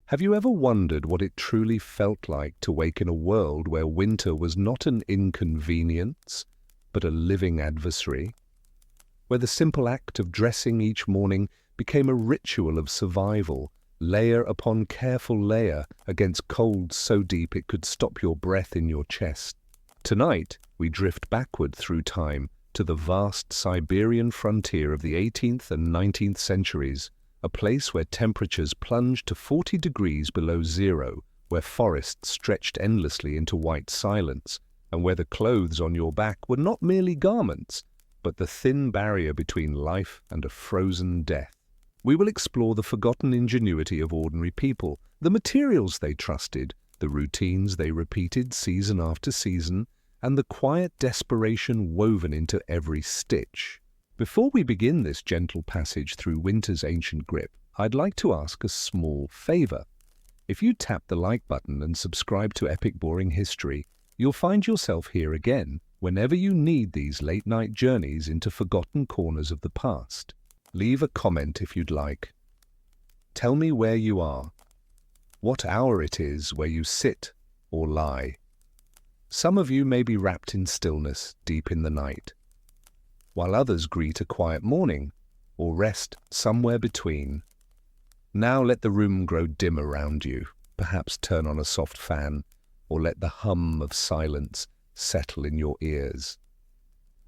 Have you ever wondered what it truly felt like to wake in a world where winter was not an inconvenience, but a living adversary? Where the simple act of dressing each morning became a ritual of survival, layer upon careful layer against cold so deep it could stop your breath in your chest. Tonight, we drift backward through time to the vast Siberian frontier of the 18th and 19th centuries, a place where temperatures plunged to 40 degrees below zero, where forests stretched endlessly into white silence, and where the clothes on your back were not merely garments, but the thin barrier between life and a frozen death. We will explore the forgotten ingenuity of ordinary people, the materials they trusted, the routines they repeated season after season, and the quiet desperation woven into every stitch. Before we begin this gentle passage through winter's ancient grip, I'd like to ask a small favor. If you tap the like button and subscribe to Epic Boring History, you'll find yourself here again whenever you need these late-night journeys into forgotten corners of the past. Leave a comment if you'd like. Tell me where you are, what hour it is where you sit or lie. Some of you may be wrapped in stillness deep in the night, while others greet a quiet morning or rest somewhere between. Now let the room grow dim around you, perhaps turn on a soft fan, or let the hum of silence settle in your ears.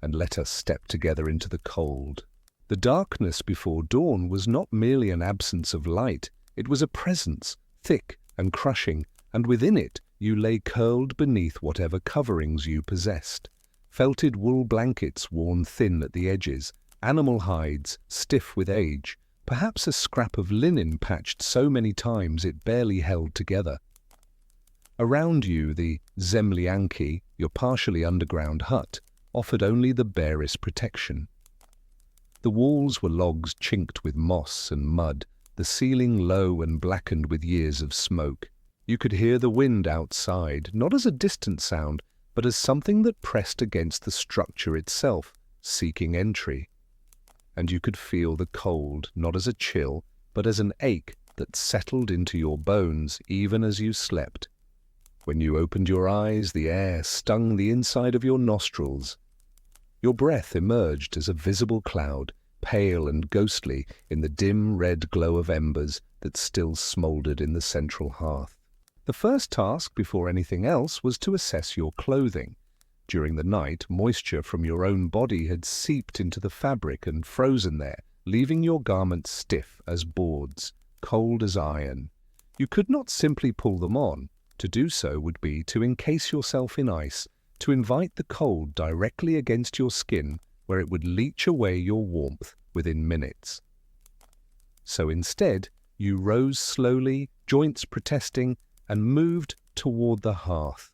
And let us step together into the cold. The darkness before dawn was not merely an absence of light, it was a presence, thick and crushing, and within it you lay curled beneath whatever coverings you possessed. Felted wool blankets worn thin at the edges, animal hides stiff with age, perhaps a scrap of linen patched so many times it barely held together. Around you the zemlyanki, your partially underground hut, offered only the barest protection. The walls were logs chinked with moss and mud, the ceiling low and blackened with years of smoke. You could hear the wind outside, not as a distant sound, but as something that pressed against the structure itself, seeking entry. And you could feel the cold, not as a chill, but as an ache that settled into your bones even as you slept. When you opened your eyes, the air stung the inside of your nostrils. Your breath emerged as a visible cloud, pale and ghostly in the dim red glow of embers that still smouldered in the central hearth. The first task before anything else was to assess your clothing. During the night, moisture from your own body had seeped into the fabric and frozen there, leaving your garments stiff as boards, cold as iron. You could not simply pull them on. To do so would be to encase yourself in ice, to invite the cold directly against your skin, where it would leach away your warmth within minutes. So instead, you rose slowly, joints protesting, and moved toward the hearth.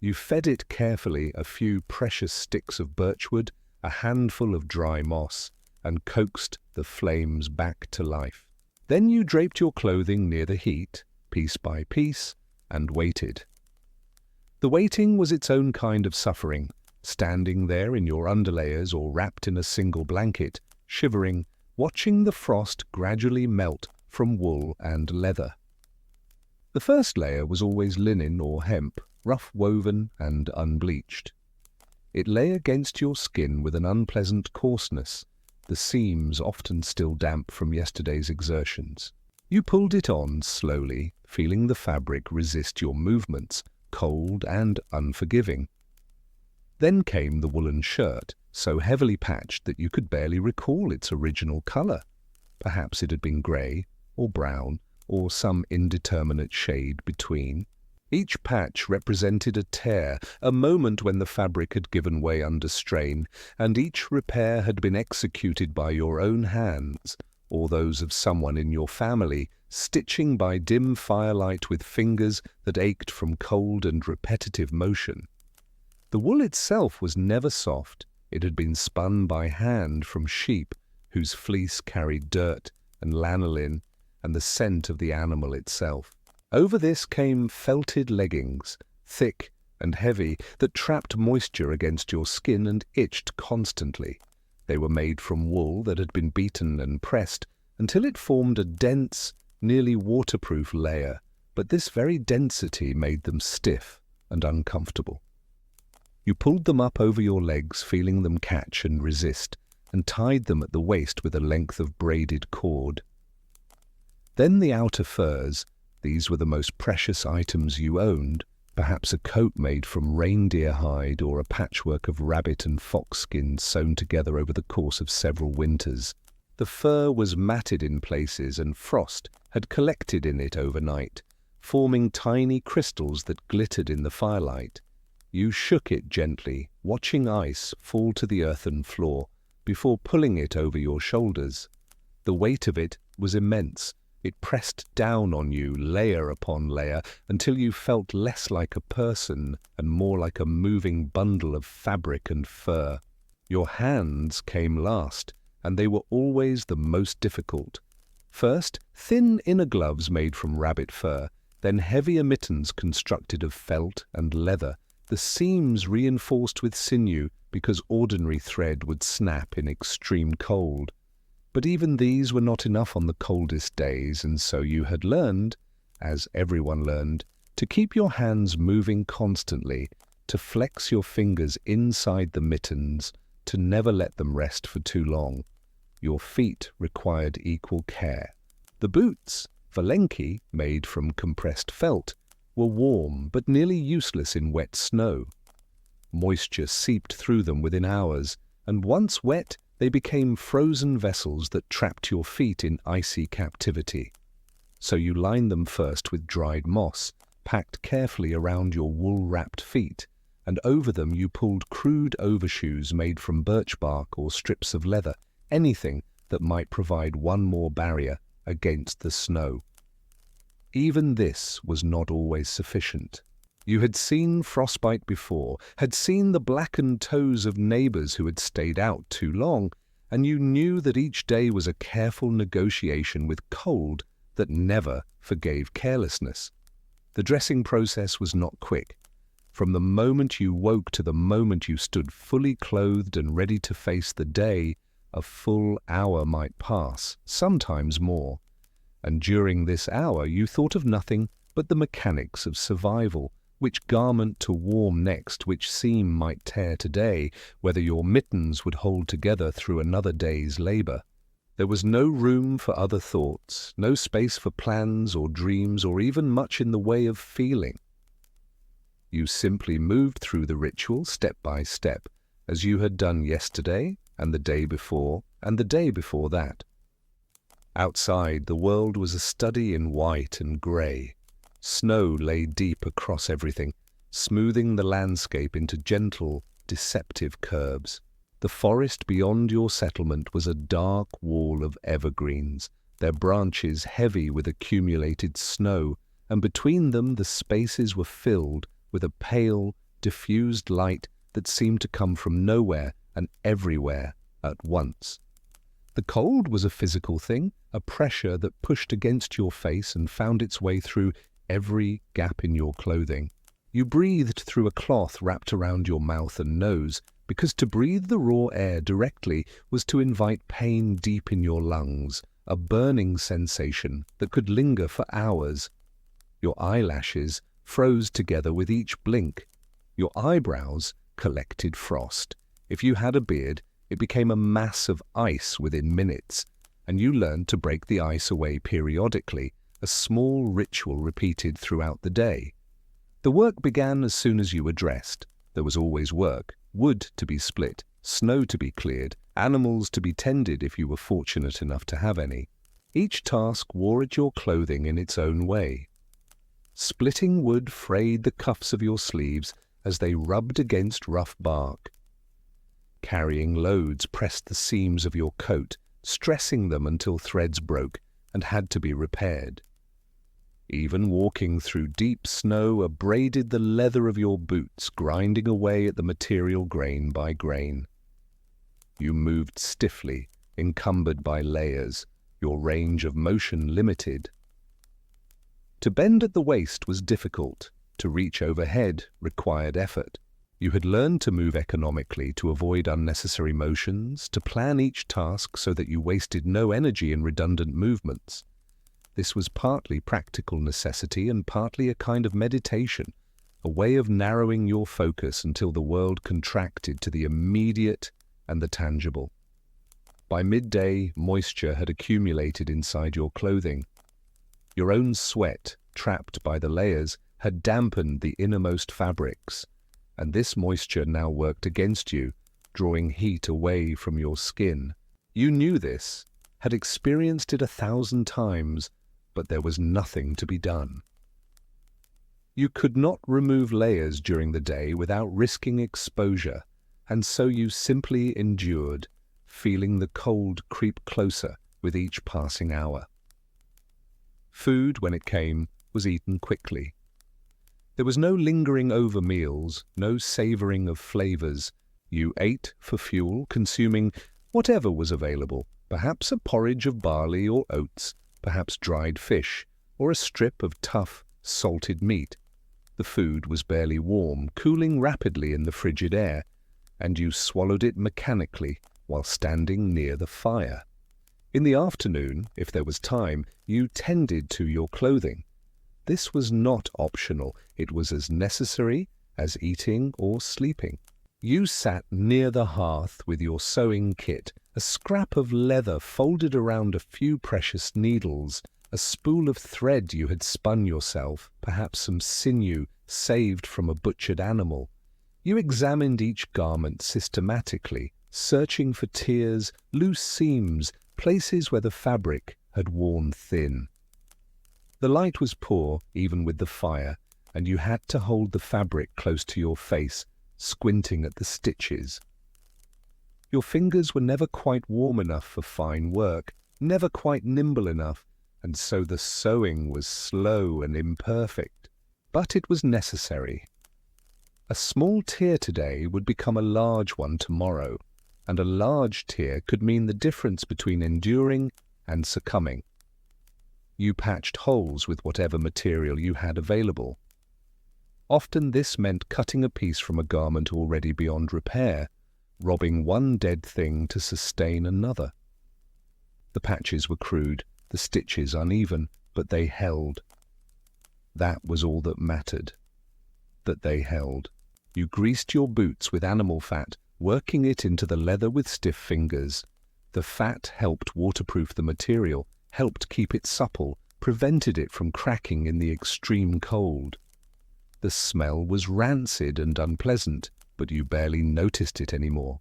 You fed it carefully a few precious sticks of birchwood, a handful of dry moss, and coaxed the flames back to life. Then you draped your clothing near the heat, piece by piece, and waited. The waiting was its own kind of suffering, standing there in your underlayers or wrapped in a single blanket, shivering, watching the frost gradually melt from wool and leather. The first layer was always linen or hemp, rough-woven and unbleached. It lay against your skin with an unpleasant coarseness, the seams often still damp from yesterday's exertions. You pulled it on slowly, feeling the fabric resist your movements, cold and unforgiving. Then came the woolen shirt, so heavily patched that you could barely recall its original color. Perhaps it had been grey or brown, or some indeterminate shade between. Each patch represented a tear, a moment when the fabric had given way under strain, and each repair had been executed by your own hands, or those of someone in your family, stitching by dim firelight with fingers that ached from cold and repetitive motion. The wool itself was never soft. It had been spun by hand from sheep, whose fleece carried dirt and lanolin and the scent of the animal itself. Over this came felted leggings, thick and heavy, that trapped moisture against your skin and itched constantly. They were made from wool that had been beaten and pressed until it formed a dense, nearly waterproof layer, but this very density made them stiff and uncomfortable. You pulled them up over your legs, feeling them catch and resist, and tied them at the waist with a length of braided cord. Then the outer furs, these were the most precious items you owned, perhaps a coat made from reindeer hide or a patchwork of rabbit and fox skins sewn together over the course of several winters. The fur was matted in places and frost had collected in it overnight, forming tiny crystals that glittered in the firelight. You shook it gently, watching ice fall to the earthen floor before pulling it over your shoulders. The weight of it was immense. It pressed down on you layer upon layer until you felt less like a person and more like a moving bundle of fabric and fur. Your hands came last, and they were always the most difficult. First, thin inner gloves made from rabbit fur, then heavier mittens constructed of felt and leather, the seams reinforced with sinew because ordinary thread would snap in extreme cold. But even these were not enough on the coldest days, and so you had learned, as everyone learned, to keep your hands moving constantly, to flex your fingers inside the mittens, to never let them rest for too long. Your feet required equal care. The boots, valenki, made from compressed felt, were warm but nearly useless in wet snow. Moisture seeped through them within hours, and once wet, they became frozen vessels that trapped your feet in icy captivity. So you lined them first with dried moss, packed carefully around your wool-wrapped feet, and over them you pulled crude overshoes made from birch bark or strips of leather, anything that might provide one more barrier against the snow. Even this was not always sufficient. You had seen frostbite before, had seen the blackened toes of neighbors who had stayed out too long, and you knew that each day was a careful negotiation with cold that never forgave carelessness. The dressing process was not quick. From the moment you woke to the moment you stood fully clothed and ready to face the day, a full hour might pass, sometimes more. And during this hour you thought of nothing but the mechanics of survival, which garment to warm next, which seam might tear today, whether your mittens would hold together through another day's labor. There was no room for other thoughts, no space for plans or dreams or even much in the way of feeling. You simply moved through the ritual step by step, as you had done yesterday and the day before and the day before that. Outside, the world was a study in white and grey. Snow lay deep across everything, smoothing the landscape into gentle, deceptive curves. The forest beyond your settlement was a dark wall of evergreens, their branches heavy with accumulated snow, and between them the spaces were filled with a pale, diffused light that seemed to come from nowhere and everywhere at once. The cold was a physical thing, a pressure that pushed against your face and found its way through every gap in your clothing. You breathed through a cloth wrapped around your mouth and nose, because to breathe the raw air directly was to invite pain deep in your lungs, a burning sensation that could linger for hours. Your eyelashes froze together with each blink. Your eyebrows collected frost. If you had a beard, it became a mass of ice within minutes, and you learned to break the ice away periodically, a small ritual repeated throughout the day. The work began as soon as you were dressed. There was always work, wood to be split, snow to be cleared, animals to be tended if you were fortunate enough to have any. Each task wore at your clothing in its own way. Splitting wood frayed the cuffs of your sleeves as they rubbed against rough bark. Carrying loads pressed the seams of your coat, stressing them until threads broke and had to be repaired. Even walking through deep snow abraded the leather of your boots, grinding away at the material grain by grain. You moved stiffly, encumbered by layers, your range of motion limited. To bend at the waist was difficult. To reach overhead required effort. You had learned to move economically, to avoid unnecessary motions, to plan each task so that you wasted no energy in redundant movements. This was partly practical necessity and partly a kind of meditation, a way of narrowing your focus until the world contracted to the immediate and the tangible. By midday, moisture had accumulated inside your clothing. Your own sweat, trapped by the layers, had dampened the innermost fabrics, and this moisture now worked against you, drawing heat away from your skin. You knew this, had experienced it 1,000 times, but there was nothing to be done. You could not remove layers during the day without risking exposure, and so you simply endured, feeling the cold creep closer with each passing hour. Food, when it came, was eaten quickly. There was no lingering over meals, no savoring of flavors. You ate for fuel, consuming whatever was available, perhaps a porridge of barley or oats, perhaps dried fish, or a strip of tough, salted meat. The food was barely warm, cooling rapidly in the frigid air, and you swallowed it mechanically while standing near the fire. In the afternoon, if there was time, you tended to your clothing. This was not optional, it was as necessary as eating or sleeping. You sat near the hearth with your sewing kit, a scrap of leather folded around a few precious needles, a spool of thread you had spun yourself, perhaps some sinew saved from a butchered animal. You examined each garment systematically, searching for tears, loose seams, places where the fabric had worn thin. The light was poor, even with the fire, and you had to hold the fabric close to your face, squinting at the stitches. Your fingers were never quite warm enough for fine work, never quite nimble enough, and so the sewing was slow and imperfect. But it was necessary. A small tear today would become a large one tomorrow, and a large tear could mean the difference between enduring and succumbing. You patched holes with whatever material you had available. Often this meant cutting a piece from a garment already beyond repair, robbing one dead thing to sustain another. The patches were crude, the stitches uneven, but they held. That was all that mattered, that they held. You greased your boots with animal fat, working it into the leather with stiff fingers. The fat helped waterproof the material, helped keep it supple, prevented it from cracking in the extreme cold. The smell was rancid and unpleasant, but you barely noticed it anymore.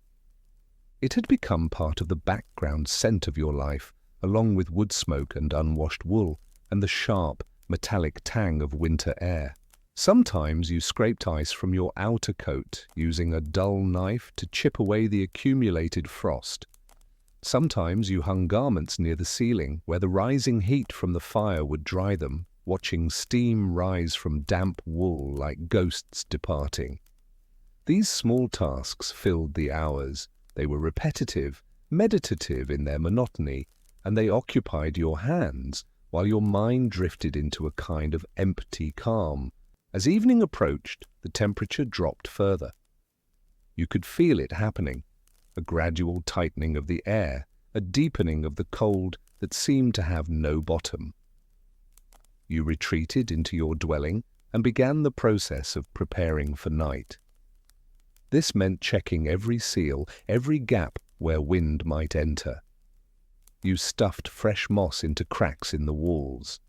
It had become part of the background scent of your life, along with wood smoke and unwashed wool, and the sharp, metallic tang of winter air. Sometimes you scraped ice from your outer coat, using a dull knife to chip away the accumulated frost. Sometimes you hung garments near the ceiling, where the rising heat from the fire would dry them, watching steam rise from damp wool like ghosts departing. These small tasks filled the hours. They were repetitive, meditative in their monotony, and they occupied your hands, while your mind drifted into a kind of empty calm. As evening approached, the temperature dropped further. You could feel it happening, a gradual tightening of the air, a deepening of the cold that seemed to have no bottom. You retreated into your dwelling and began the process of preparing for night. This meant checking every seal, every gap where wind might enter. You stuffed fresh moss into cracks in the walls.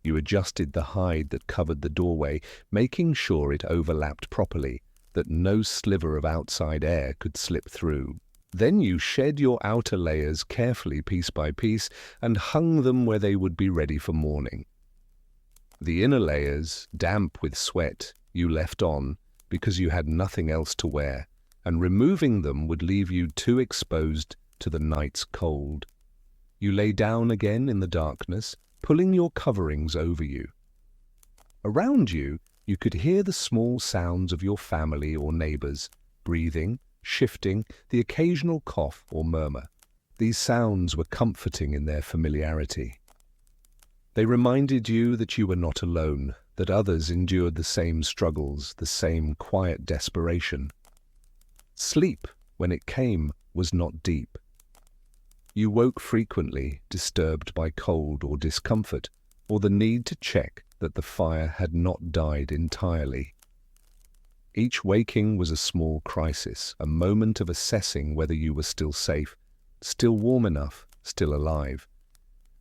You adjusted the hide that covered the doorway, making sure it overlapped properly, that no sliver of outside air could slip through. Then you shed your outer layers carefully piece by piece and hung them where they would be ready for morning. The inner layers, damp with sweat, you left on because you had nothing else to wear, and removing them would leave you too exposed to the night's cold. You lay down again in the darkness, pulling your coverings over you. Around you, you could hear the small sounds of your family or neighbors, breathing, shifting, the occasional cough or murmur. These sounds were comforting in their familiarity. They reminded you that you were not alone, that others endured the same struggles, the same quiet desperation. Sleep, when it came, was not deep. You woke frequently, disturbed by cold or discomfort, or the need to check that the fire had not died entirely. Each waking was a small crisis, a moment of assessing whether you were still safe, still warm enough, still alive.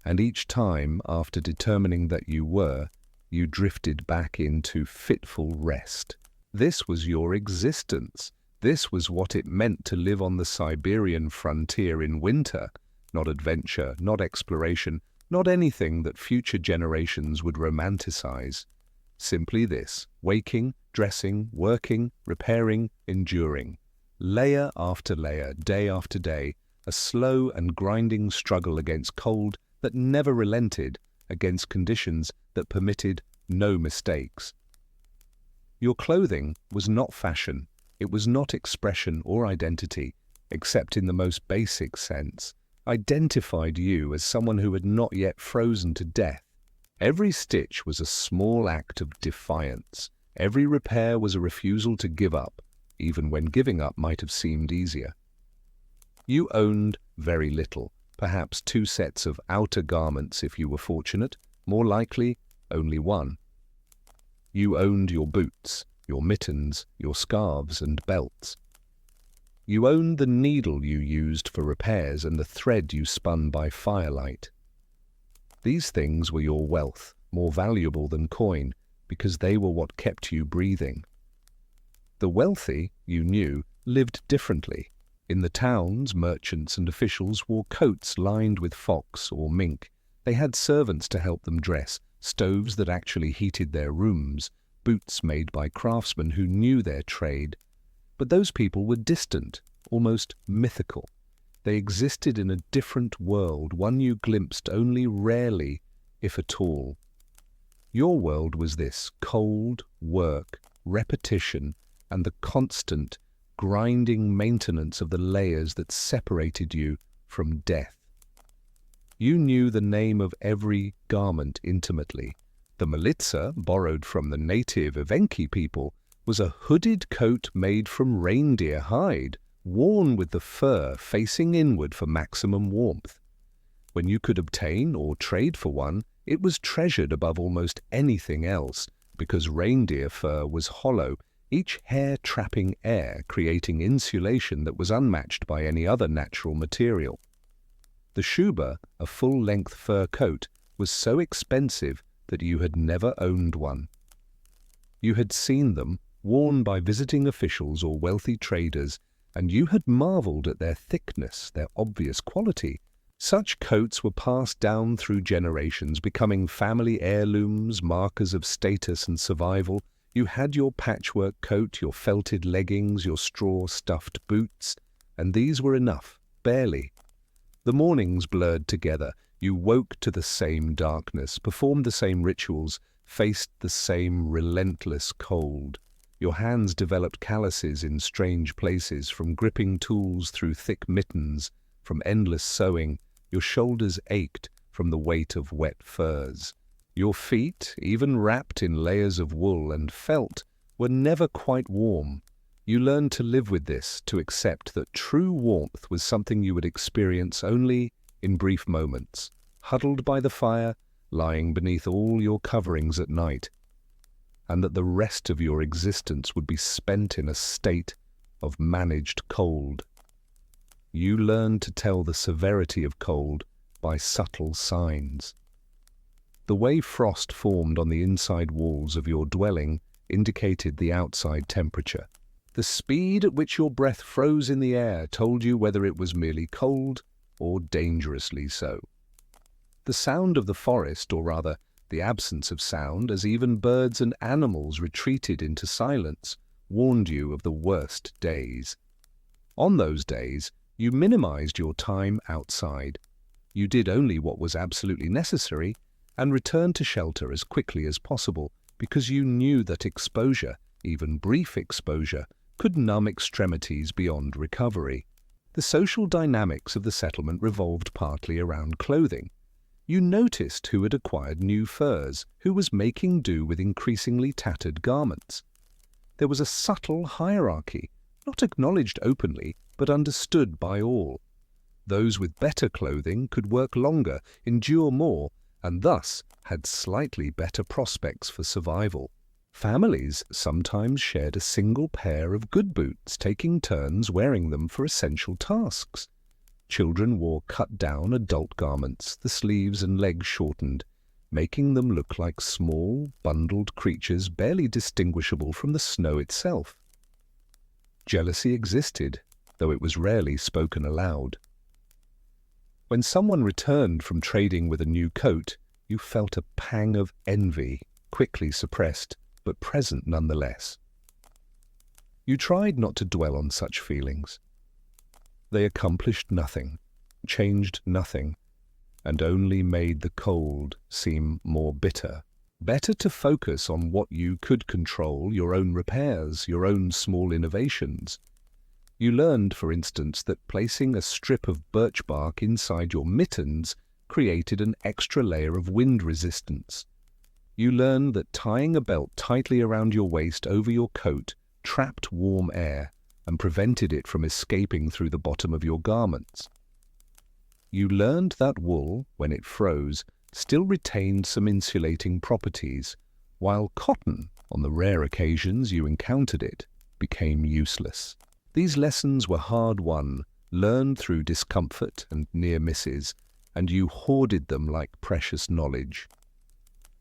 And each time, after determining that you were, you drifted back into fitful rest. This was your existence. This was what it meant to live on the Siberian frontier in winter. Not adventure, not exploration, not anything that future generations would romanticize. Simply this: waking, dressing, working, repairing, enduring. Layer after layer, day after day, a slow and grinding struggle against cold that never relented, against conditions that permitted no mistakes. Your clothing was not fashion. It was not expression or identity, except in the most basic sense. Identified you as someone who had not yet frozen to death. Every stitch was a small act of defiance. Every repair was a refusal to give up, even when giving up might have seemed easier. You owned very little, perhaps 2 sets of outer garments if you were fortunate, more likely only one. You owned your boots, your mittens, your scarves and belts. You owned the needle you used for repairs and the thread you spun by firelight. These things were your wealth, more valuable than coin, because they were what kept you breathing. The wealthy, you knew, lived differently. In the towns, merchants and officials wore coats lined with fox or mink. They had servants to help them dress, stoves that actually heated their rooms, boots made by craftsmen who knew their trade. But those people were distant, almost mythical. They existed in a different world, one you glimpsed only rarely, if at all. Your world was this: cold, work, repetition, and the constant, grinding maintenance of the layers that separated you from death. You knew the name of every garment intimately. The militsa, borrowed from the native Evenki people, was a hooded coat made from reindeer hide, worn with the fur facing inward for maximum warmth. When you could obtain or trade for one, it was treasured above almost anything else, because reindeer fur was hollow, each hair trapping air, creating insulation that was unmatched by any other natural material. The shuba, a full-length fur coat, was so expensive that you had never owned one. You had seen them, worn by visiting officials or wealthy traders, and you had marveled at their thickness, their obvious quality. Such coats were passed down through generations, becoming family heirlooms, markers of status and survival. You had your patchwork coat, your felted leggings, your straw-stuffed boots, and these were enough, barely. The mornings blurred together. You woke to the same darkness, performed the same rituals, faced the same relentless cold. Your hands developed calluses in strange places, from gripping tools through thick mittens, from endless sewing. Your shoulders ached from the weight of wet furs. Your feet, even wrapped in layers of wool and felt, were never quite warm. You learned to live with this, to accept that true warmth was something you would experience only in brief moments, huddled by the fire, lying beneath all your coverings at night, and that the rest of your existence would be spent in a state of managed cold. You learned to tell the severity of cold by subtle signs. The way frost formed on the inside walls of your dwelling indicated the outside temperature. The speed at which your breath froze in the air told you whether it was merely cold or dangerously so. The sound of the forest, or rather the absence of sound, as even birds and animals retreated into silence, warned you of the worst days. On those days, you minimized your time outside. You did only what was absolutely necessary and returned to shelter as quickly as possible, because you knew that exposure, even brief exposure, could numb extremities beyond recovery. The social dynamics of the settlement revolved partly around clothing. You noticed who had acquired new furs, who was making do with increasingly tattered garments. There was a subtle hierarchy, not acknowledged openly, but understood by all. Those with better clothing could work longer, endure more, and thus had slightly better prospects for survival. Families sometimes shared a single pair of good boots, taking turns wearing them for essential tasks. Children wore cut-down adult garments, the sleeves and legs shortened, making them look like small, bundled creatures barely distinguishable from the snow itself. Jealousy existed, though it was rarely spoken aloud. When someone returned from trading with a new coat, you felt a pang of envy, quickly suppressed, but present nonetheless. You tried not to dwell on such feelings. They accomplished nothing, changed nothing, and only made the cold seem more bitter. Better to focus on what you could control, your own repairs, your own small innovations. You learned, for instance, that placing a strip of birch bark inside your mittens created an extra layer of wind resistance. You learned that tying a belt tightly around your waist over your coat trapped warm air and prevented it from escaping through the bottom of your garments. You learned that wool, when it froze, still retained some insulating properties, while cotton, on the rare occasions you encountered it, became useless. These lessons were hard-won, learned through discomfort and near misses, and you hoarded them like precious knowledge.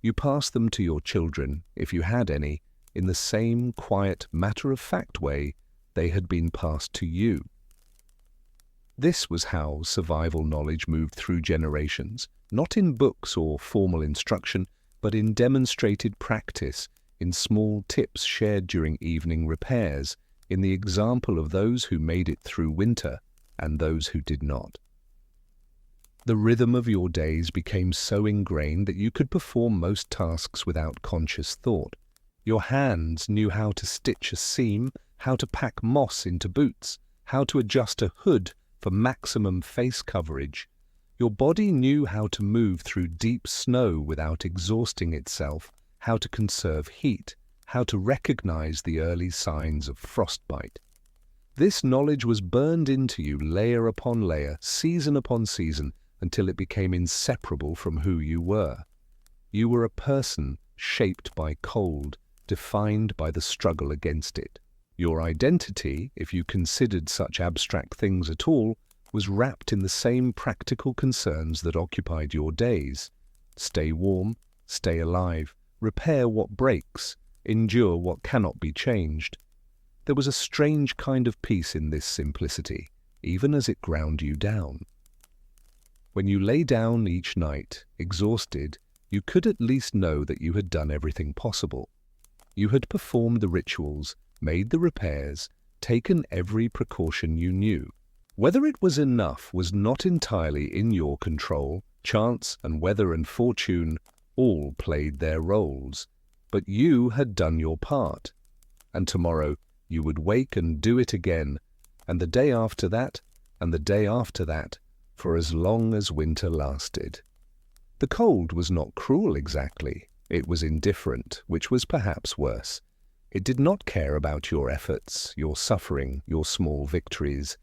You passed them to your children, if you had any, in the same quiet, matter-of-fact way they had been passed to you. This was how survival knowledge moved through generations, not in books or formal instruction, but in demonstrated practice, in small tips shared during evening repairs, in the example of those who made it through winter and those who did not. The rhythm of your days became so ingrained that you could perform most tasks without conscious thought. Your hands knew how to stitch a seam, how to pack moss into boots, how to adjust a hood for maximum face coverage. Your body knew how to move through deep snow without exhausting itself, how to conserve heat, how to recognize the early signs of frostbite. This knowledge was burned into you layer upon layer, season upon season, until it became inseparable from who you were. You were a person shaped by cold, defined by the struggle against it. Your identity, if you considered such abstract things at all, was wrapped in the same practical concerns that occupied your days. Stay warm, stay alive, repair what breaks, endure what cannot be changed. There was a strange kind of peace in this simplicity, even as it ground you down. When you lay down each night, exhausted, you could at least know that you had done everything possible. You had performed the rituals, made the repairs, taken every precaution you knew. Whether it was enough was not entirely in your control. Chance and weather and fortune all played their roles. But you had done your part. And tomorrow you would wake and do it again, and the day after that, and the day after that, for as long as winter lasted. The cold was not cruel exactly. It was indifferent, which was perhaps worse. It did not care about your efforts, your suffering, your small victories.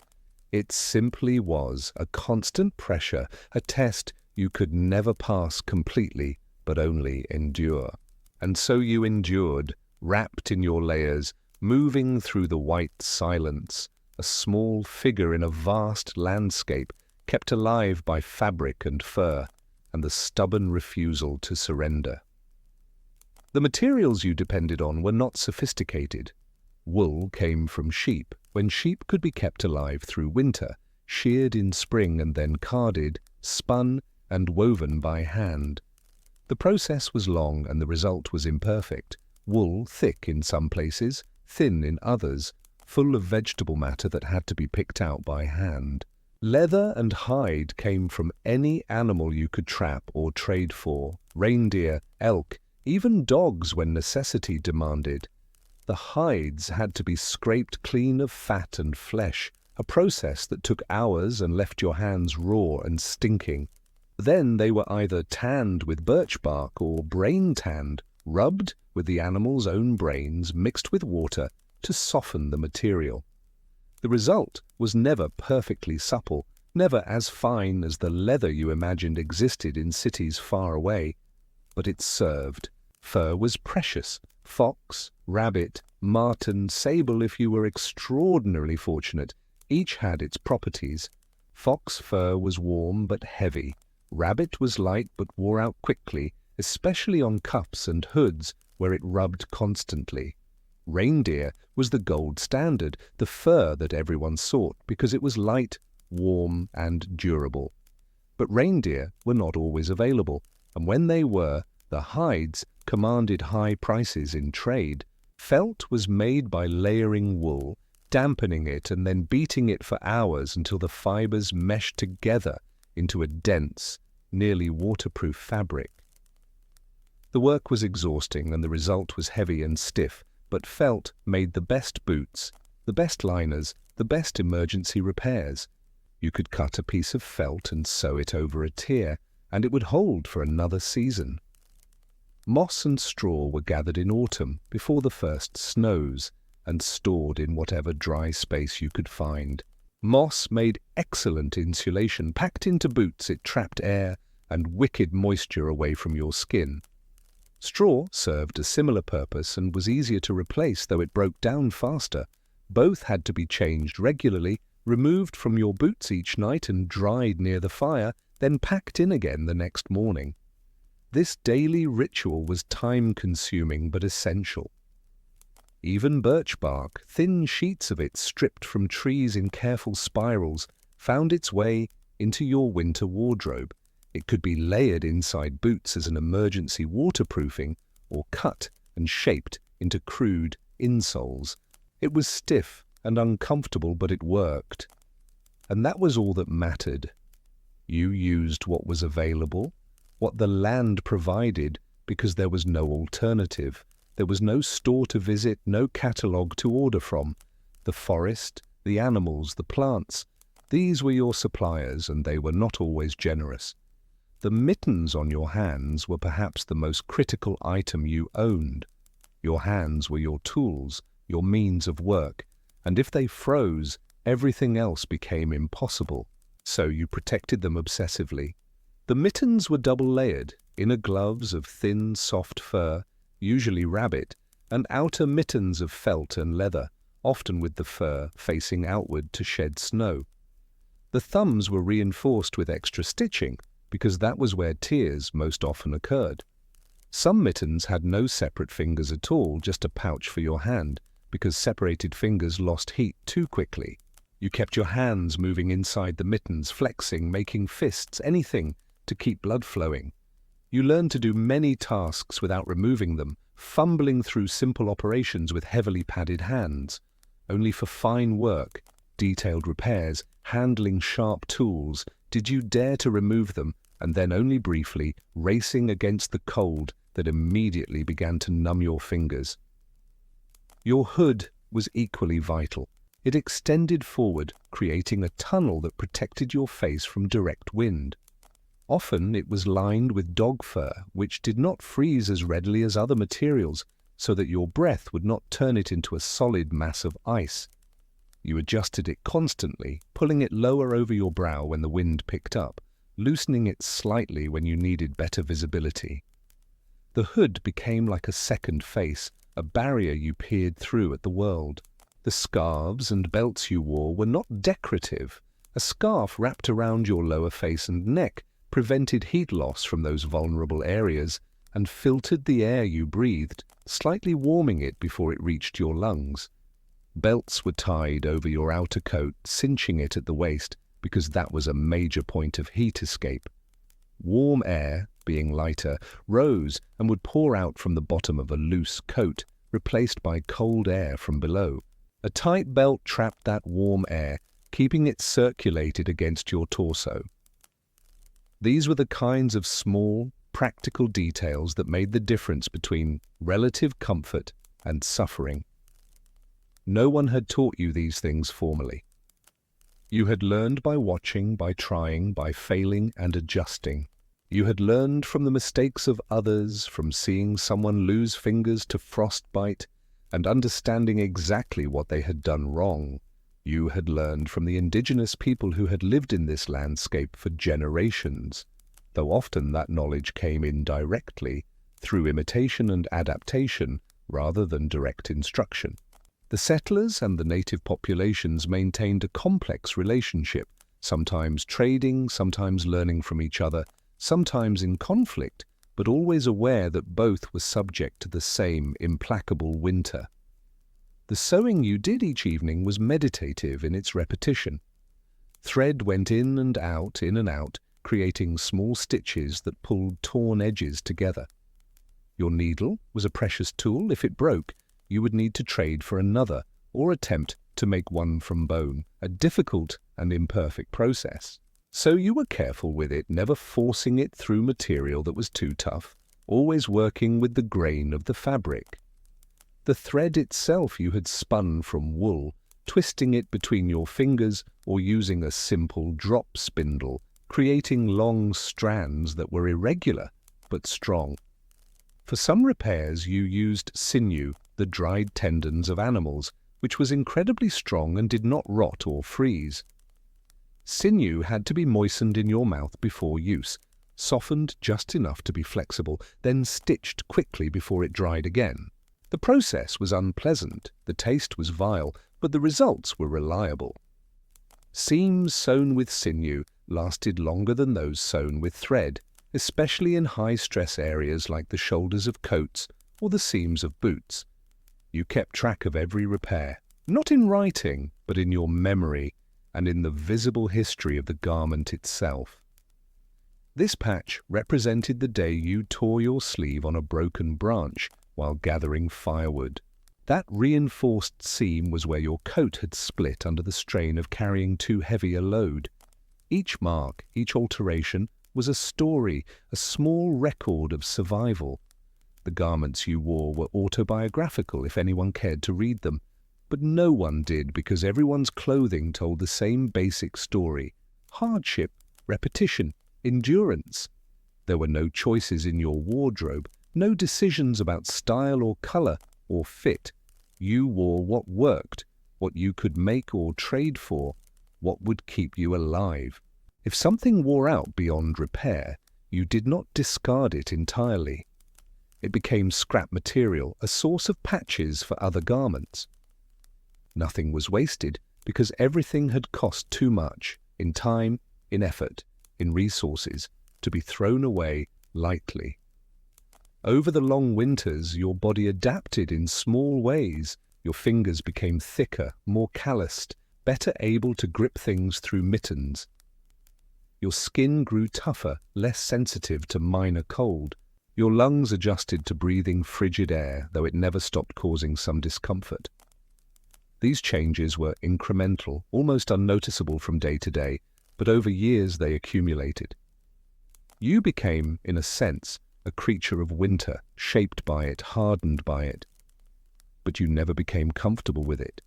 It simply was a constant pressure, a test you could never pass completely, but only endure. And so you endured, wrapped in your layers, moving through the white silence, a small figure in a vast landscape, kept alive by fabric and fur, and the stubborn refusal to surrender. The materials you depended on were not sophisticated. Wool came from sheep, when sheep could be kept alive through winter, sheared in spring and then carded, spun and woven by hand. The process was long and the result was imperfect. Wool thick in some places, thin in others, full of vegetable matter that had to be picked out by hand. Leather and hide came from any animal you could trap or trade for, reindeer, elk, even dogs when necessity demanded. The hides had to be scraped clean of fat and flesh, a process that took hours and left your hands raw and stinking. Then they were either tanned with birch bark or brain-tanned, rubbed with the animal's own brains mixed with water to soften the material. The result was never perfectly supple, Never as fine as the leather you imagined existed in cities far away, but it served. Fur was precious. Fox, rabbit, marten, sable if you were extraordinarily fortunate, each had its properties. Fox fur was warm but heavy. Rabbit was light but wore out quickly, especially on cuffs and hoods where it rubbed constantly. Reindeer was the gold standard, the fur that everyone sought because it was light, warm, and durable. But reindeer were not always available, and when they were, the hides commanded high prices in trade. Felt was made by layering wool, dampening it, and then beating it for hours until the fibers meshed together into a dense, nearly waterproof fabric. The work was exhausting and the result was heavy and stiff, but felt made the best boots, the best liners, the best emergency repairs. You could cut a piece of felt and sew it over a tear, and it would hold for another season. Moss and straw were gathered in autumn before the first snows and stored in whatever dry space you could find. Moss made excellent insulation. Packed into boots, it trapped air and wicked moisture away from your skin. Straw served a similar purpose and was easier to replace, though it broke down faster. Both had to be changed regularly, removed from your boots each night and dried near the fire, then packed in again the next morning. This daily ritual was time-consuming but essential. Even birch bark, thin sheets of it stripped from trees in careful spirals, found its way into your winter wardrobe. It could be layered inside boots as an emergency waterproofing or cut and shaped into crude insoles. It was stiff and uncomfortable, but it worked. And that was all that mattered. You used what was available, what the land provided, because there was no alternative. There was no store to visit, no catalogue to order from. The forest, the animals, the plants, these were your suppliers, and they were not always generous. The mittens on your hands were perhaps the most critical item you owned. Your hands were your tools, your means of work, and if they froze, everything else became impossible. So you protected them obsessively. The mittens were double-layered, inner gloves of thin, soft fur, usually rabbit, and outer mittens of felt and leather, often with the fur facing outward to shed snow. The thumbs were reinforced with extra stitching, because that was where tears most often occurred. Some mittens had no separate fingers at all, just a pouch for your hand, because separated fingers lost heat too quickly. You kept your hands moving inside the mittens, flexing, making fists, anything to keep blood flowing. You learned to do many tasks without removing them, fumbling through simple operations with heavily padded hands. Only for fine work, detailed repairs, handling sharp tools, did you dare to remove them, and then only briefly, racing against the cold that immediately began to numb your fingers. Your hood was equally vital. It extended forward, creating a tunnel that protected your face from direct wind. Often it was lined with dog fur, which did not freeze as readily as other materials, so that your breath would not turn it into a solid mass of ice. You adjusted it constantly, pulling it lower over your brow when the wind picked up, loosening it slightly when you needed better visibility. The hood became like a second face, a barrier you peered through at the world. The scarves and belts you wore were not decorative. A scarf wrapped around your lower face and neck prevented heat loss from those vulnerable areas and filtered the air you breathed, slightly warming it before it reached your lungs. Belts were tied over your outer coat, cinching it at the waist, because that was a major point of heat escape. Warm air, being lighter, rose and would pour out from the bottom of a loose coat, replaced by cold air from below. A tight belt trapped that warm air, keeping it circulated against your torso. These were the kinds of small, practical details that made the difference between relative comfort and suffering. No one had taught you these things formally. You had learned by watching, by trying, by failing and adjusting. You had learned from the mistakes of others, from seeing someone lose fingers to frostbite, and understanding exactly what they had done wrong. You had learned from the indigenous people who had lived in this landscape for generations, though often that knowledge came indirectly through imitation and adaptation rather than direct instruction. The settlers and the native populations maintained a complex relationship, sometimes trading, sometimes learning from each other, sometimes in conflict, but always aware that both were subject to the same implacable winter. The sewing you did each evening was meditative in its repetition. Thread went in and out, creating small stitches that pulled torn edges together. Your needle was a precious tool. If it broke, you would need to trade for another or attempt to make one from bone, a difficult and imperfect process. So you were careful with it, never forcing it through material that was too tough, always working with the grain of the fabric. The thread itself you had spun from wool, twisting it between your fingers or using a simple drop spindle, creating long strands that were irregular but strong. For some repairs you used sinew, the dried tendons of animals, which was incredibly strong and did not rot or freeze. Sinew had to be moistened in your mouth before use, softened just enough to be flexible, then stitched quickly before it dried again. The process was unpleasant, the taste was vile, but the results were reliable. Seams sewn with sinew lasted longer than those sewn with thread, especially in high-stress areas like the shoulders of coats or the seams of boots. You kept track of every repair, not in writing, but in your memory and in the visible history of the garment itself. This patch represented the day you tore your sleeve on a broken branch while gathering firewood. That reinforced seam was where your coat had split under the strain of carrying too heavy a load. Each mark, each alteration, was a story, a small record of survival. The garments you wore were autobiographical if anyone cared to read them, but no one did because everyone's clothing told the same basic story: hardship, repetition, endurance. There were no choices in your wardrobe, no decisions about style or color or fit. You wore what worked, what you could make or trade for, what would keep you alive. If something wore out beyond repair, you did not discard it entirely. It became scrap material, a source of patches for other garments. Nothing was wasted because everything had cost too much in time, in effort, in resources, to be thrown away lightly. Over the long winters, your body adapted in small ways. Your fingers became thicker, more calloused, better able to grip things through mittens. Your skin grew tougher, less sensitive to minor cold. Your lungs adjusted to breathing frigid air, though it never stopped causing some discomfort. These changes were incremental, almost unnoticeable from day to day, but over years they accumulated. You became, in a sense, a creature of winter, shaped by it, hardened by it. But you never became comfortable with it.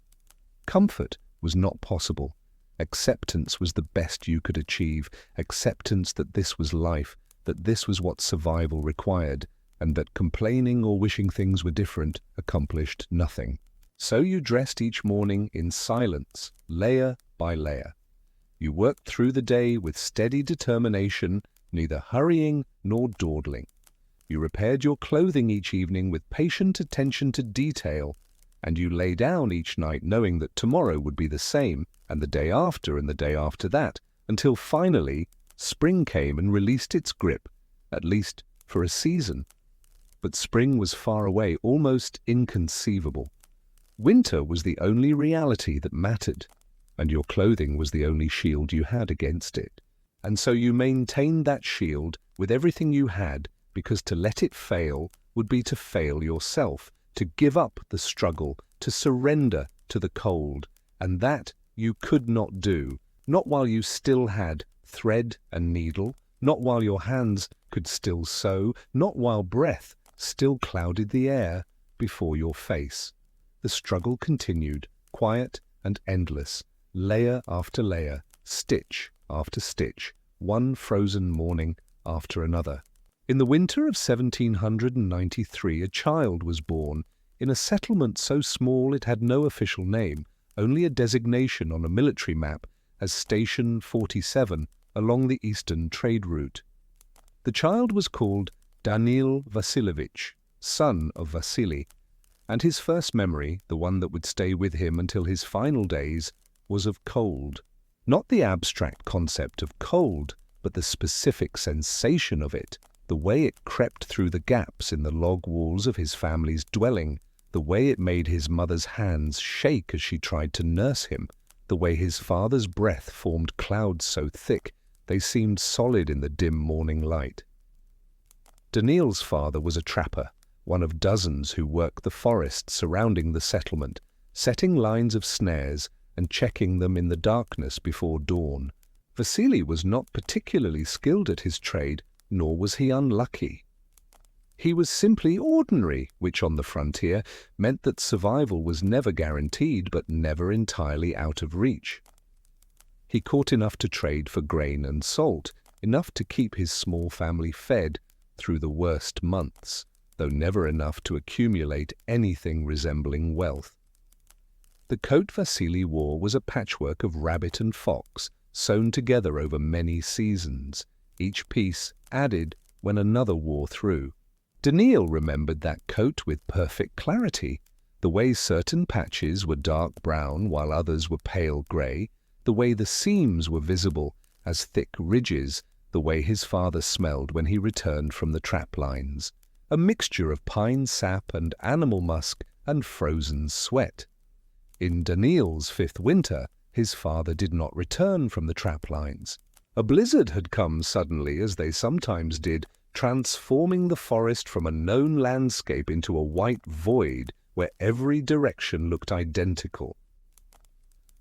Comfort was not possible. Acceptance was the best you could achieve, acceptance that this was life, that this was what survival required, and that complaining or wishing things were different accomplished nothing. So you dressed each morning in silence, layer by layer. You worked through the day with steady determination, neither hurrying nor dawdling. You repaired your clothing each evening with patient attention to detail, and you lay down each night knowing that tomorrow would be the same, and the day after and the day after that, until finally spring came and released its grip, at least for a season. But spring was far away, almost inconceivable. Winter was the only reality that mattered, and your clothing was the only shield you had against it. And so you maintained that shield with everything you had, because to let it fail would be to fail yourself, to give up the struggle, to surrender to the cold. And that you could not do, not while you still had thread and needle, not while your hands could still sew, not while breath still clouded the air before your face. The struggle continued, quiet and endless, layer after layer, stitch after stitch, one frozen morning after another. In the winter of 1793, a child was born in a settlement so small it had no official name, only a designation on a military map as Station 47 along the eastern trade route. The child was called Danil Vasilovich, son of Vasily, and his first memory, the one that would stay with him until his final days, was of cold. Not the abstract concept of cold, but the specific sensation of it, the way it crept through the gaps in the log walls of his family's dwelling, the way it made his mother's hands shake as she tried to nurse him, the way his father's breath formed clouds so thick they seemed solid in the dim morning light. Danil's father was a trapper, one of dozens who worked the forest surrounding the settlement, setting lines of snares and checking them in the darkness before dawn. Vasily was not particularly skilled at his trade, nor was he unlucky. He was simply ordinary, which on the frontier meant that survival was never guaranteed but never entirely out of reach. He caught enough to trade for grain and salt, enough to keep his small family fed through the worst months, though never enough to accumulate anything resembling wealth. The coat Vasily wore was a patchwork of rabbit and fox, sewn together over many seasons, each piece added when another wore through. Danil remembered that coat with perfect clarity, the way certain patches were dark brown while others were pale grey, the way the seams were visible as thick ridges, the way his father smelled when he returned from the trap lines, a mixture of pine sap and animal musk and frozen sweat. In Danil's fifth winter, his father did not return from the trap lines. A blizzard had come suddenly, as they sometimes did, transforming the forest from a known landscape into a white void where every direction looked identical.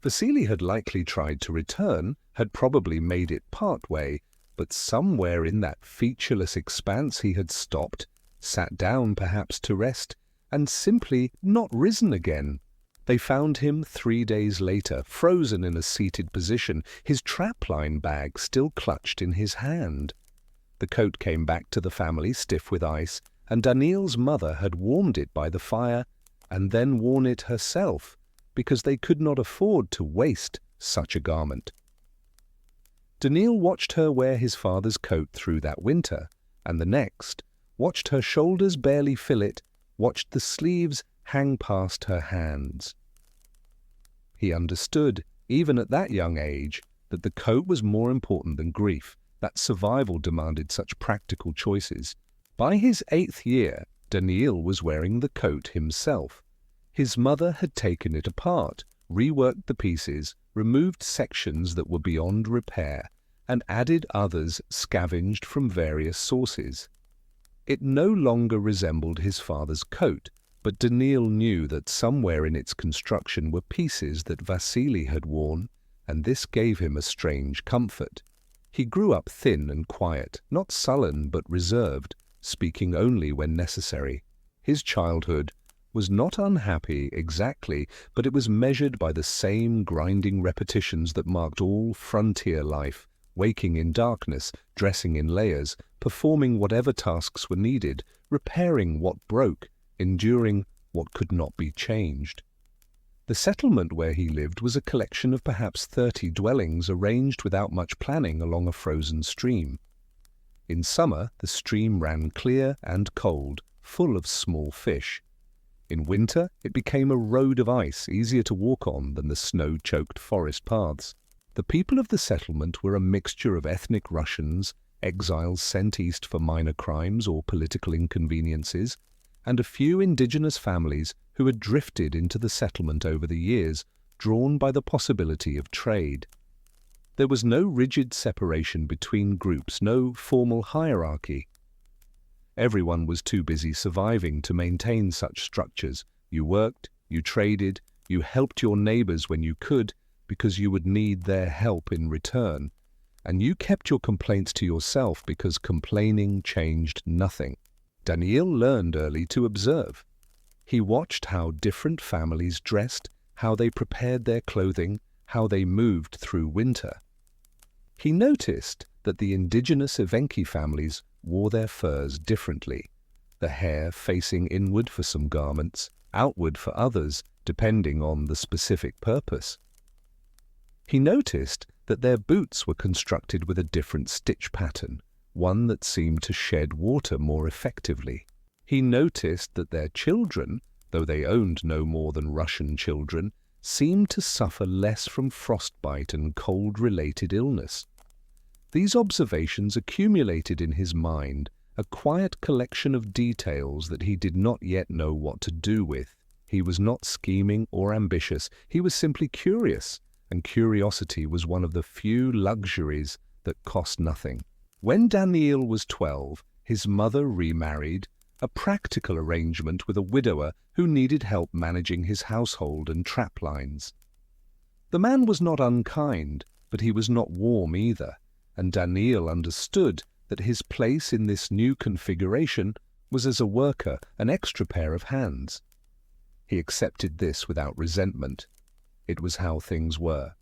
Vasily had likely tried to return, had probably made it part way, but somewhere in that featureless expanse he had stopped, sat down perhaps to rest, and simply not risen again. They found him 3 days later, frozen in a seated position, his trapline bag still clutched in his hand. The coat came back to the family stiff with ice, and Danil's mother had warmed it by the fire and then worn it herself, because they could not afford to waste such a garment. Danil watched her wear his father's coat through that winter, and the next, watched her shoulders barely fill it, watched the sleeves hang past her hands. He understood, even at that young age, that the coat was more important than grief, that survival demanded such practical choices. By his 8th year, Danil was wearing the coat himself. His mother had taken it apart, reworked the pieces, removed sections that were beyond repair, and added others scavenged from various sources. It no longer resembled his father's coat, but Danil knew that somewhere in its construction were pieces that Vasily had worn, and this gave him a strange comfort. He grew up thin and quiet, not sullen but reserved, speaking only when necessary. His childhood was not unhappy exactly, but it was measured by the same grinding repetitions that marked all frontier life, waking in darkness, dressing in layers, performing whatever tasks were needed, repairing what broke, enduring what could not be changed. The settlement where he lived was a collection of perhaps 30 dwellings arranged without much planning along a frozen stream. In summer, the stream ran clear and cold, full of small fish. In winter, it became a road of ice, easier to walk on than the snow-choked forest paths. The people of the settlement were a mixture of ethnic Russians, exiles sent east for minor crimes or political inconveniences, and a few indigenous families who had drifted into the settlement over the years, drawn by the possibility of trade. There was no rigid separation between groups, no formal hierarchy. Everyone was too busy surviving to maintain such structures. You worked, you traded, you helped your neighbors when you could, because you would need their help in return, and you kept your complaints to yourself because complaining changed nothing. Danil learned early to observe. He watched how different families dressed, how they prepared their clothing, how they moved through winter. He noticed that the indigenous Evenki families wore their furs differently, the hair facing inward for some garments, outward for others, depending on the specific purpose. He noticed that their boots were constructed with a different stitch pattern, one that seemed to shed water more effectively. He noticed that their children, though they owned no more than Russian children, seemed to suffer less from frostbite and cold-related illness. These observations accumulated in his mind, a quiet collection of details that he did not yet know what to do with. He was not scheming or ambitious, he was simply curious, and curiosity was one of the few luxuries that cost nothing. When Danil was 12, his mother remarried, a practical arrangement with a widower who needed help managing his household and trap lines. The man was not unkind, but he was not warm either, and Danil understood that his place in this new configuration was as a worker, an extra pair of hands. He accepted this without resentment. It was how things were.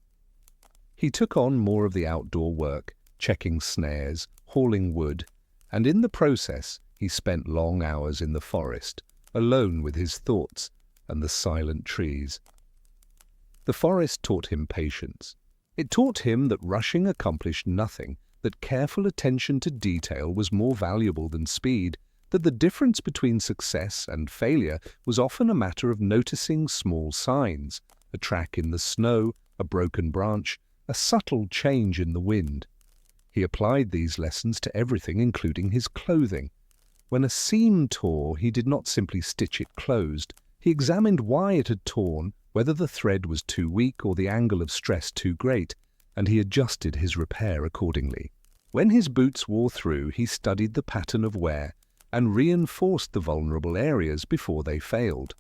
He took on more of the outdoor work, checking snares, hauling wood, and in the process he spent long hours in the forest, alone with his thoughts and the silent trees. The forest taught him patience. It taught him that rushing accomplished nothing, that careful attention to detail was more valuable than speed, that the difference between success and failure was often a matter of noticing small signs, a track in the snow, a broken branch, a subtle change in the wind. He applied these lessons to everything, including his clothing. When a seam tore, he did not simply stitch it closed. He examined why it had torn, whether the thread was too weak or the angle of stress too great, and he adjusted his repair accordingly. When his boots wore through, he studied the pattern of wear and reinforced the vulnerable areas before they failed.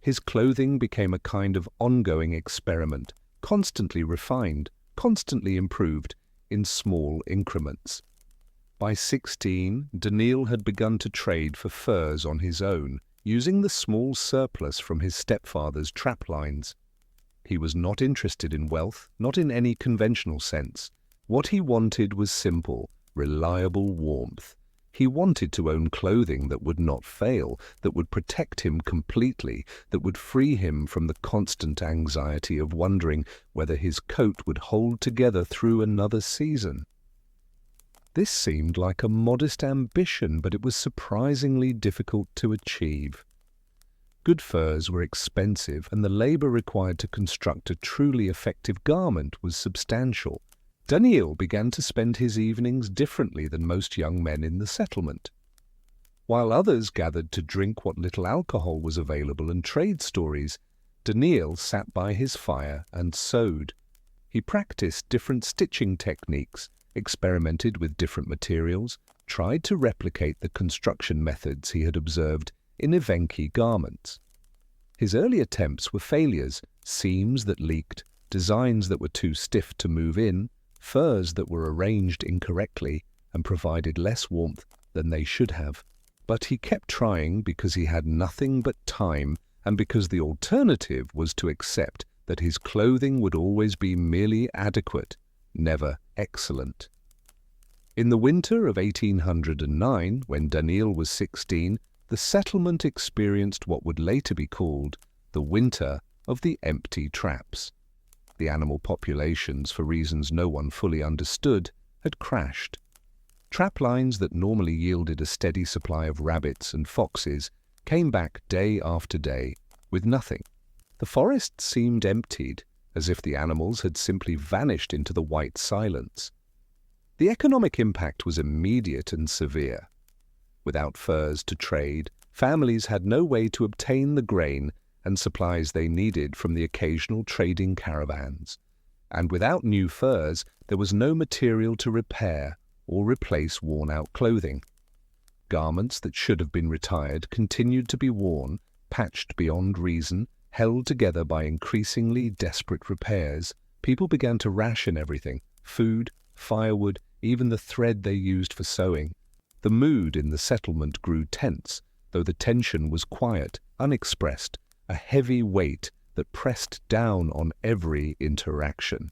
His clothing became a kind of ongoing experiment, constantly refined, constantly improved, in small increments. By 16, Danil had begun to trade for furs on his own, using the small surplus from his stepfather's trap lines. He was not interested in wealth, not in any conventional sense. What he wanted was simple, reliable warmth. He wanted to own clothing that would not fail, that would protect him completely, that would free him from the constant anxiety of wondering whether his coat would hold together through another season. This seemed like a modest ambition, but it was surprisingly difficult to achieve. Good furs were expensive, and the labor required to construct a truly effective garment was substantial. Danil began to spend his evenings differently than most young men in the settlement. While others gathered to drink what little alcohol was available and trade stories, Danil sat by his fire and sewed. He practiced different stitching techniques, experimented with different materials, tried to replicate the construction methods he had observed in Evenki garments. His early attempts were failures, seams that leaked, designs that were too stiff to move in, furs that were arranged incorrectly and provided less warmth than they should have. But he kept trying because he had nothing but time and because the alternative was to accept that his clothing would always be merely adequate, never excellent. In the winter of 1809, when Danil was 16, the settlement experienced what would later be called the winter of the empty traps. The animal populations, for reasons no one fully understood, had crashed. Trap lines that normally yielded a steady supply of rabbits and foxes came back day after day with nothing. The forest seemed emptied, as if the animals had simply vanished into the white silence. The economic impact was immediate and severe. Without furs to trade, families had no way to obtain the grain and supplies they needed from the occasional trading caravans. And without new furs, there was no material to repair or replace worn-out clothing. Garments that should have been retired continued to be worn, patched beyond reason, held together by increasingly desperate repairs. People began to ration everything: food, firewood, even the thread they used for sewing. The mood in the settlement grew tense, though the tension was quiet, unexpressed, a heavy weight that pressed down on every interaction.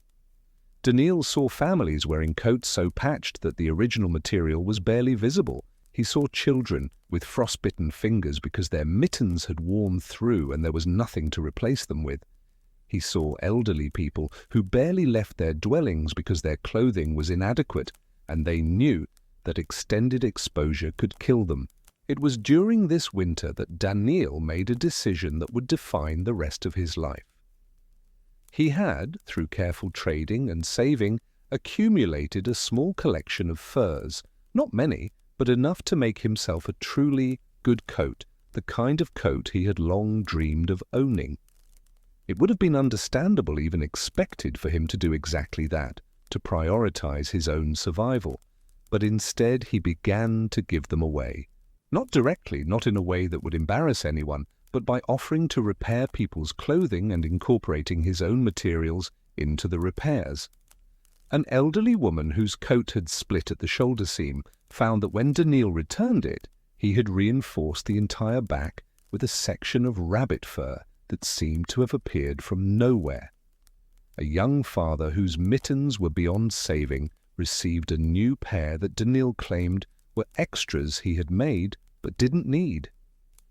Danil saw families wearing coats so patched that the original material was barely visible. He saw children with frostbitten fingers because their mittens had worn through and there was nothing to replace them with. He saw elderly people who barely left their dwellings because their clothing was inadequate, and they knew that extended exposure could kill them. It was during this winter that Danil made a decision that would define the rest of his life. He had, through careful trading and saving, accumulated a small collection of furs, not many, but enough to make himself a truly good coat, the kind of coat he had long dreamed of owning. It would have been understandable, even expected, for him to do exactly that, to prioritize his own survival. But instead he began to give them away. Not directly, not in a way that would embarrass anyone, but by offering to repair people's clothing and incorporating his own materials into the repairs. An elderly woman whose coat had split at the shoulder seam found that when Danil returned it, he had reinforced the entire back with a section of rabbit fur that seemed to have appeared from nowhere. A young father whose mittens were beyond saving received a new pair that Danil claimed were extras he had made but didn't need.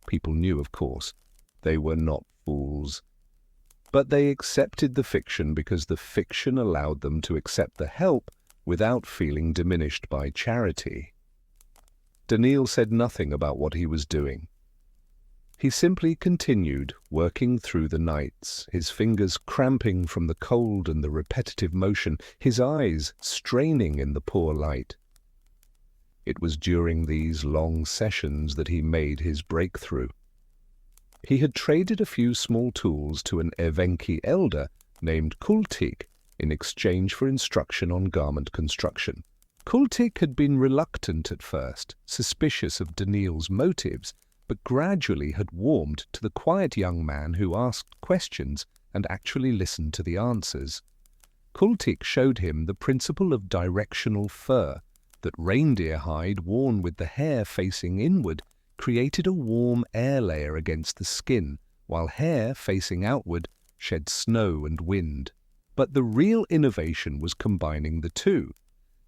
People knew, of course. They were not fools. But they accepted the fiction because the fiction allowed them to accept the help without feeling diminished by charity. Danil said nothing about what he was doing. He simply continued working through the nights, his fingers cramping from the cold and the repetitive motion, his eyes straining in the poor light. It was during these long sessions that he made his breakthrough. He had traded a few small tools to an Evenki elder named Kultik in exchange for instruction on garment construction. Kultik had been reluctant at first, suspicious of Danil's motives, but gradually had warmed to the quiet young man who asked questions and actually listened to the answers. Kultik showed him the principle of directional fur, that reindeer hide worn with the hair facing inward created a warm air layer against the skin, while hair facing outward shed snow and wind. But the real innovation was combining the two.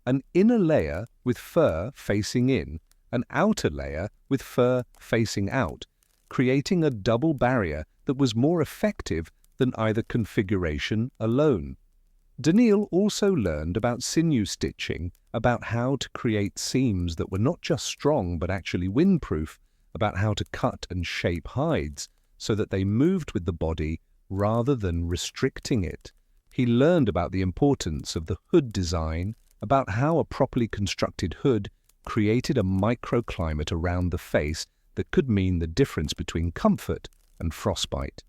An inner layer with fur facing in, an outer layer with fur facing out, creating a double barrier that was more effective than either configuration alone. Danil also learned about sinew stitching, about how to create seams that were not just strong but actually windproof, about how to cut and shape hides so that they moved with the body rather than restricting it. He learned about the importance of the hood design, about how a properly constructed hood created a microclimate around the face that could mean the difference between comfort and frostbite.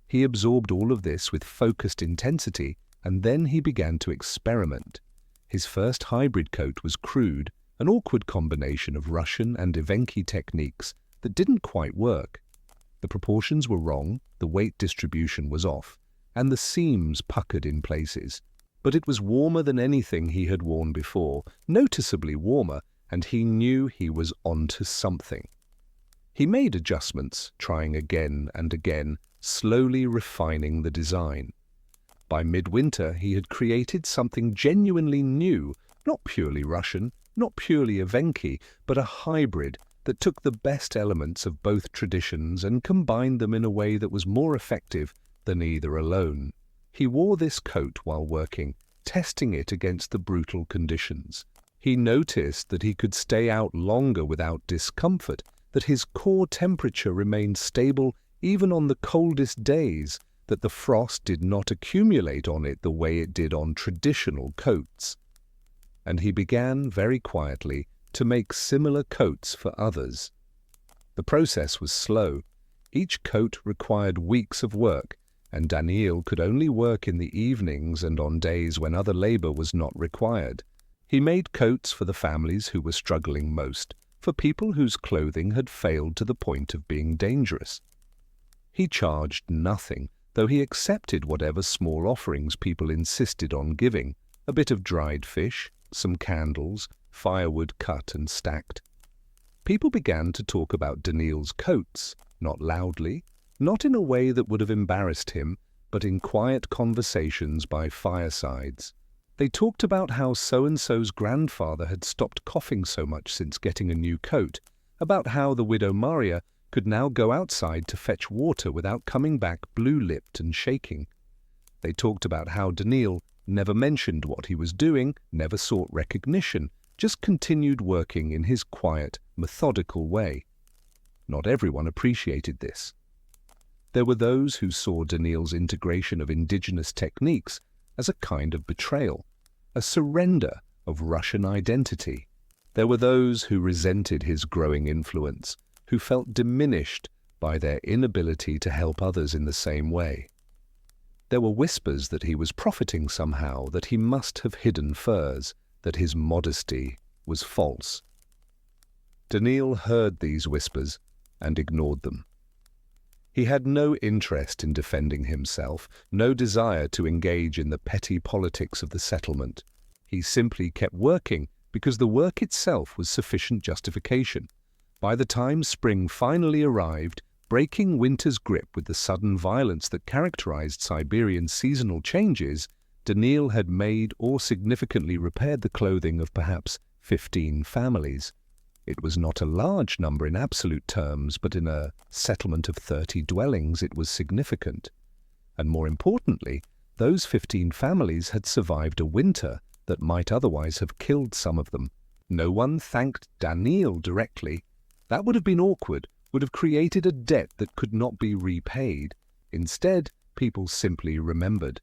He absorbed all of this with focused intensity, and then he began to experiment. His first hybrid coat was crude, an awkward combination of Russian and Evenki techniques that didn't quite work. The proportions were wrong, the weight distribution was off, and the seams puckered in places. But it was warmer than anything he had worn before, noticeably warmer, and he knew he was onto something. He made adjustments, trying again and again, slowly refining the design. By midwinter, he had created something genuinely new, not purely Russian, not purely Evenki, but a hybrid that took the best elements of both traditions and combined them in a way that was more effective than either alone. He wore this coat while working, testing it against the brutal conditions. He noticed that he could stay out longer without discomfort, that his core temperature remained stable even on the coldest days, that the frost did not accumulate on it the way it did on traditional coats. And he began, very quietly, to make similar coats for others. The process was slow. Each coat required weeks of work, and Danil could only work in the evenings and on days when other labor was not required. He made coats for the families who were struggling most, for people whose clothing had failed to the point of being dangerous. He charged nothing, though he accepted whatever small offerings people insisted on giving, a bit of dried fish, some candles, firewood cut and stacked. People began to talk about Danil's coats, not loudly, not in a way that would have embarrassed him, but in quiet conversations by firesides. They talked about how so-and-so's grandfather had stopped coughing so much since getting a new coat, about how the widow Maria could now go outside to fetch water without coming back blue-lipped and shaking. They talked about how Danil never mentioned what he was doing, never sought recognition, just continued working in his quiet, methodical way. Not everyone appreciated this. There were those who saw Danil's integration of indigenous techniques as a kind of betrayal, a surrender of Russian identity. There were those who resented his growing influence, who felt diminished by their inability to help others in the same way. There were whispers that he was profiting somehow, that he must have hidden furs, that his modesty was false. Danil heard these whispers and ignored them. He had no interest in defending himself, no desire to engage in the petty politics of the settlement. He simply kept working because the work itself was sufficient justification. By the time spring finally arrived, breaking winter's grip with the sudden violence that characterized Siberian seasonal changes, Danil had made or significantly repaired the clothing of perhaps 15 families. It was not a large number in absolute terms, but in a settlement of 30 dwellings it was significant. And more importantly, those 15 families had survived a winter that might otherwise have killed some of them. No one thanked Danil directly. That would have been awkward, would have created a debt that could not be repaid. Instead, people simply remembered.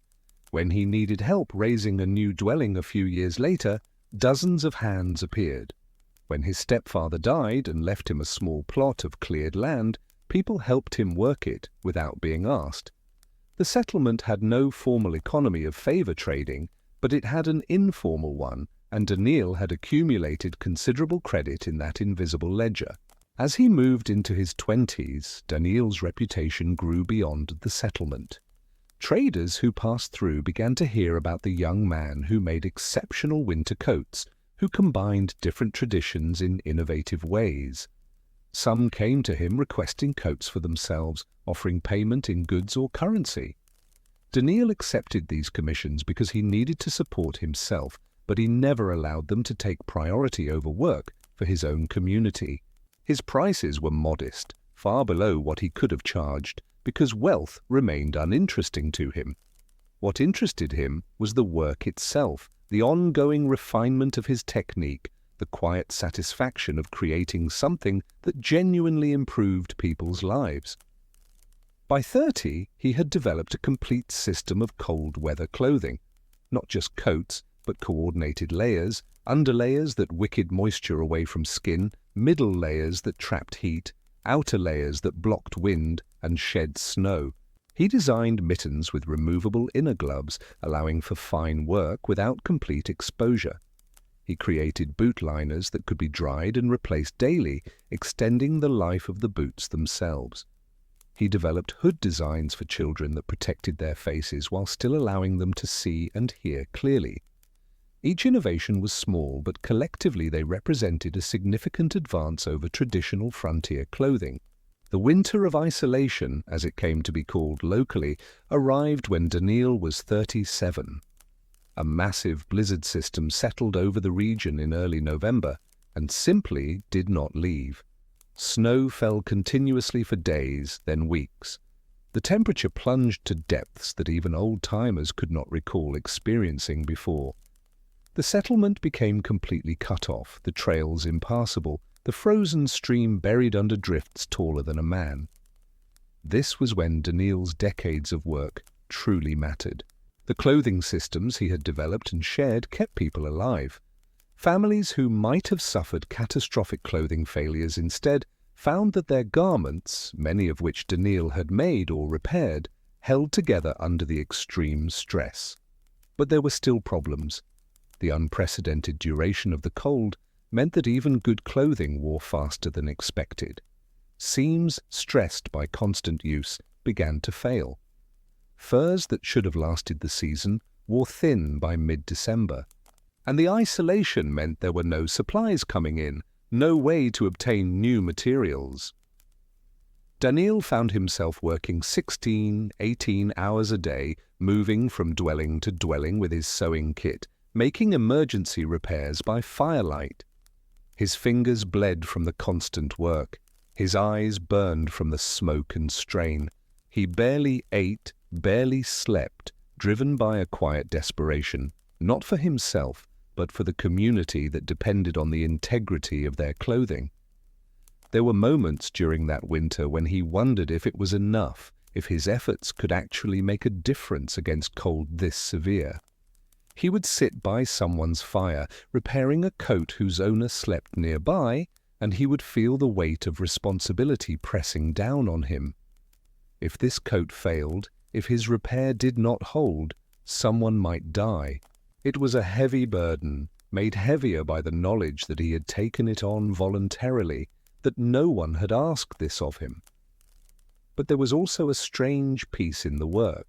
When he needed help raising a new dwelling a few years later, dozens of hands appeared. When his stepfather died and left him a small plot of cleared land, people helped him work it without being asked. The settlement had no formal economy of favor trading, but it had an informal one, and Danil had accumulated considerable credit in that invisible ledger. As he moved into his 20s, Danil's reputation grew beyond the settlement. Traders who passed through began to hear about the young man who made exceptional winter coats, who combined different traditions in innovative ways. Some came to him requesting coats for themselves, offering payment in goods or currency. Danil accepted these commissions because he needed to support himself, but he never allowed them to take priority over work for his own community. His prices were modest, far below what he could have charged, because wealth remained uninteresting to him. What interested him was the work itself, the ongoing refinement of his technique, the quiet satisfaction of creating something that genuinely improved people's lives. By 30, he had developed a complete system of cold-weather clothing, not just coats, but coordinated layers, underlayers that wickered moisture away from skin, middle layers that trapped heat, outer layers that blocked wind and shed snow. He designed mittens with removable inner gloves, allowing for fine work without complete exposure. He created boot liners that could be dried and replaced daily, extending the life of the boots themselves. He developed hood designs for children that protected their faces while still allowing them to see and hear clearly. Each innovation was small, but collectively they represented a significant advance over traditional frontier clothing. The winter of isolation, as it came to be called locally, arrived when Danil was 37. A massive blizzard system settled over the region in early November and simply did not leave. Snow fell continuously for days, then weeks. The temperature plunged to depths that even old-timers could not recall experiencing before. The settlement became completely cut off, the trails impassable, the frozen stream buried under drifts taller than a man. This was when Danil's decades of work truly mattered. The clothing systems he had developed and shared kept people alive. Families who might have suffered catastrophic clothing failures instead found that their garments, many of which Danil had made or repaired, held together under the extreme stress. But there were still problems. The unprecedented duration of the cold meant that even good clothing wore faster than expected. Seams, stressed by constant use, began to fail. Furs that should have lasted the season wore thin by mid-December. And the isolation meant there were no supplies coming in, no way to obtain new materials. Danil found himself working 16, 18 hours a day, moving from dwelling to dwelling with his sewing kit, making emergency repairs by firelight. His fingers bled from the constant work. His eyes burned from the smoke and strain. He barely ate, barely slept, driven by a quiet desperation, not for himself, but for the community that depended on the integrity of their clothing. There were moments during that winter when he wondered if it was enough, if his efforts could actually make a difference against cold this severe. He would sit by someone's fire, repairing a coat whose owner slept nearby, and he would feel the weight of responsibility pressing down on him. If this coat failed, if his repair did not hold, someone might die. It was a heavy burden, made heavier by the knowledge that he had taken it on voluntarily, that no one had asked this of him. But there was also a strange peace in the work.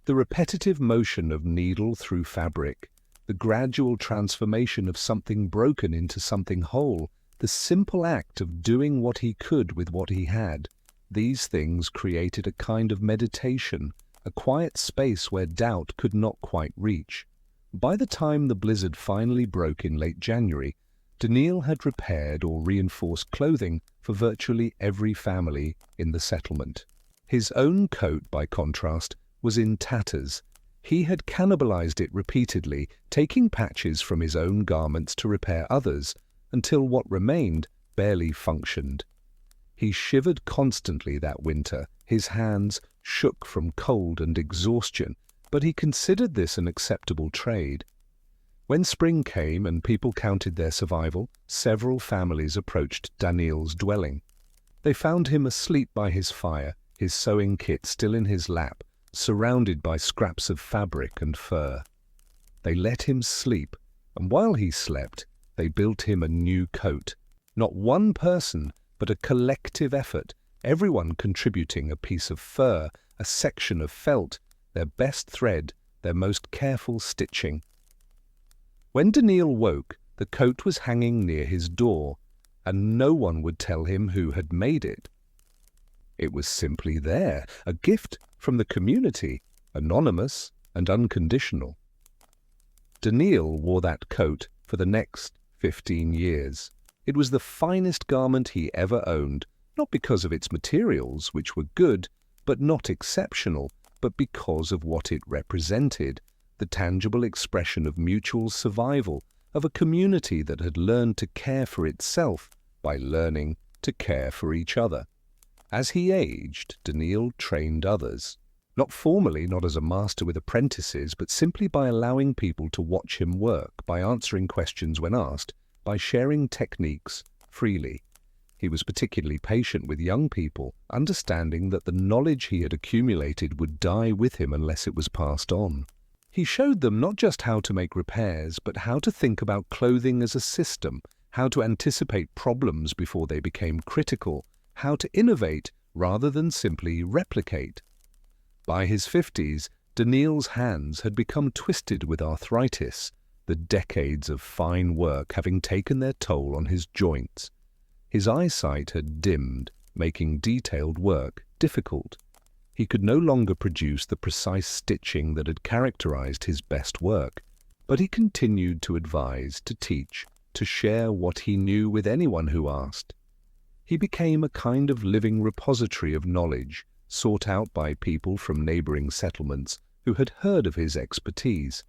The repetitive motion of needle through fabric, the gradual transformation of something broken into something whole, the simple act of doing what he could with what he had, these things created a kind of meditation, a quiet space where doubt could not quite reach. By the time the blizzard finally broke in late January, Danil had repaired or reinforced clothing for virtually every family in the settlement. His own coat, by contrast, was in tatters. He had cannibalized it repeatedly, taking patches from his own garments to repair others, until what remained barely functioned. He shivered constantly that winter, his hands shook from cold and exhaustion, but he considered this an acceptable trade. When spring came and people counted their survival, several families approached Danil's dwelling. They found him asleep by his fire, his sewing kit still in his lap, surrounded by scraps of fabric and fur. They let him sleep, and while he slept, they built him a new coat. Not one person, but a collective effort, everyone contributing a piece of fur, a section of felt, their best thread, their most careful stitching. When Danil woke, the coat was hanging near his door, and no one would tell him who had made it. It was simply there, a gift from the community, anonymous and unconditional. Danil wore that coat for the next 15 years. It was the finest garment he ever owned, not because of its materials, which were good, but not exceptional, but because of what it represented, the tangible expression of mutual survival, of a community that had learned to care for itself by learning to care for each other. As he aged, Danil trained others, not formally, not as a master with apprentices, but simply by allowing people to watch him work, by answering questions when asked, by sharing techniques freely. He was particularly patient with young people, understanding that the knowledge he had accumulated would die with him unless it was passed on. He showed them not just how to make repairs, but how to think about clothing as a system, how to anticipate problems before they became critical, how to innovate rather than simply replicate. By his 50s, Danil's hands had become twisted with arthritis, the decades of fine work having taken their toll on his joints. His eyesight had dimmed, making detailed work difficult. He could no longer produce the precise stitching that had characterized his best work, but he continued to advise, to teach, to share what he knew with anyone who asked. He became a kind of living repository of knowledge, sought out by people from neighboring settlements who had heard of his expertise.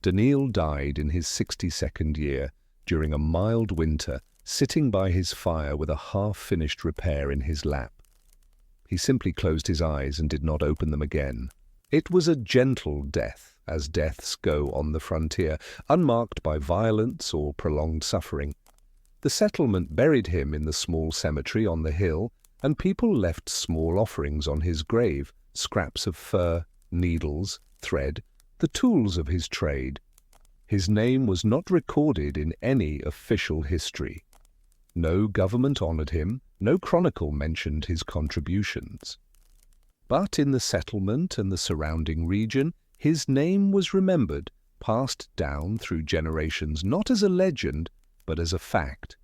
Danil died in his 62nd year, during a mild winter, sitting by his fire with a half-finished repair in his lap. He simply closed his eyes and did not open them again. It was a gentle death, as deaths go on the frontier, unmarked by violence or prolonged suffering. The settlement buried him in the small cemetery on the hill, and people left small offerings on his grave, scraps of fur, needles, thread, the tools of his trade. His name was not recorded in any official history. No government honored him, no chronicle mentioned his contributions. But in the settlement and the surrounding region, his name was remembered, passed down through generations not as a legend, but as a fact.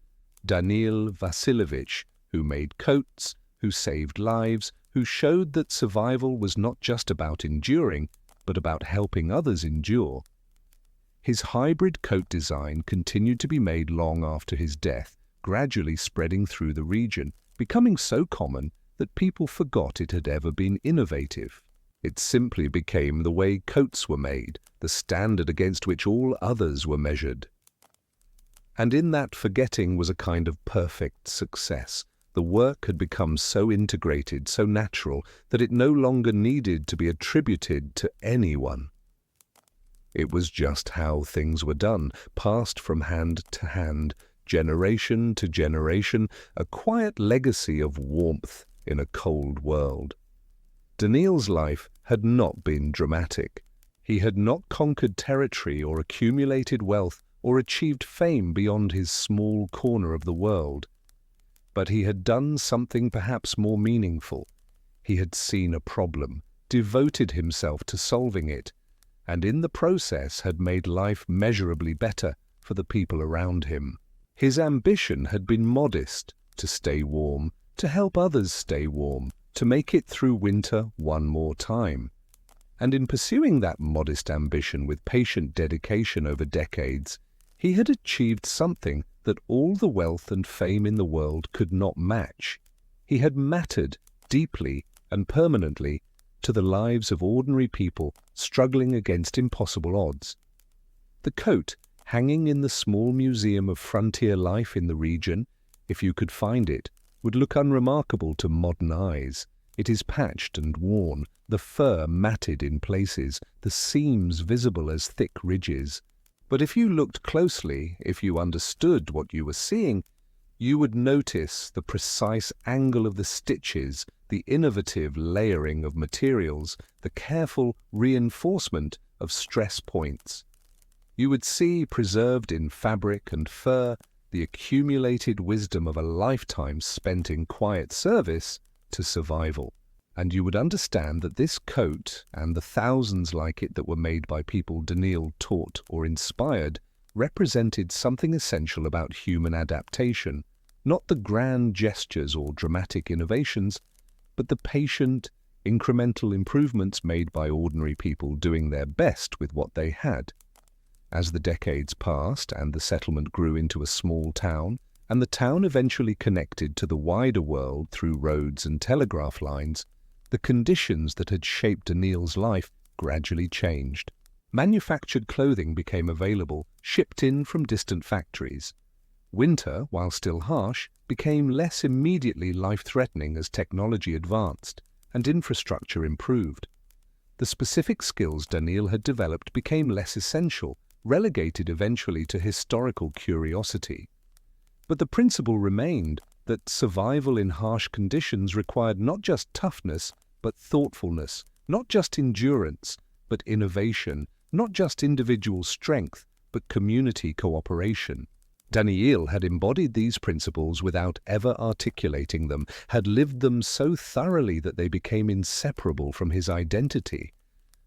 Danil Vasilovich, who made coats, who saved lives, who showed that survival was not just about enduring, but about helping others endure. His hybrid coat design continued to be made long after his death, gradually spreading through the region, becoming so common that people forgot it had ever been innovative. It simply became the way coats were made, the standard against which all others were measured. And in that forgetting was a kind of perfect success. The work had become so integrated, so natural, that it no longer needed to be attributed to anyone. It was just how things were done, passed from hand to hand, generation to generation, a quiet legacy of warmth in a cold world. Danil's life had not been dramatic. He had not conquered territory or accumulated wealth or achieved fame beyond his small corner of the world. But he had done something perhaps more meaningful. He had seen a problem, devoted himself to solving it, and in the process had made life measurably better for the people around him. His ambition had been modest, to stay warm, to help others stay warm, to make it through winter one more time. And in pursuing that modest ambition with patient dedication over decades, he had achieved something that all the wealth and fame in the world could not match. He had mattered deeply and permanently to the lives of ordinary people struggling against impossible odds. The coat, hanging in the small museum of frontier life in the region, if you could find it, would look unremarkable to modern eyes. It is patched and worn, the fur matted in places, the seams visible as thick ridges. But if you looked closely, if you understood what you were seeing, you would notice the precise angle of the stitches, the innovative layering of materials, the careful reinforcement of stress points. You would see, preserved in fabric and fur, the accumulated wisdom of a lifetime spent in quiet service to survival. And you would understand that this coat, and the thousands like it that were made by people Danil taught or inspired, represented something essential about human adaptation, not the grand gestures or dramatic innovations, but the patient, incremental improvements made by ordinary people doing their best with what they had. As the decades passed and the settlement grew into a small town, and the town eventually connected to the wider world through roads and telegraph lines, the conditions that had shaped Danil's life gradually changed. Manufactured clothing became available, shipped in from distant factories. Winter, while still harsh, became less immediately life-threatening as technology advanced and infrastructure improved. The specific skills Danil had developed became less essential, relegated eventually to historical curiosity. But the principle remained that survival in harsh conditions required not just toughness, but thoughtfulness, not just endurance, but innovation, not just individual strength, but community cooperation. Danil had embodied these principles without ever articulating them, had lived them so thoroughly that they became inseparable from his identity.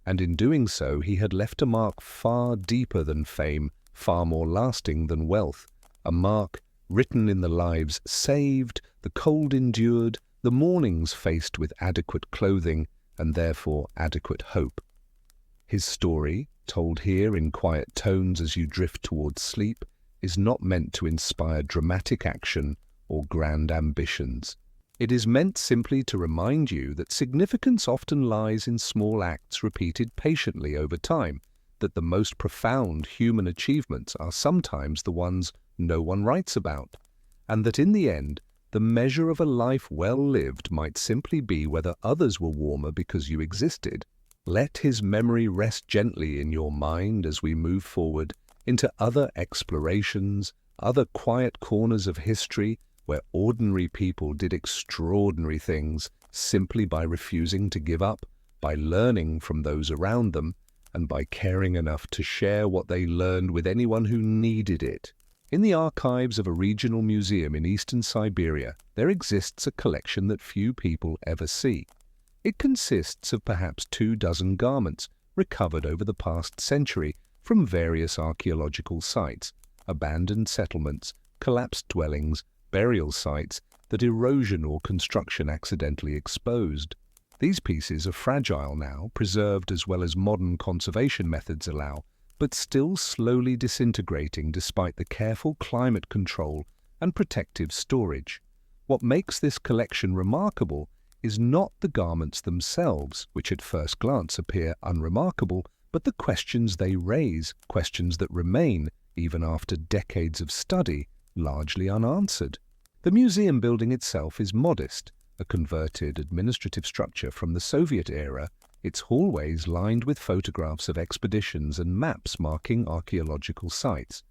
And in doing so, he had left a mark far deeper than fame, far more lasting than wealth, a mark written in the lives saved, the cold endured, the mornings faced with adequate clothing and therefore adequate hope. His story, told here in quiet tones as you drift towards sleep, is not meant to inspire dramatic action or grand ambitions. It is meant simply to remind you that significance often lies in small acts repeated patiently over time, that the most profound human achievements are sometimes the ones no one writes about, and that in the end, the measure of a life well lived might simply be whether others were warmer because you existed. Let his memory rest gently in your mind as we move forward into other explorations, other quiet corners of history where ordinary people did extraordinary things simply by refusing to give up, by learning from those around them, and by caring enough to share what they learned with anyone who needed it. In the archives of a regional museum in eastern Siberia, there exists a collection that few people ever see. It consists of perhaps 24 garments recovered over the past century from various archaeological sites, abandoned settlements, collapsed dwellings, burial sites that erosion or construction accidentally exposed. These pieces are fragile now, preserved as well as modern conservation methods allow, but still slowly disintegrating despite the careful climate control and protective storage. What makes this collection remarkable is not the garments themselves, which at first glance appear unremarkable, but the questions they raise, questions that remain, even after decades of study, largely unanswered. The museum building itself is modest, a converted administrative structure from the Soviet era, its hallways lined with photographs of expeditions and maps marking archaeological sites.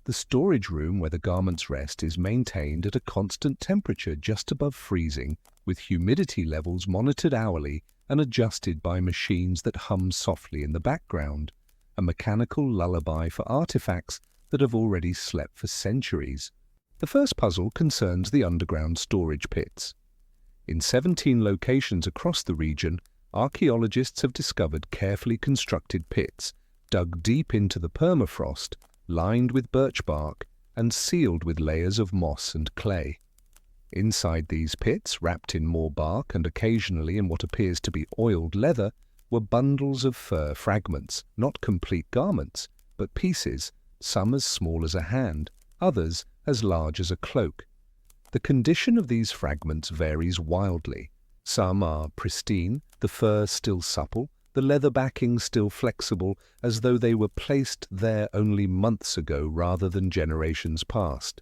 The storage room where the garments rest is maintained at a constant temperature just above freezing, with humidity levels monitored hourly and adjusted by machines that hum softly in the background, a mechanical lullaby for artifacts that have already slept for centuries. The first puzzle concerns the underground storage pits. In 17 locations across the region, archaeologists have discovered carefully constructed pits, dug deep into the permafrost, lined with birch bark, and sealed with layers of moss and clay. Inside these pits, wrapped in more bark and occasionally in what appears to be oiled leather, were bundles of fur fragments, not complete garments, but pieces, some as small as a hand, others as large as a cloak. The condition of these fragments varies wildly. Some are pristine, the fur still supple, the leather backing still flexible, as though they were placed there only months ago rather than generations past.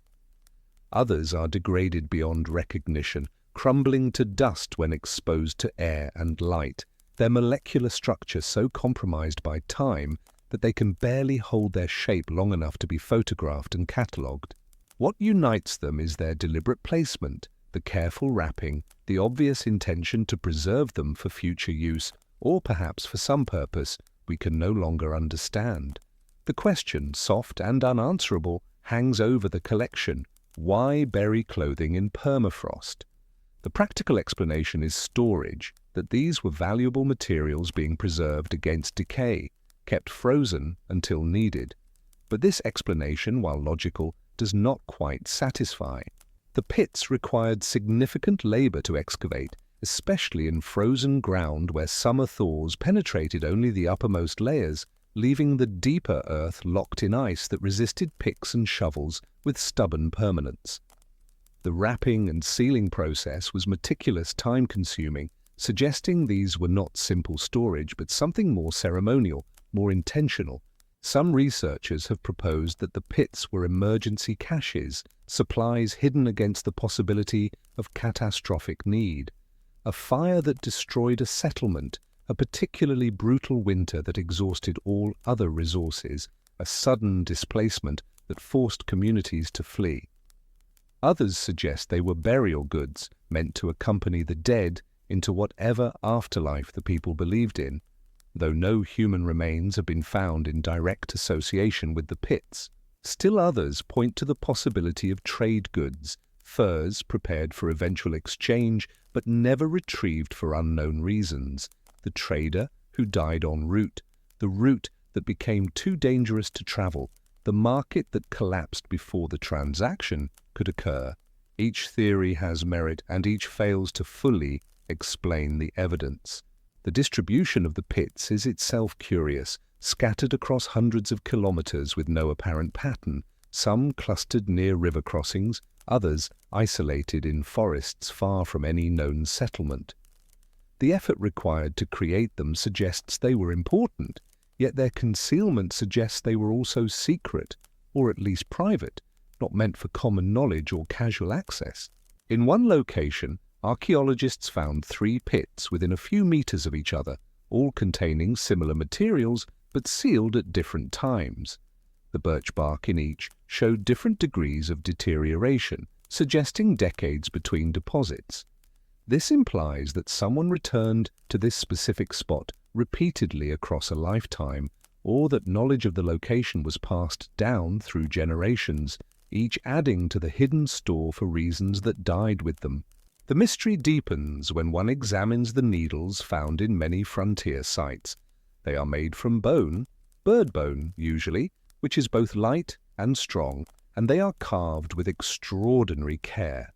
Others are degraded beyond recognition, crumbling to dust when exposed to air and light, their molecular structure so compromised by time that they can barely hold their shape long enough to be photographed and catalogued. What unites them is their deliberate placement, the careful wrapping, the obvious intention to preserve them for future use, or perhaps for some purpose we can no longer understand. The question, soft and unanswerable, hangs over the collection: why bury clothing in permafrost? The practical explanation is storage, that these were valuable materials being preserved against decay, kept frozen until needed. But this explanation, while logical, does not quite satisfy. The pits required significant labor to excavate, especially in frozen ground where summer thaws penetrated only the uppermost layers, leaving the deeper earth locked in ice that resisted picks and shovels with stubborn permanence. The wrapping and sealing process was meticulous, time-consuming, suggesting these were not simple storage but something more ceremonial, more intentional. Some researchers have proposed that the pits were emergency caches, supplies hidden against the possibility of catastrophic need. A fire that destroyed a settlement, a particularly brutal winter that exhausted all other resources, a sudden displacement that forced communities to flee. Others suggest they were burial goods meant to accompany the dead into whatever afterlife the people believed in, though no human remains have been found in direct association with the pits. Still others point to the possibility of trade goods, furs prepared for eventual exchange but never retrieved for unknown reasons, the trader who died en route, the route that became too dangerous to travel, the market that collapsed before the transaction could occur. Each theory has merit and each fails to fully explain the evidence. The distribution of the pits is itself curious, scattered across hundreds of kilometers with no apparent pattern, some clustered near river crossings, others isolated in forests far from any known settlement. The effort required to create them suggests they were important, yet their concealment suggests they were also secret, or at least private, not meant for common knowledge or casual access. In one location, archaeologists found 3 pits within a few meters of each other, all containing similar materials but sealed at different times. The birch bark in each showed different degrees of deterioration, suggesting decades between deposits. This implies that someone returned to this specific spot repeatedly across a lifetime, or that knowledge of the location was passed down through generations, each adding to the hidden store for reasons that died with them. The mystery deepens when one examines the needles found in many frontier sites. They are made from bone, bird bone usually, which is both light and strong, and they are carved with extraordinary care.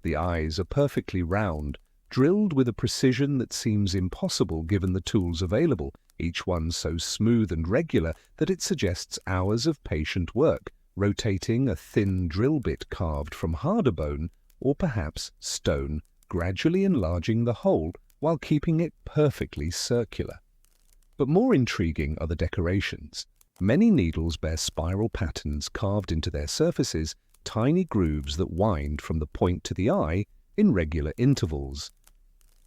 The eyes are perfectly round, drilled with a precision that seems impossible given the tools available, each one so smooth and regular that it suggests hours of patient work, rotating a thin drill bit carved from harder bone or perhaps stone, gradually enlarging the hole while keeping it perfectly circular. But more intriguing are the decorations. Many needles bear spiral patterns carved into their surfaces, tiny grooves that wind from the point to the eye in regular intervals.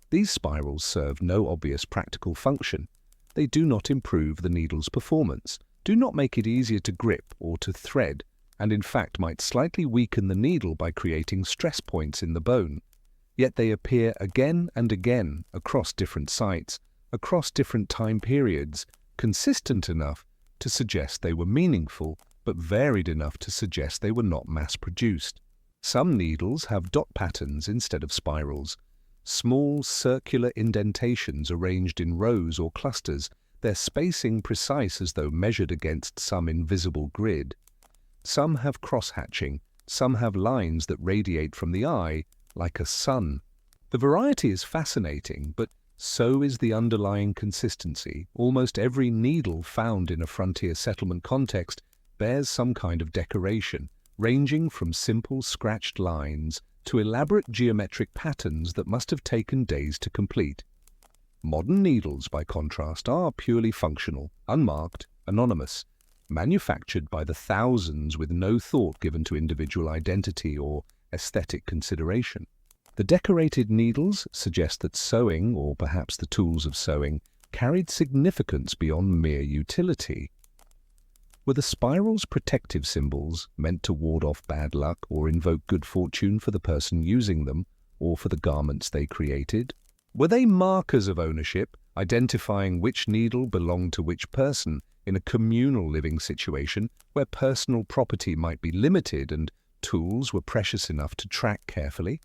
These spirals serve no obvious practical function. They do not improve the needle's performance, do not make it easier to grip or to thread, and in fact might slightly weaken the needle by creating stress points in the bone. Yet they appear again and again across different sites, across different time periods, consistent enough to suggest they were meaningful, but varied enough to suggest they were not mass-produced. Some needles have dot patterns instead of spirals, small circular indentations arranged in rows or clusters, their spacing precise as though measured against some invisible grid. Some have cross-hatching, some have lines that radiate from the eye, like a sun. The variety is fascinating, but so is the underlying consistency. Almost every needle found in a frontier settlement context bears some kind of decoration, ranging from simple scratched lines to elaborate geometric patterns that must have taken days to complete. Modern needles, by contrast, are purely functional, unmarked, anonymous, manufactured by the thousands with no thought given to individual identity or aesthetic consideration. The decorated needles suggest that sewing, or perhaps the tools of sewing, carried significance beyond mere utility. Were the spirals protective symbols meant to ward off bad luck or invoke good fortune for the person using them or for the garments they created? Were they markers of ownership, identifying which needle belonged to which person in a communal living situation where personal property might be limited and tools were precious enough to track carefully?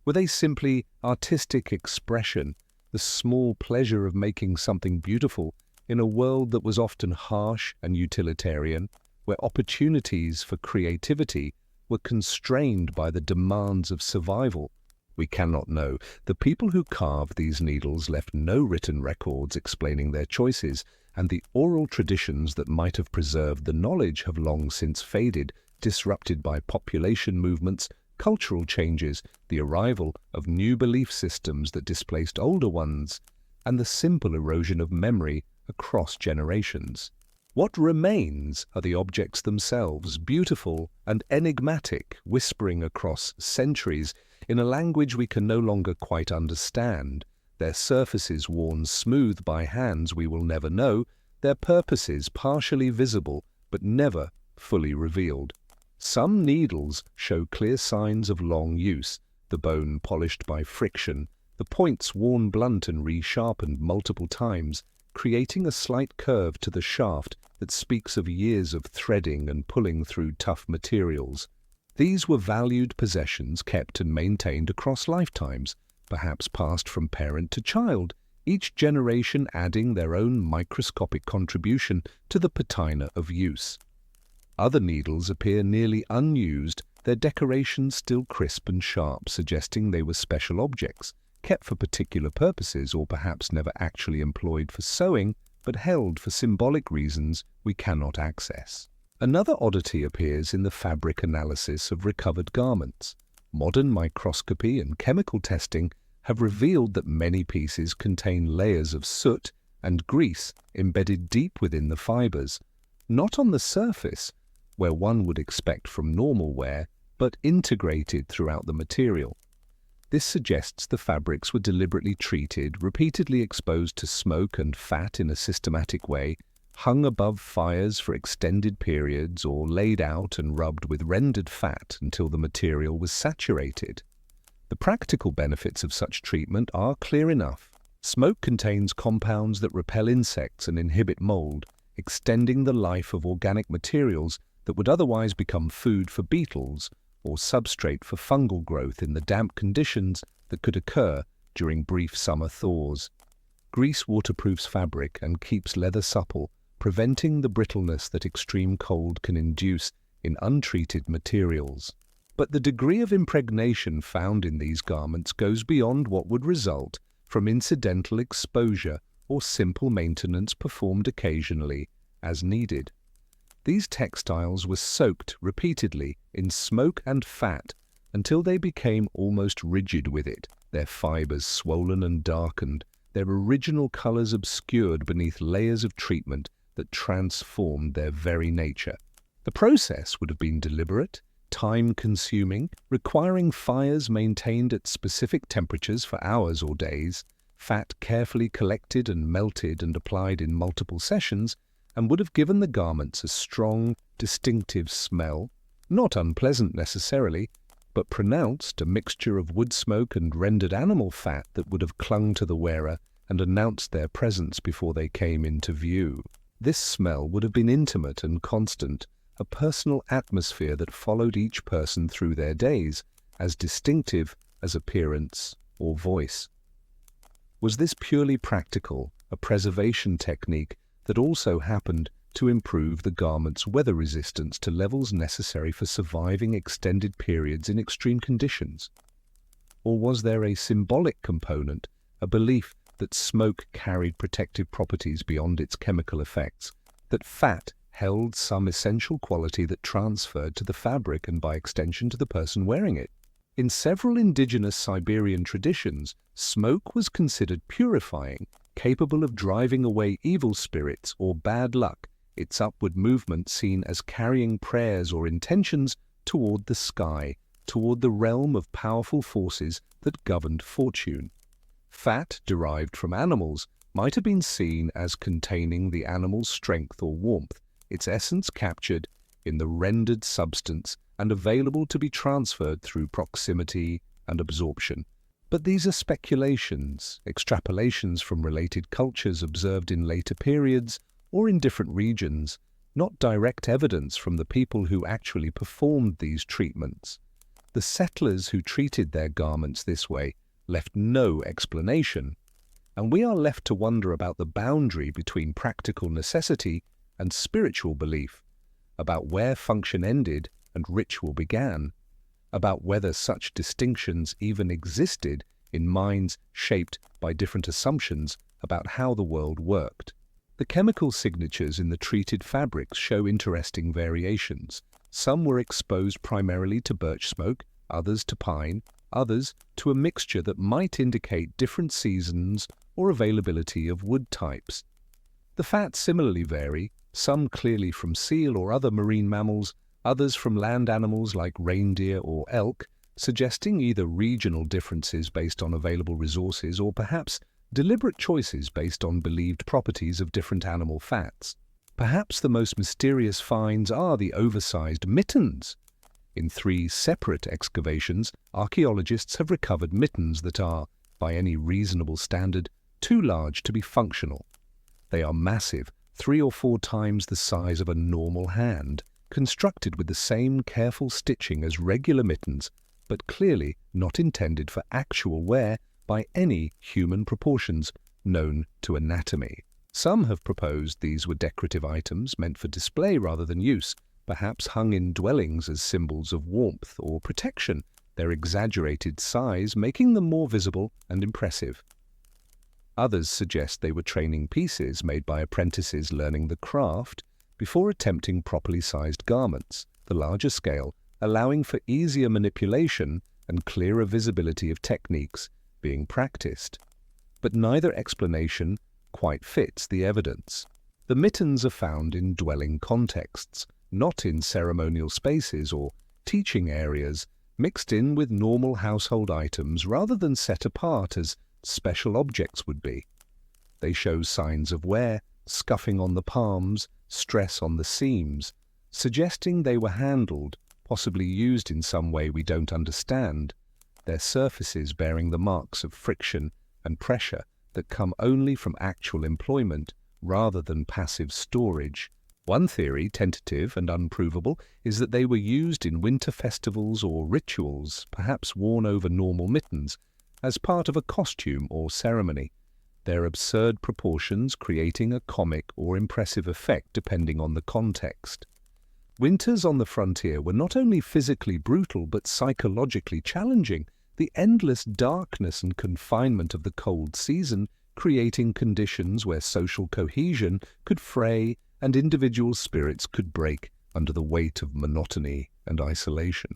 Were they simply artistic expression, the small pleasure of making something beautiful in a world that was often harsh and utilitarian, where opportunities for creativity were constrained by the demands of survival? We cannot know. The people who carved these needles left no written records explaining their choices, and the oral traditions that might have preserved the knowledge have long since faded, disrupted by population movements, cultural changes, the arrival of new belief systems that displaced older ones, and the simple erosion of memory across generations. What remains are the objects themselves, beautiful and enigmatic, whispering across centuries in a language we can no longer quite understand, their surfaces worn smooth by hands we will never know, their purposes partially visible but never fully revealed. Some needles show clear signs of long use, the bone polished by friction, the points worn blunt and resharpened multiple times, creating a slight curve to the shaft that speaks of years of threading and pulling through tough materials. These were valued possessions kept and maintained across lifetimes, perhaps passed from parent to child, each generation adding their own microscopic contribution to the patina of use. Other needles appear nearly unused, their decorations still crisp and sharp, suggesting they were special objects, kept for particular purposes or perhaps never actually employed for sewing, but held for symbolic reasons we cannot access. Another oddity appears in the fabric analysis of recovered garments. Modern microscopy and chemical testing have revealed that many pieces contain layers of soot and grease embedded deep within the fibers, not on the surface, where one would expect from normal wear, but integrated throughout the material. This suggests the fabrics were deliberately treated, repeatedly exposed to smoke and fat in a systematic way, hung above fires for extended periods, or laid out and rubbed with rendered fat until the material was saturated. The practical benefits of such treatment are clear enough. Smoke contains compounds that repel insects and inhibit mold, extending the life of organic materials that would otherwise become food for beetles or substrate for fungal growth in the damp conditions that could occur during brief summer thaws. Grease waterproofs fabric and keeps leather supple, preventing the brittleness that extreme cold can induce in untreated materials. But the degree of impregnation found in these garments goes beyond what would result from incidental exposure or simple maintenance performed occasionally as needed. These textiles were soaked repeatedly in smoke and fat until they became almost rigid with it, their fibers swollen and darkened, their original colors obscured beneath layers of treatment that transformed their very nature. The process would have been deliberate, time-consuming, requiring fires maintained at specific temperatures for hours or days, fat carefully collected and melted and applied in multiple sessions, and would have given the garments a strong, distinctive smell, not unpleasant necessarily, but pronounced, a mixture of wood smoke and rendered animal fat that would have clung to the wearer and announced their presence before they came into view. This smell would have been intimate and constant, a personal atmosphere that followed each person through their days, as distinctive as appearance or voice. Was this purely practical, a preservation technique that also happened to improve the garment's weather resistance to levels necessary for surviving extended periods in extreme conditions? Or was there a symbolic component, a belief that smoke carried protective properties beyond its chemical effects, that fat held some essential quality that transferred to the fabric and by extension to the person wearing it? In several indigenous Siberian traditions, smoke was considered purifying, capable of driving away evil spirits or bad luck, its upward movement seen as carrying prayers or intentions toward the sky, toward the realm of powerful forces that governed fortune. Fat derived from animals might have been seen as containing the animal's strength or warmth, its essence captured in the rendered substance and available to be transferred through proximity and absorption. But these are speculations, extrapolations from related cultures observed in later periods or in different regions, not direct evidence from the people who actually performed these treatments. The settlers who treated their garments this way left no explanation, and we are left to wonder about the boundary between practical necessity and spiritual belief, about where function ended and ritual began, about whether such distinctions even existed in minds shaped by different assumptions about how the world worked. The chemical signatures in the treated fabrics show interesting variations. Some were exposed primarily to birch smoke, others to pine, others to a mixture that might indicate different seasons or availability of wood types. The fats similarly vary, some clearly from seal or other marine mammals, others from land animals like reindeer or elk, suggesting either regional differences based on available resources or perhaps deliberate choices based on believed properties of different animal fats. Perhaps the most mysterious finds are the oversized mittens. In 3 separate excavations, archaeologists have recovered mittens that are, by any reasonable standard, too large to be functional. They are massive, 3 or 4 times the size of a normal hand, constructed with the same careful stitching as regular mittens, but clearly not intended for actual wear by any human proportions known to anatomy. Some have proposed these were decorative items meant for display rather than use, perhaps hung in dwellings as symbols of warmth or protection, their exaggerated size making them more visible and impressive. Others suggest they were training pieces made by apprentices learning the craft before attempting properly sized garments, the larger scale allowing for easier manipulation and clearer visibility of techniques being practiced. But neither explanation quite fits the evidence. The mittens are found in dwelling contexts, not in ceremonial spaces or teaching areas, mixed in with normal household items rather than set apart as special objects would be. They show signs of wear, scuffing on the palms, stress on the seams, suggesting they were handled, possibly used in some way we don't understand, their surfaces bearing the marks of friction and pressure that come only from actual employment rather than passive storage. One theory, tentative and unprovable, is that they were used in winter festivals or rituals, perhaps worn over normal mittens, as part of a costume or ceremony, their absurd proportions creating a comic or impressive effect depending on the context. Winters on the frontier were not only physically brutal but psychologically challenging, the endless darkness and confinement of the cold season creating conditions where social cohesion could fray and individual spirits could break under the weight of monotony and isolation.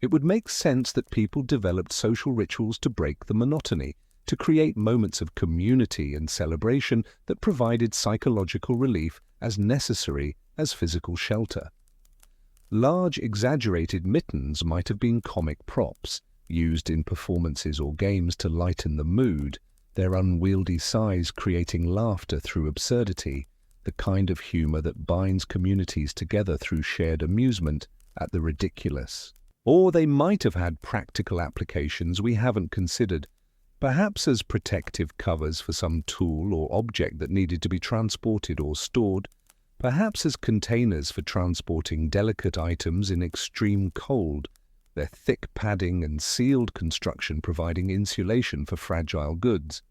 It would make sense that people developed social rituals to break the monotony, to create moments of community and celebration that provided psychological relief as necessary as physical shelter. Large, exaggerated mittens might have been comic props, used in performances or games to lighten the mood, their unwieldy size creating laughter through absurdity, the kind of humor that binds communities together through shared amusement at the ridiculous. Or they might have had practical applications we haven't considered, perhaps as protective covers for some tool or object that needed to be transported or stored, perhaps as containers for transporting delicate items in extreme cold, their thick padding and sealed construction providing insulation for fragile goods.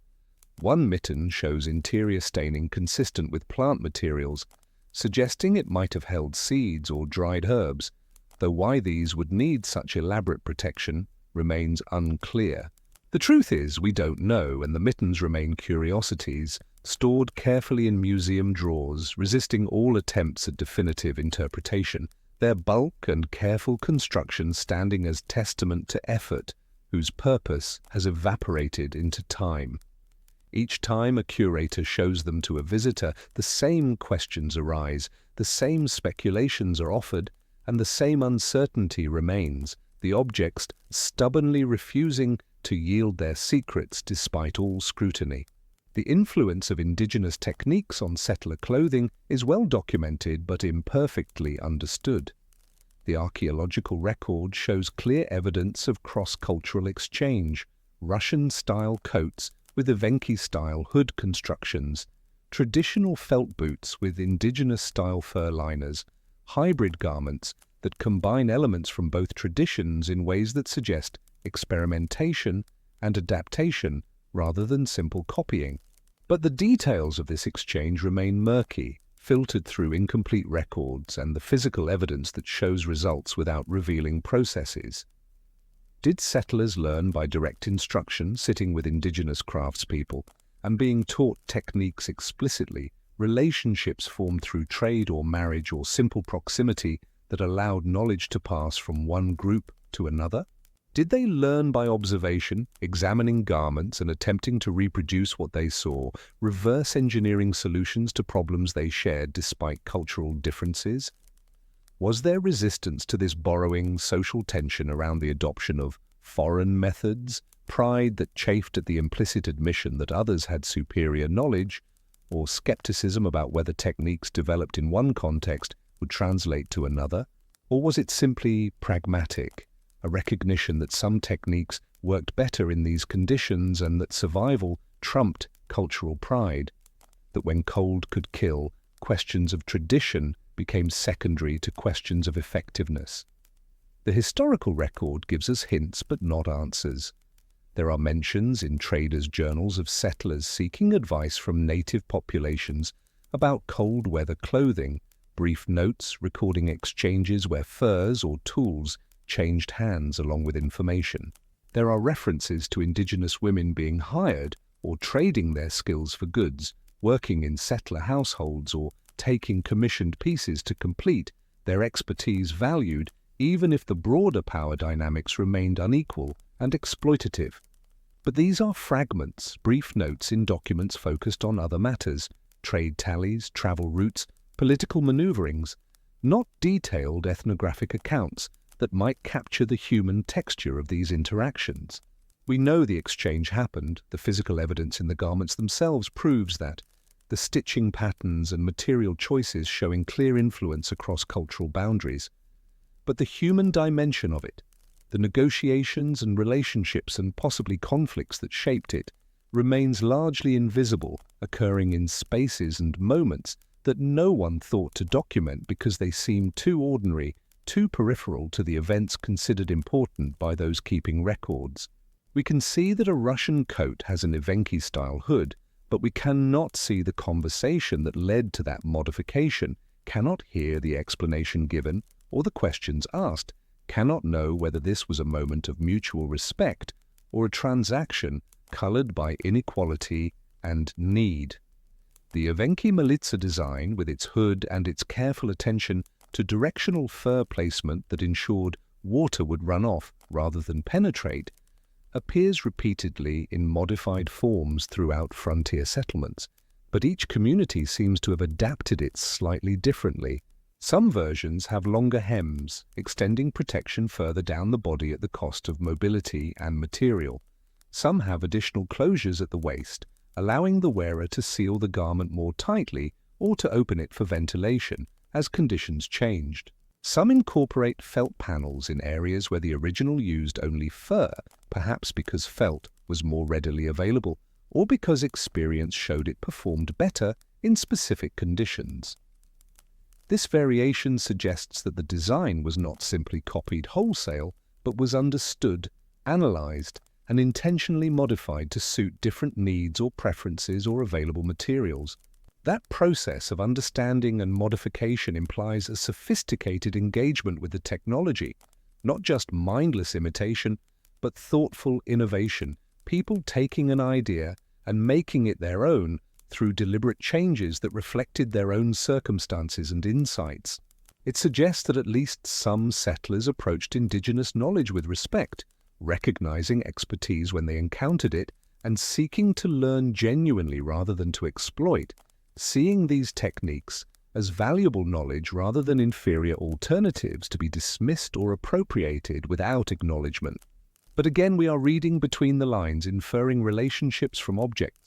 One mitten shows interior staining consistent with plant materials, suggesting it might have held seeds or dried herbs, though why these would need such elaborate protection remains unclear. The truth is, we don't know, and the mittens remain curiosities, stored carefully in museum drawers, resisting all attempts at definitive interpretation, their bulk and careful construction standing as testament to effort, whose purpose has evaporated into time. Each time a curator shows them to a visitor, the same questions arise, the same speculations are offered, and the same uncertainty remains, the objects stubbornly refusing to yield their secrets despite all scrutiny. The influence of indigenous techniques on settler clothing is well documented but imperfectly understood. The archaeological record shows clear evidence of cross-cultural exchange, Russian-style coats with Evenki-style hood constructions, traditional felt boots with indigenous-style fur liners, hybrid garments that combine elements from both traditions in ways that suggest experimentation and adaptation rather than simple copying. But the details of this exchange remain murky, filtered through incomplete records and the physical evidence that shows results without revealing processes. Did settlers learn by direct instruction, sitting with indigenous craftspeople and being taught techniques explicitly, relationships formed through trade or marriage or simple proximity that allowed knowledge to pass from one group to another? Did they learn by observation, examining garments and attempting to reproduce what they saw, reverse engineering solutions to problems they shared despite cultural differences? Was there resistance to this borrowing, social tension around the adoption of foreign methods, pride that chafed at the implicit admission that others had superior knowledge, or skepticism about whether techniques developed in one context would translate to another? Or was it simply pragmatic? A recognition that some techniques worked better in these conditions and that survival trumped cultural pride, that when cold could kill, questions of tradition became secondary to questions of effectiveness. The historical record gives us hints but not answers. There are mentions in traders' journals of settlers seeking advice from native populations about cold weather clothing, brief notes recording exchanges where furs or tools changed hands along with information. There are references to indigenous women being hired or trading their skills for goods, working in settler households or taking commissioned pieces to complete, their expertise valued even if the broader power dynamics remained unequal and exploitative. But these are fragments, brief notes in documents focused on other matters, trade tallies, travel routes, political maneuverings, not detailed ethnographic accounts that might capture the human texture of these interactions. We know the exchange happened. The physical evidence in the garments themselves proves that, the stitching patterns and material choices showing clear influence across cultural boundaries. But the human dimension of it, the negotiations and relationships and possibly conflicts that shaped it, remains largely invisible, occurring in spaces and moments that no one thought to document because they seemed too ordinary, too peripheral to the events considered important by those keeping records. We can see that a Russian coat has an Evenki-style hood, but we cannot see the conversation that led to that modification, cannot hear the explanation given, or the questions asked cannot know whether this was a moment of mutual respect or a transaction colored by inequality and need. The Evenki Milica design, with its hood and its careful attention to directional fur placement that ensured water would run off rather than penetrate, appears repeatedly in modified forms throughout frontier settlements, but each community seems to have adapted it slightly differently. Some versions have longer hems, extending protection further down the body at the cost of mobility and material. Some have additional closures at the waist, allowing the wearer to seal the garment more tightly or to open it for ventilation as conditions changed. Some incorporate felt panels in areas where the original used only fur, perhaps because felt was more readily available or because experience showed it performed better in specific conditions. This variation suggests that the design was not simply copied wholesale, but was understood, analyzed, and intentionally modified to suit different needs or preferences or available materials. That process of understanding and modification implies a sophisticated engagement with the technology, not just mindless imitation, but thoughtful innovation, people taking an idea and making it their own through deliberate changes that reflected their own circumstances and insights. It suggests that at least some settlers approached indigenous knowledge with respect, recognizing expertise when they encountered it and seeking to learn genuinely rather than to exploit, seeing these techniques as valuable knowledge rather than inferior alternatives to be dismissed or appropriated without acknowledgement. But again, we are reading between the lines, inferring relationships from objects,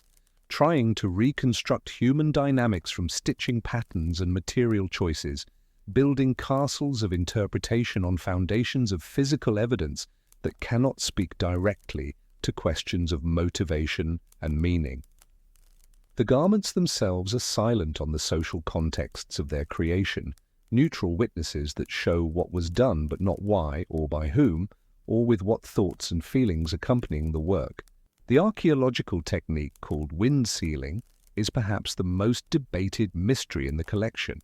trying to reconstruct human dynamics from stitching patterns and material choices, building castles of interpretation on foundations of physical evidence that cannot speak directly to questions of motivation and meaning. The garments themselves are silent on the social contexts of their creation, neutral witnesses that show what was done but not why or by whom, or with what thoughts and feelings accompanying the work. The archaeological technique called wind sealing is perhaps the most debated mystery in the collection.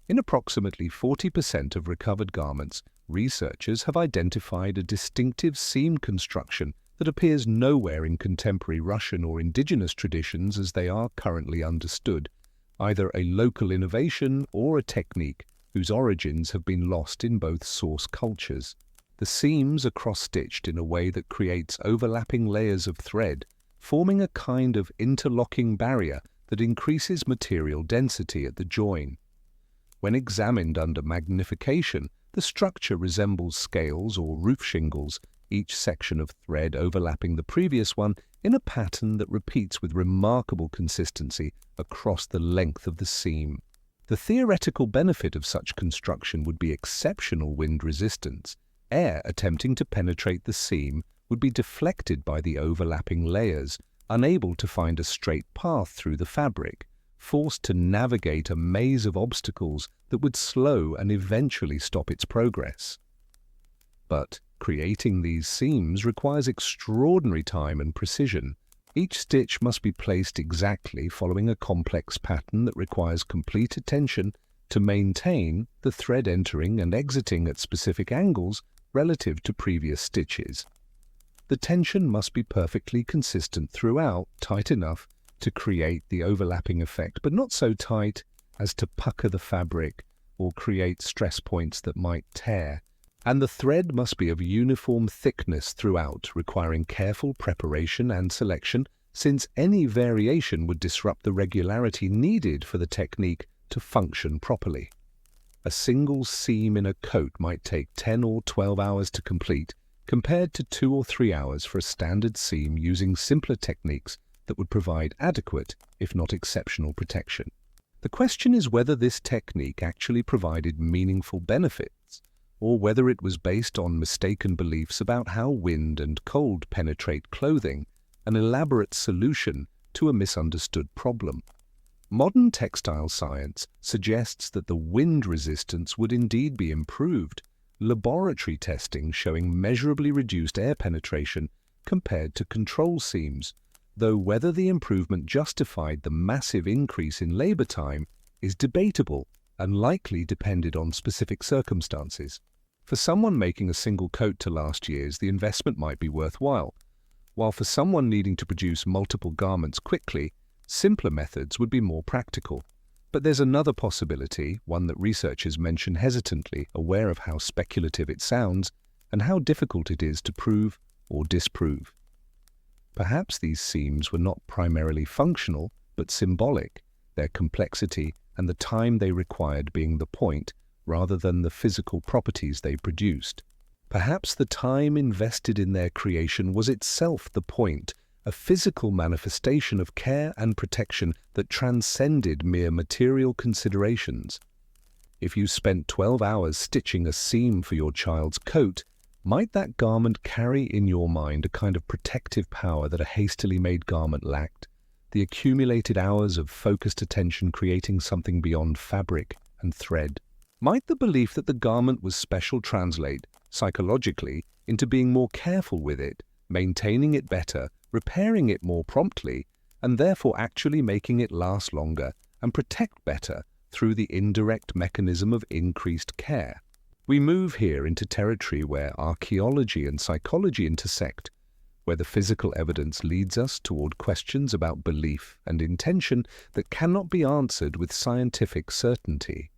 In approximately 40% of recovered garments, researchers have identified a distinctive seam construction that appears nowhere in contemporary Russian or indigenous traditions as they are currently understood, either a local innovation or a technique whose origins have been lost in both source cultures. The seams are cross-stitched in a way that creates overlapping layers of thread, forming a kind of interlocking barrier that increases material density at the join. When examined under magnification, the structure resembles scales or roof shingles, each section of thread overlapping the previous one in a pattern that repeats with remarkable consistency across the length of the seam. The theoretical benefit of such construction would be exceptional wind resistance. Air attempting to penetrate the seam would be deflected by the overlapping layers, unable to find a straight path through the fabric, forced to navigate a maze of obstacles that would slow and eventually stop its progress. But creating these seams requires extraordinary time and precision. Each stitch must be placed exactly following a complex pattern that requires complete attention to maintain the thread entering and exiting at specific angles relative to previous stitches. The tension must be perfectly consistent throughout, tight enough to create the overlapping effect, but not so tight as to pucker the fabric or create stress points that might tear. And the thread must be of uniform thickness throughout, requiring careful preparation and selection, since any variation would disrupt the regularity needed for the technique to function properly. A single seam in a coat might take 10 or 12 hours to complete, compared to 2 or 3 hours for a standard seam using simpler techniques that would provide adequate, if not exceptional, protection. The question is whether this technique actually provided meaningful benefits, or whether it was based on mistaken beliefs about how wind and cold penetrate clothing, an elaborate solution to a misunderstood problem. Modern textile science suggests that the wind resistance would indeed be improved, laboratory testing showing measurably reduced air penetration compared to control seams, though whether the improvement justified the massive increase in labor time is debatable. and likely depended on specific circumstances. For someone making a single coat to last year's, the investment might be worthwhile, while for someone needing to produce multiple garments quickly, simpler methods would be more practical. But there's another possibility, one that researchers mention hesitantly, aware of how speculative it sounds and how difficult it is to prove or disprove. Perhaps these seams were not primarily functional, but symbolic, their complexity and the time they required being the point, rather than the physical properties they produced. Perhaps the time invested in their creation was itself the point, a physical manifestation of care and protection that transcended mere material considerations. If you spent 12 hours stitching a seam for your child's coat, might that garment carry in your mind a kind of protective power that a hastily made garment lacked, the accumulated hours of focused attention creating something beyond fabric and thread? Might the belief that the garment was special translate, psychologically, into being more careful with it, maintaining it better, repairing it more promptly, and therefore actually making it last longer and protect better through the indirect mechanism of increased care? We move here into territory where archaeology and psychology intersect, where the physical evidence leads us toward questions about belief and intention that cannot be answered with scientific certainty.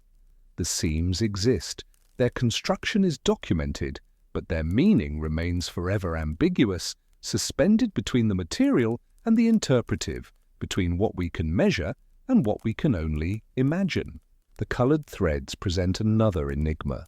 The seams exist, their construction is documented, but their meaning remains forever ambiguous, suspended between the material and the interpretive, between what we can measure and what we can only imagine. The colored threads present another enigma.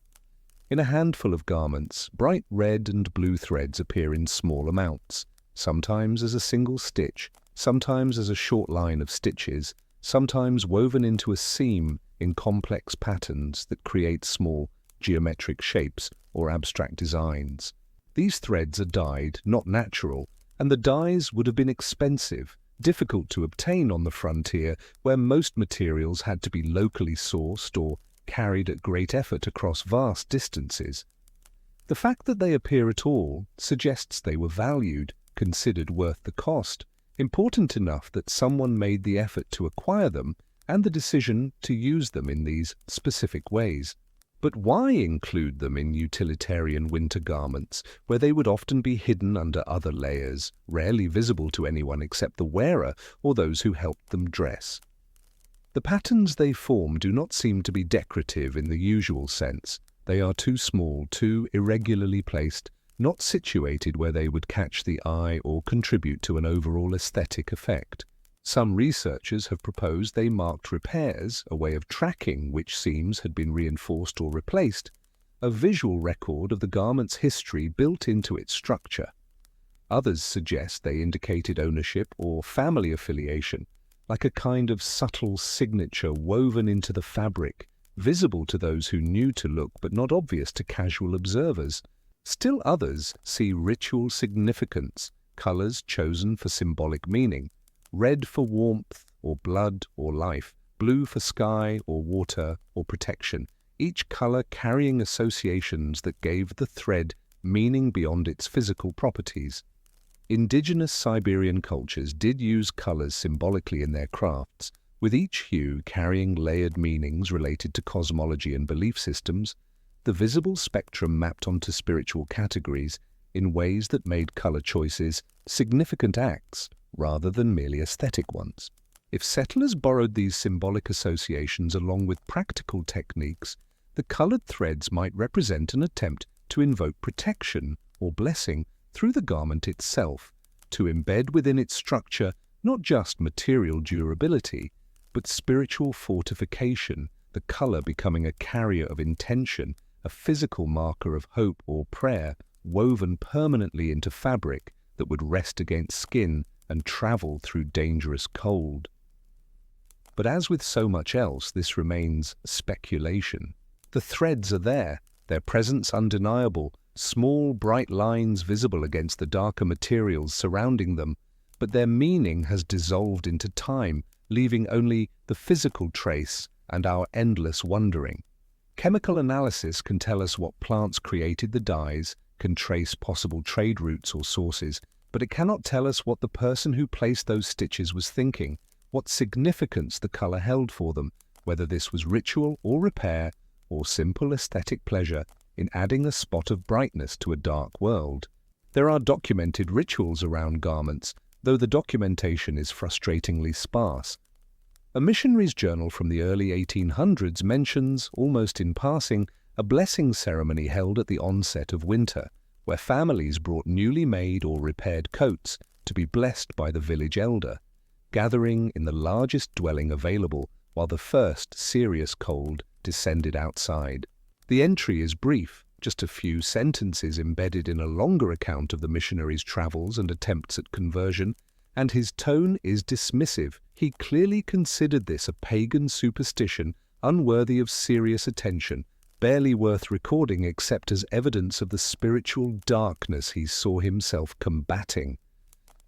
In a handful of garments, bright red and blue threads appear in small amounts, sometimes as a single stitch, sometimes as a short line of stitches, sometimes woven into a seam in complex patterns that create small geometric shapes or abstract designs. These threads are dyed, not natural, and the dyes would have been expensive, difficult to obtain on the frontier where most materials had to be locally sourced or carried at great effort across vast distances. The fact that they appear at all suggests they were valued, considered worth the cost, important enough that someone made the effort to acquire them and the decision to use them in these specific ways. But why include them in utilitarian winter garments, where they would often be hidden under other layers, rarely visible to anyone except the wearer or those who helped them dress? The patterns they form do not seem to be decorative in the usual sense. They are too small, too irregularly placed, not situated where they would catch the eye or contribute to an overall aesthetic effect. Some researchers have proposed they marked repairs, a way of tracking which seams had been reinforced or replaced, a visual record of the garment's history built into its structure. Others suggest they indicated ownership or family affiliation, like a kind of subtle signature woven into the fabric, visible to those who knew to look but not obvious to casual observers. Still others see ritual significance, colors chosen for symbolic meaning, red for warmth or blood or life, blue for sky or water or protection, each color carrying associations that gave the thread meaning beyond its physical properties. Indigenous Siberian cultures did use colors symbolically in their crafts, with each hue carrying layered meanings related to cosmology and belief systems, the visible spectrum mapped onto spiritual categories in ways that made color choices significant acts rather than merely aesthetic ones. If settlers borrowed these symbolic associations along with practical techniques, the colored threads might represent an attempt to invoke protection or blessing through the garment itself, to embed within its structure not just material durability, but spiritual fortification, the color becoming a carrier of intention, a physical marker of hope or prayer, woven permanently into fabric that would rest against skin and travel through dangerous cold. But as with so much else, this remains speculation. The threads are there, their presence undeniable, small bright lines visible against the darker materials surrounding them, but their meaning has dissolved into time, leaving only the physical trace and our endless wondering. Chemical analysis can tell us what plants created the dyes, can trace possible trade routes or sources, but it cannot tell us what the person who placed those stitches was thinking, what significance the color held for them, whether this was ritual or repair or simple aesthetic pleasure in adding a spot of brightness to a dark world. There are documented rituals around garments, though the documentation is frustratingly sparse. A missionary's journal from the early 1800s mentions, almost in passing, a blessing ceremony held at the onset of winter, where families brought newly made or repaired coats to be blessed by the village elder, gathering in the largest dwelling available while the first serious cold descended outside. The entry is brief, just a few sentences embedded in a longer account of the missionary's travels and attempts at conversion, and his tone is dismissive. He clearly considered this a pagan superstition unworthy of serious attention, barely worth recording except as evidence of the spiritual darkness he saw himself combating.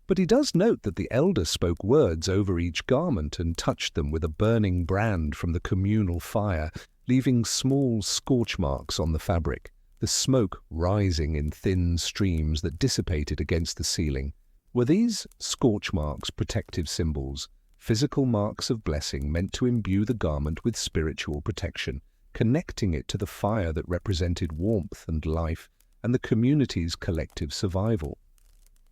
But he does note that the elder spoke words over each garment and touched them with a burning brand from the communal fire, leaving small scorch marks on the fabric, the smoke rising in thin streams that dissipated against the ceiling. Were these scorch marks protective symbols, physical marks of blessing meant to imbue the garment with spiritual protection, connecting it to the fire that represented warmth and life and the community's collective survival?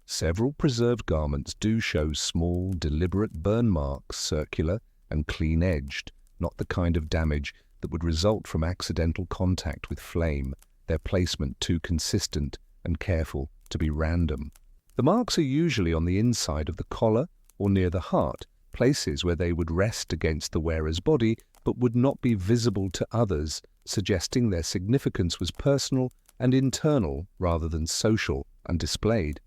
Several preserved garments do show small, deliberate burn marks, circular and clean-edged, not the kind of damage that would result from accidental contact with flame, their placement too consistent and careful to be random. The marks are usually on the inside of the collar or near the heart, places where they would rest against the wearer's body but would not be visible to others, suggesting their significance was personal and internal rather than social and displayed.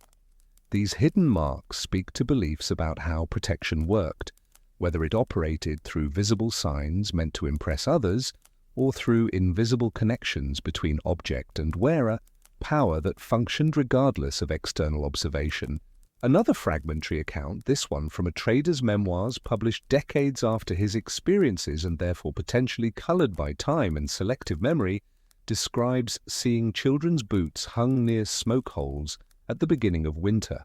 These hidden marks speak to beliefs about how protection worked, whether it operated through visible signs meant to impress others or through invisible connections between object and wearer, power that functioned regardless of external observation. Another fragmentary account, this one from a trader's memoirs published decades after his experiences and therefore potentially colored by time and selective memory, describes seeing children's boots hung near smoke holes at the beginning of winter.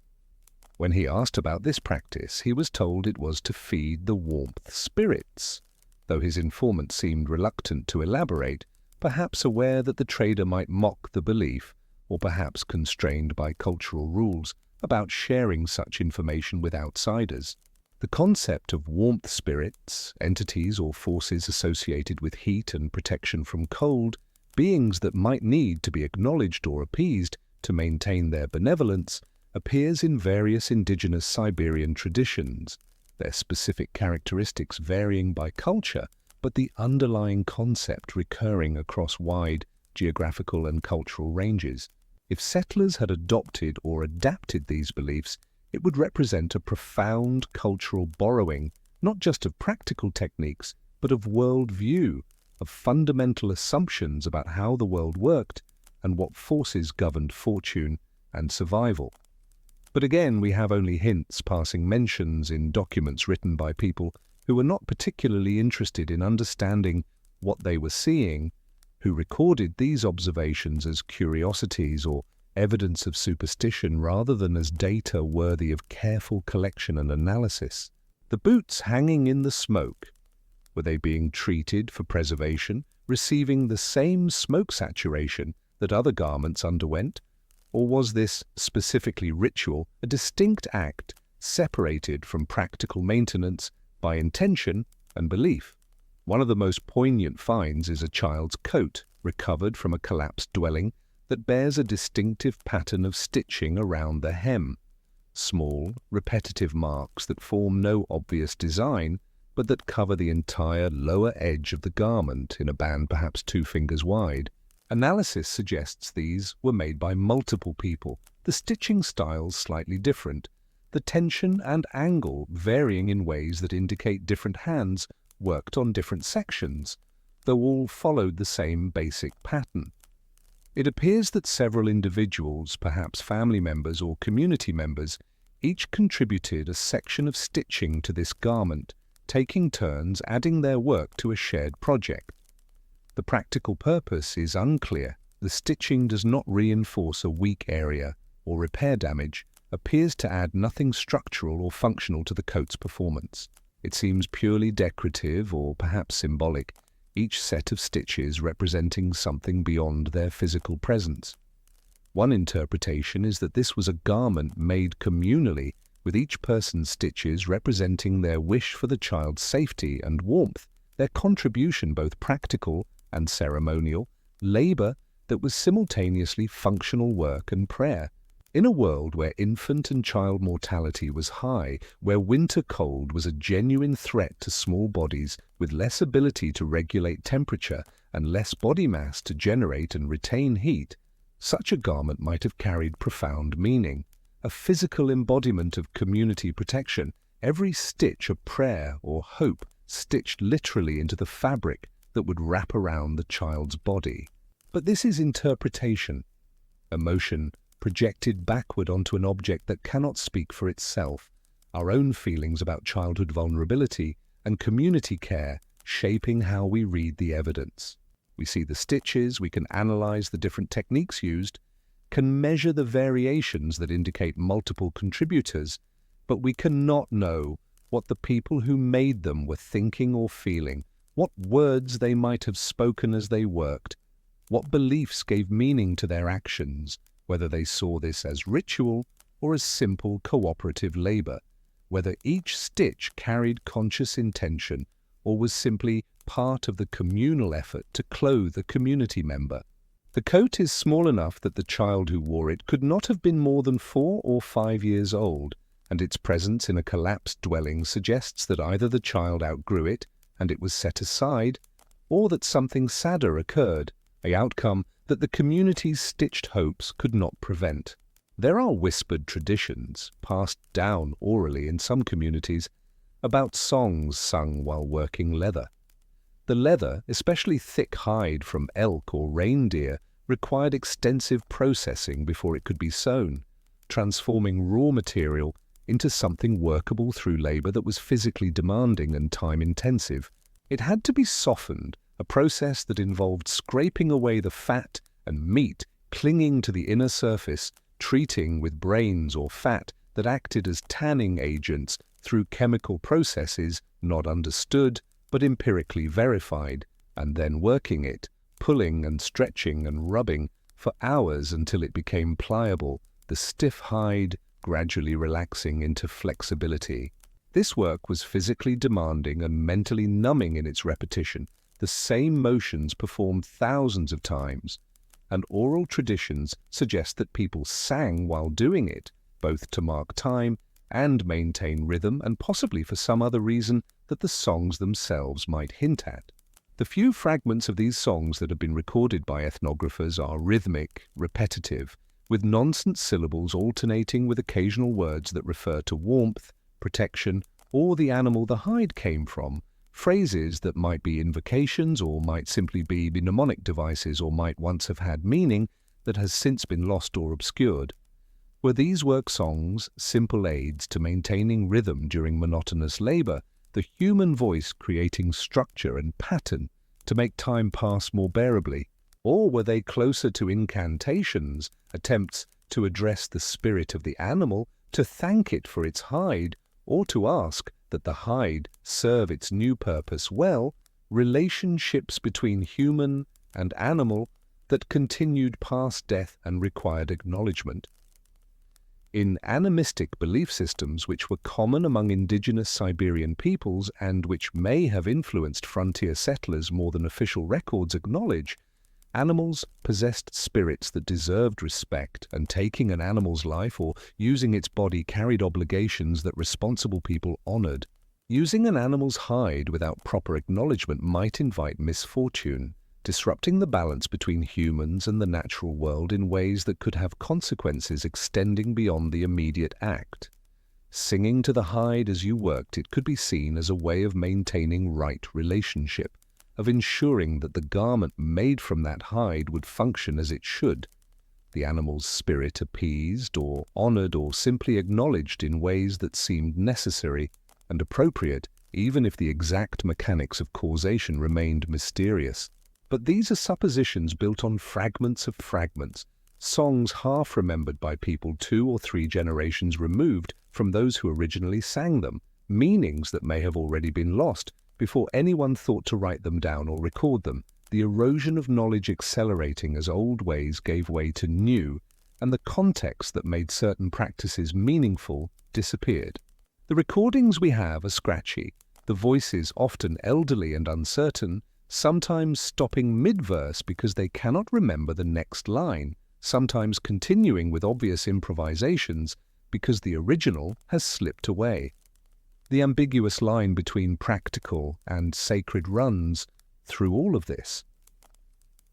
When he asked about this practice, he was told it was to feed the warmth spirits, though his informant seemed reluctant to elaborate, perhaps aware that the trader might mock the belief, or perhaps constrained by cultural rules about sharing such information with outsiders. The concept of warmth spirits, entities or forces associated with heat and protection from cold, beings that might need to be acknowledged or appeased to maintain their benevolence, appears in various indigenous Siberian traditions, their specific characteristics varying by culture, but the underlying concept recurring across wide geographical and cultural ranges. If settlers had adopted or adapted these beliefs, it would represent a profound cultural borrowing, not just of practical techniques, but of worldview, of fundamental assumptions about how the world worked and what forces governed fortune and survival. But again, we have only hints, passing mentions in documents written by people who were not particularly interested in understanding what they were seeing, who recorded these observations as curiosities or evidence of superstition rather than as data worthy of careful collection and analysis. The boots hanging in the smoke, were they being treated for preservation, receiving the same smoke saturation that other garments underwent? Or was this, specifically ritual, a distinct act separated from practical maintenance by intention and belief? One of the most poignant finds is a child's coat recovered from a collapsed dwelling that bears a distinctive pattern of stitching around the hem. Small, repetitive marks that form no obvious design, but that cover the entire lower edge of the garment in a band perhaps 2 fingers wide. Analysis suggests these were made by multiple people, the stitching styles slightly different, the tension and angle varying in ways that indicate different hands worked on different sections, though all followed the same basic pattern. It appears that several individuals, perhaps family members or community members, each contributed a section of stitching to this garment, taking turns adding their work to a shared project. The practical purpose is unclear. The stitching does not reinforce a weak area or repair damage, appears to add nothing structural or functional to the coat's performance. It seems purely decorative or perhaps symbolic, each set of stitches representing something beyond their physical presence. One interpretation is that this was a garment made communally, with each person's stitches representing their wish for the child's safety and warmth, their contribution both practical and ceremonial, labor that was simultaneously functional work and prayer. In a world where infant and child mortality was high, where winter cold was a genuine threat to small bodies with less ability to regulate temperature and less body mass to generate and retain heat, such a garment might have carried profound meaning, a physical embodiment of community protection, every stitch a prayer or hope stitched literally into the fabric that would wrap around the child's body. But this is interpretation, emotion projected backward onto an object that cannot speak for itself, our own feelings about childhood vulnerability and community care shaping how we read the evidence. We see the stitches, we can analyze the different techniques used, can measure the variations that indicate multiple contributors, but we cannot know what the people who made them were thinking or feeling, what words they might have spoken as they worked, what beliefs gave meaning to their actions, whether they saw this as ritual or as simple cooperative labor, whether each stitch carried conscious intention or was simply part of the communal effort to clothe a community member. The coat is small enough that the child who wore it could not have been more than 4 or 5 years old, and its presence in a collapsed dwelling suggests that either the child outgrew it and it was set aside, or that something sadder occurred, an outcome that the community's stitched hopes could not prevent. There are whispered traditions, passed down orally in some communities, about songs sung while working leather. The leather, especially thick hide from elk or reindeer, required extensive processing before it could be sewn, transforming raw material into something workable through labor that was physically demanding and time-intensive. It had to be softened, a process that involved scraping away the fat and meat clinging to the inner surface, treating with brains or fat that acted as tanning agents through chemical processes not understood but empirically verified, and then working it, pulling and stretching and rubbing for hours until it became pliable, the stiff hide gradually relaxing into flexibility. This work was physically demanding and mentally numbing in its repetition, the same motions performed thousands of times, and oral traditions suggest that people sang while doing it, both to mark time and maintain rhythm, and possibly for some other reason that the songs themselves might hint at. The few fragments of these songs that have been recorded by ethnographers are rhythmic, repetitive, with nonsense syllables alternating with occasional words that refer to warmth, protection, or the animal the hide came from, phrases that might be invocations or might simply be mnemonic devices or might once have had meaning that has since been lost or obscured. Were these work songs simple aids to maintaining rhythm during monotonous labor, the human voice creating structure and pattern to make time pass more bearably? Or were they closer to incantations, attempts to address the spirit of the animal, to thank it for its hide, or to ask that the hide serve its new purpose well, relationships between human and animal that continued past death and required acknowledgement? In animistic belief systems which were common among indigenous Siberian peoples and which may have influenced frontier settlers more than official records acknowledge, animals possessed spirits that deserved respect, and taking an animal's life or using its body carried obligations that responsible people honored. Using an animal's hide without proper acknowledgement might invite misfortune, disrupting the balance between humans and the natural world in ways that could have consequences extending beyond the immediate act. Singing to the hide as you worked, it could be seen as a way of maintaining right relationship, of ensuring that the garment made from that hide would function as it should, the animal's spirit appeased or honored or simply acknowledged in ways that seemed necessary and appropriate, even if the exact mechanics of causation remained mysterious. But these are suppositions built on fragments of fragments, songs half remembered by people 2 or 3 generations removed from those who originally sang them, meanings that may have already been lost before anyone thought to write them down or record them, the erosion of knowledge accelerating as old ways gave way to new, and the context that made certain practices meaningful disappeared. The recordings we have are scratchy, the voices often elderly and uncertain, sometimes stopping mid-verse because they cannot remember the next line, sometimes continuing with obvious improvisations because the original has slipped away. The ambiguous line between practical and sacred runs through all of this.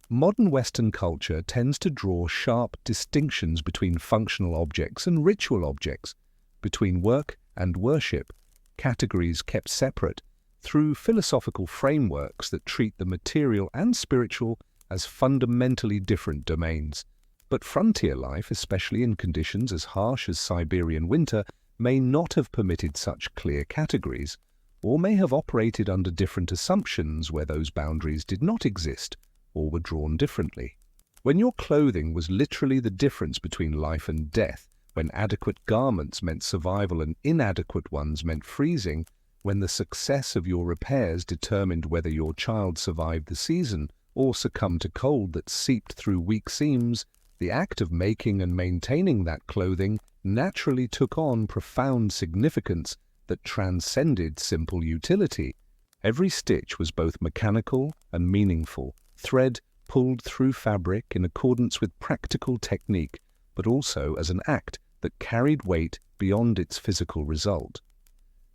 Modern Western culture tends to draw sharp distinctions between functional objects and ritual objects, between work and worship, categories kept separate through philosophical frameworks that treat the material and spiritual as fundamentally different domains. But frontier life, especially in conditions as harsh as Siberian winter, may not have permitted such clear categories, or may have operated under different assumptions where those boundaries did not exist or were drawn differently. When your clothing was literally the difference between life and death, when adequate garments meant survival and inadequate ones meant freezing, when the success of your repairs determined whether your child survived the season or succumbed to cold that seeped through weak seams, the act of making and maintaining that clothing naturally took on profound significance that transcended simple utility. Every stitch was both mechanical and meaningful, thread pulled through fabric in accordance with practical technique, but also as an act that carried weight beyond its physical result.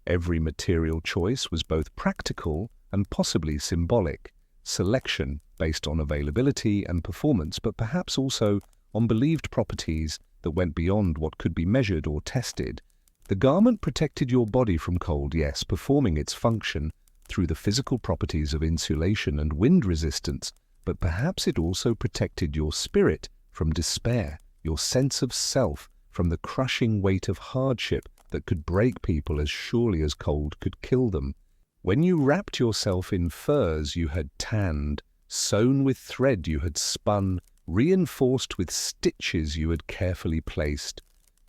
Every material choice was both practical and possibly symbolic, selection based on availability and performance, but perhaps also on believed properties that went beyond what could be measured or tested. The garment protected your body from cold, yes, performing its function through the physical properties of insulation and wind resistance, but perhaps it also protected your spirit from despair, your sense of self from the crushing weight of hardship that could break people as surely as cold could kill them. When you wrapped yourself in furs you had tanned, sewn with thread you had spun, reinforced with stitches you had carefully placed,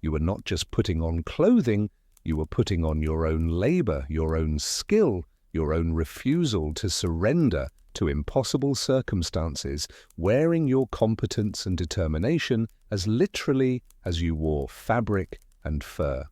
you were not just putting on clothing, you were putting on your own labor, your own skill, your own refusal to surrender to impossible circumstances, wearing your competence and determination as literally as you wore fabric and fur.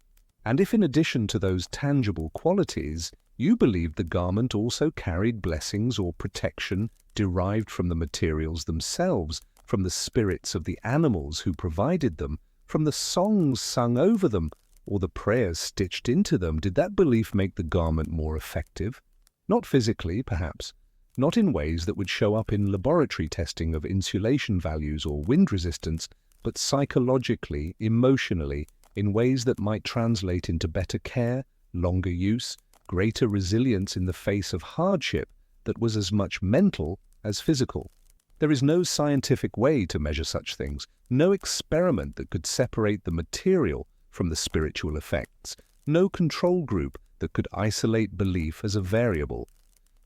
And if in addition to those tangible qualities, you believed the garment also carried blessings or protection derived from the materials themselves, from the spirits of the animals who provided them, from the songs sung over them, or the prayers stitched into them, did that belief make the garment more effective? Not physically, perhaps, not in ways that would show up in laboratory testing of insulation values or wind resistance, but psychologically, emotionally, in ways that might translate into better care, longer use, greater resilience in the face of hardship that was as much mental as physical. There is no scientific way to measure such things, no experiment that could separate the material from the spiritual effects, no control group that could isolate belief as a variable.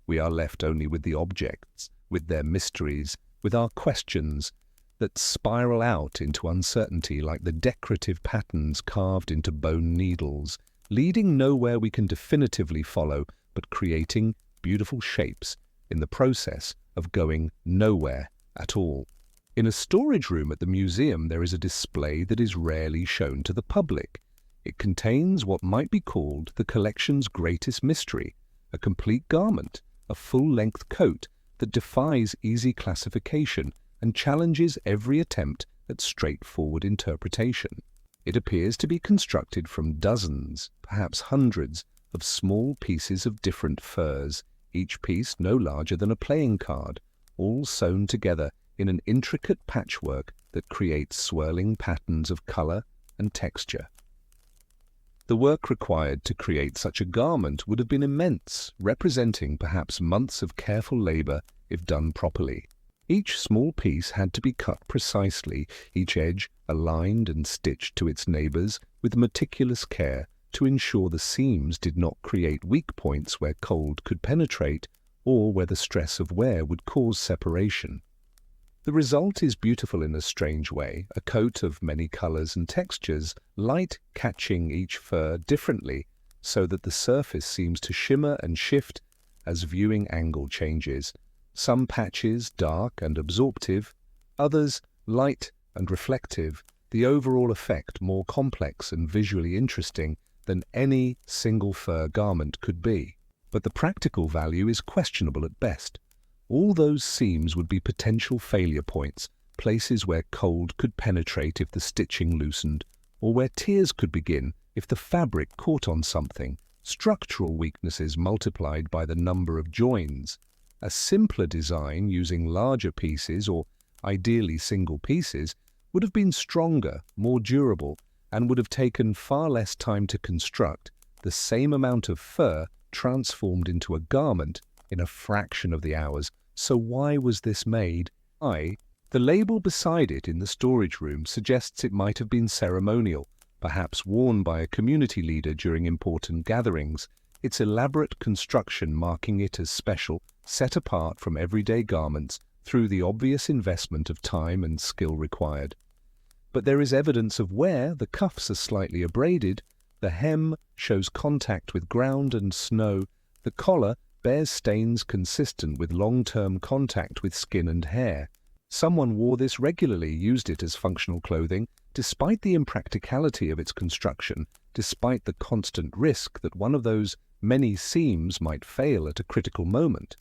We are left only with the objects, with their mysteries, with our questions that spiral out into uncertainty like the decorative patterns carved into bone needles, leading nowhere we can definitively follow, but creating beautiful shapes in the process of going nowhere at all. In a storage room at the museum, there is a display that is rarely shown to the public. It contains what might be called the collection's greatest mystery, a complete garment, a full-length coat that defies easy classification and challenges every attempt at straightforward interpretation. It appears to be constructed from dozens, perhaps hundreds, of small pieces of different furs, each piece no larger than a playing card, all sewn together in an intricate patchwork that creates swirling patterns of color and texture. The work required to create such a garment would have been immense, representing perhaps months of careful labor if done properly. Each small piece had to be cut precisely, each edge aligned and stitched to its neighbors with meticulous care to ensure the seams did not create weak points where cold could penetrate or where the stress of wear would cause separation. The result is beautiful in a strange way, a coat of many colors and textures, light catching each fur differently, so that the surface seems to shimmer and shift as viewing angle changes. Some patches dark and absorptive, others light and reflective, the overall effect more complex and visually interesting than any single fur garment could be. But the practical value is questionable at best. All those seams would be potential failure points, places where cold could penetrate if the stitching loosened, or where tears could begin if the fabric caught on something, structural weaknesses multiplied by the number of joins. A simpler design using larger pieces, or ideally single pieces, would have been stronger, more durable, and would have taken far less time to construct, the same amount of fur transformed into a garment in a fraction of the hours. So why was this made? The label beside it in the storage room suggests it might have been ceremonial, perhaps worn by a community leader during important gatherings, its elaborate construction marking it as special, set apart from everyday garments through the obvious investment of time and skill required. But there is evidence of wear. The cuffs are slightly abraded, the hem shows contact with ground and snow, the collar bears stains consistent with long-term contact with skin and hair. Someone wore this regularly, used it as functional clothing, despite the impracticality of its construction, despite the constant risk that one of those many seams might fail at a critical moment.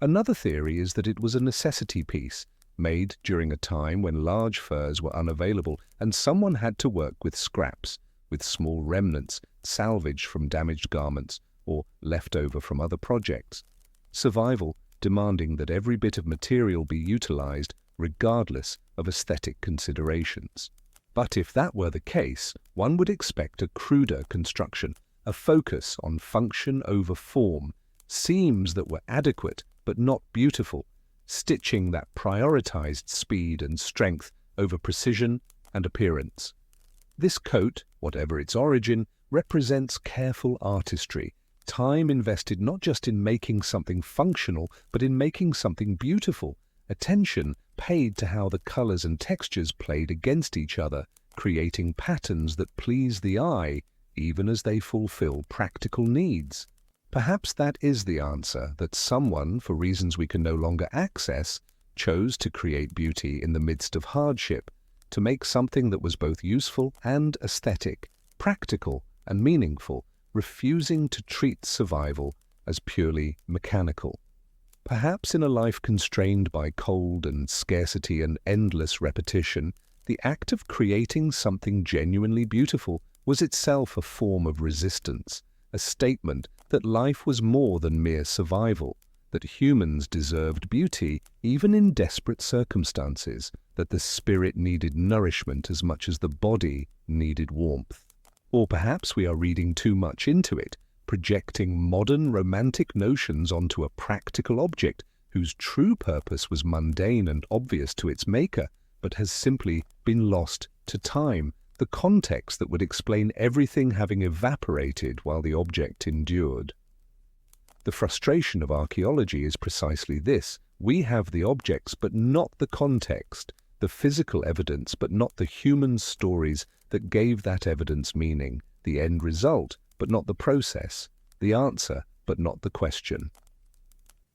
Another theory is that it was a necessity piece, made during a time when large furs were unavailable and someone had to work with scraps, with small remnants salvaged from damaged garments or left over from other projects. Survival demanding that every bit of material be utilized regardless of aesthetic considerations. But if that were the case, one would expect a cruder construction, a focus on function over form, seams that were adequate but not beautiful, stitching that prioritized speed and strength over precision and appearance. This coat, whatever its origin, represents careful artistry, time invested not just in making something functional, but in making something beautiful, attention paid to how the colors and textures played against each other, creating patterns that please the eye, even as they fulfill practical needs. Perhaps that is the answer, that someone, for reasons we can no longer access, chose to create beauty in the midst of hardship, to make something that was both useful and aesthetic, practical and meaningful, refusing to treat survival as purely mechanical. Perhaps in a life constrained by cold and scarcity and endless repetition, the act of creating something genuinely beautiful was itself a form of resistance, a statement that life was more than mere survival, that humans deserved beauty even in desperate circumstances, that the spirit needed nourishment as much as the body needed warmth. Or perhaps we are reading too much into it, projecting modern romantic notions onto a practical object whose true purpose was mundane and obvious to its maker, but has simply been lost to time, the context that would explain everything having evaporated while the object endured. The frustration of archaeology is precisely this. We have the objects but not the context, the physical evidence but not the human stories that gave that evidence meaning, the end result but not the process, the answer but not the question.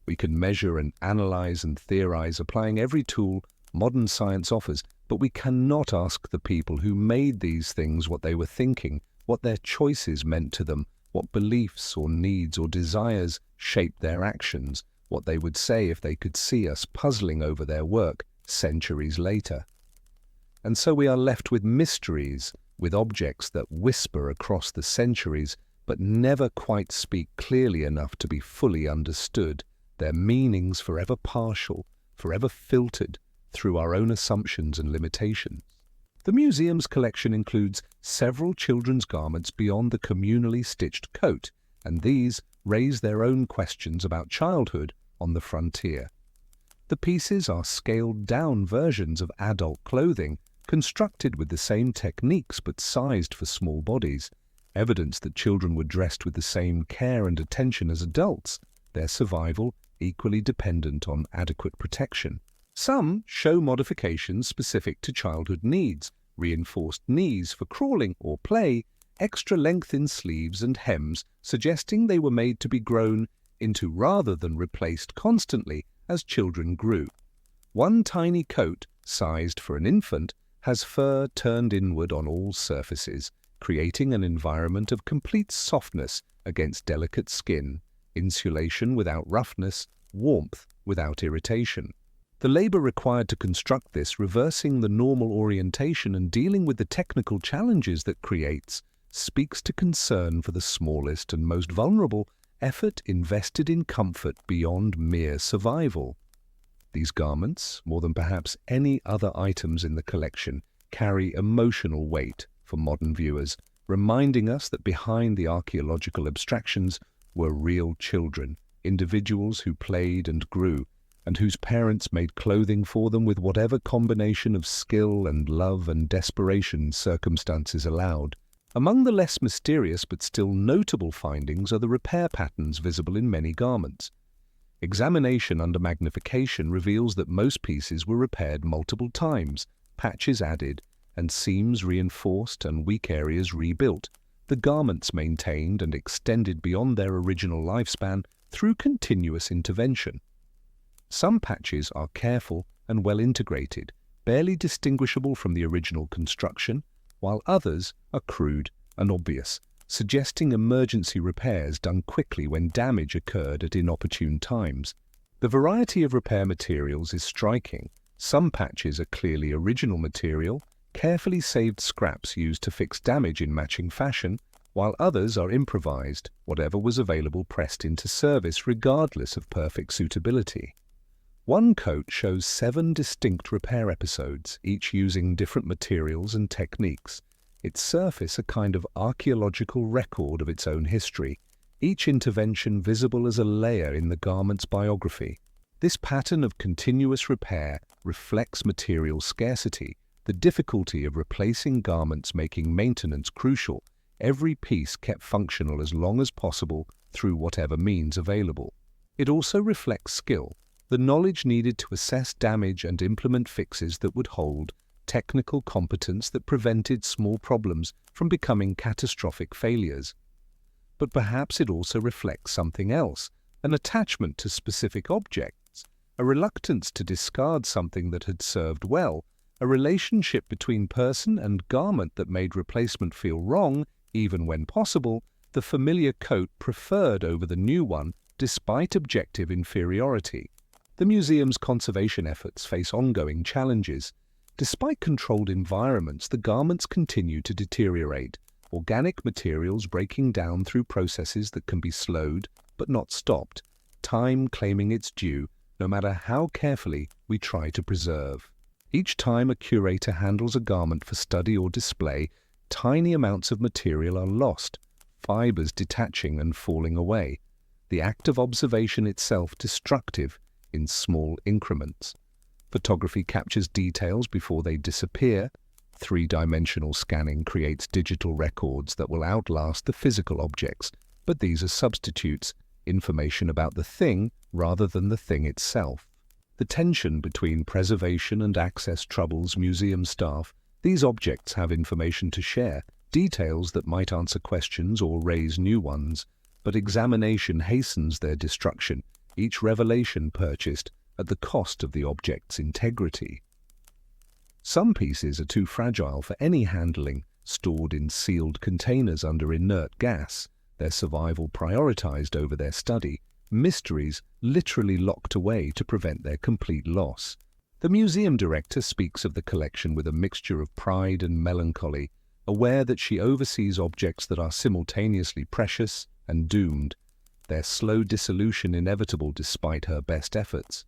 We can measure and analyze and theorize, applying every tool modern science offers, but we cannot ask the people who made these things what they were thinking, what their choices meant to them, what beliefs or needs or desires shaped their actions, what they would say if they could see us puzzling over their work centuries later. And so we are left with mysteries, with objects that whisper across the centuries but never quite speak clearly enough to be fully understood, their meanings forever partial, forever filtered through our own assumptions and limitations. The museum's collection includes several children's garments beyond the communally stitched coat, and these raise their own questions about childhood on the frontier. The pieces are scaled-down versions of adult clothing, constructed with the same techniques but sized for small bodies, evidence that children were dressed with the same care and attention as adults, their survival equally dependent on adequate protection. Some show modifications specific to childhood needs, reinforced knees for crawling or play, extra length in sleeves and hems, suggesting they were made to be grown into rather than replaced constantly as children grew. One tiny coat, sized for an infant, has fur turned inward on all surfaces, creating an environment of complete softness against delicate skin, insulation without roughness, warmth without irritation. The labor required to construct this, reversing the normal orientation and dealing with the technical challenges that creates, speaks to concern for the smallest and most vulnerable, effort invested in comfort beyond mere survival. These garments, more than perhaps any other items in the collection, carry emotional weight for modern viewers, reminding us that behind the archaeological abstractions were real children, individuals who played and grew, and whose parents made clothing for them with whatever combination of skill and love and desperation circumstances allowed. Among the less mysterious but still notable findings are the repair patterns visible in many garments. Examination under magnification reveals that most pieces were repaired multiple times, patches added, and seams reinforced and weak areas rebuilt, the garments maintained and extended beyond their original lifespan through continuous intervention. Some patches are careful and well integrated, barely distinguishable from the original construction, while others are crude and obvious, suggesting emergency repairs done quickly when damage occurred at inopportune times. The variety of repair materials is striking. Some patches are clearly original material, carefully saved scraps used to fix damage in matching fashion, while others are improvised, whatever was available pressed into service regardless of perfect suitability. One coat shows 7 distinct repair episodes, each using different materials and techniques. Its surface a kind of archaeological record of its own history, each intervention visible as a layer in the garment's biography. This pattern of continuous repair reflects material scarcity, the difficulty of replacing garments making maintenance crucial, every piece kept functional as long as possible through whatever means available. It also reflects skill, the knowledge needed to assess damage and implement fixes that would hold, technical competence that prevented small problems from becoming catastrophic failures. But perhaps it also reflects something else, an attachment to specific objects, a reluctance to discard something that had served well, a relationship between person and garment that made replacement feel wrong, even when possible, the familiar coat preferred over the new one despite objective inferiority. The museum's conservation efforts face ongoing challenges. Despite controlled environments, the garments continue to deteriorate, organic materials breaking down through processes that can be slowed but not stopped, time claiming its due no matter how carefully we try to preserve. Each time a curator handles a garment for study or display, tiny amounts of material are lost, fibers detaching and falling away, the act of observation itself destructive in small increments. Photography captures details before they disappear. Three-dimensional scanning creates digital records that will outlast the physical objects, but these are substitutes, information about the thing rather than the thing itself. The tension between preservation and access troubles museum staff. These objects have information to share, details that might answer questions or raise new ones, but examination hastens their destruction, each revelation purchased at the cost of the object's integrity. Some pieces are too fragile for any handling, stored in sealed containers under inert gas, their survival prioritized over their study, mysteries literally locked away to prevent their complete loss. The museum director speaks of the collection with a mixture of pride and melancholy, aware that she oversees objects that are simultaneously precious and doomed, their slow dissolution inevitable despite her best efforts.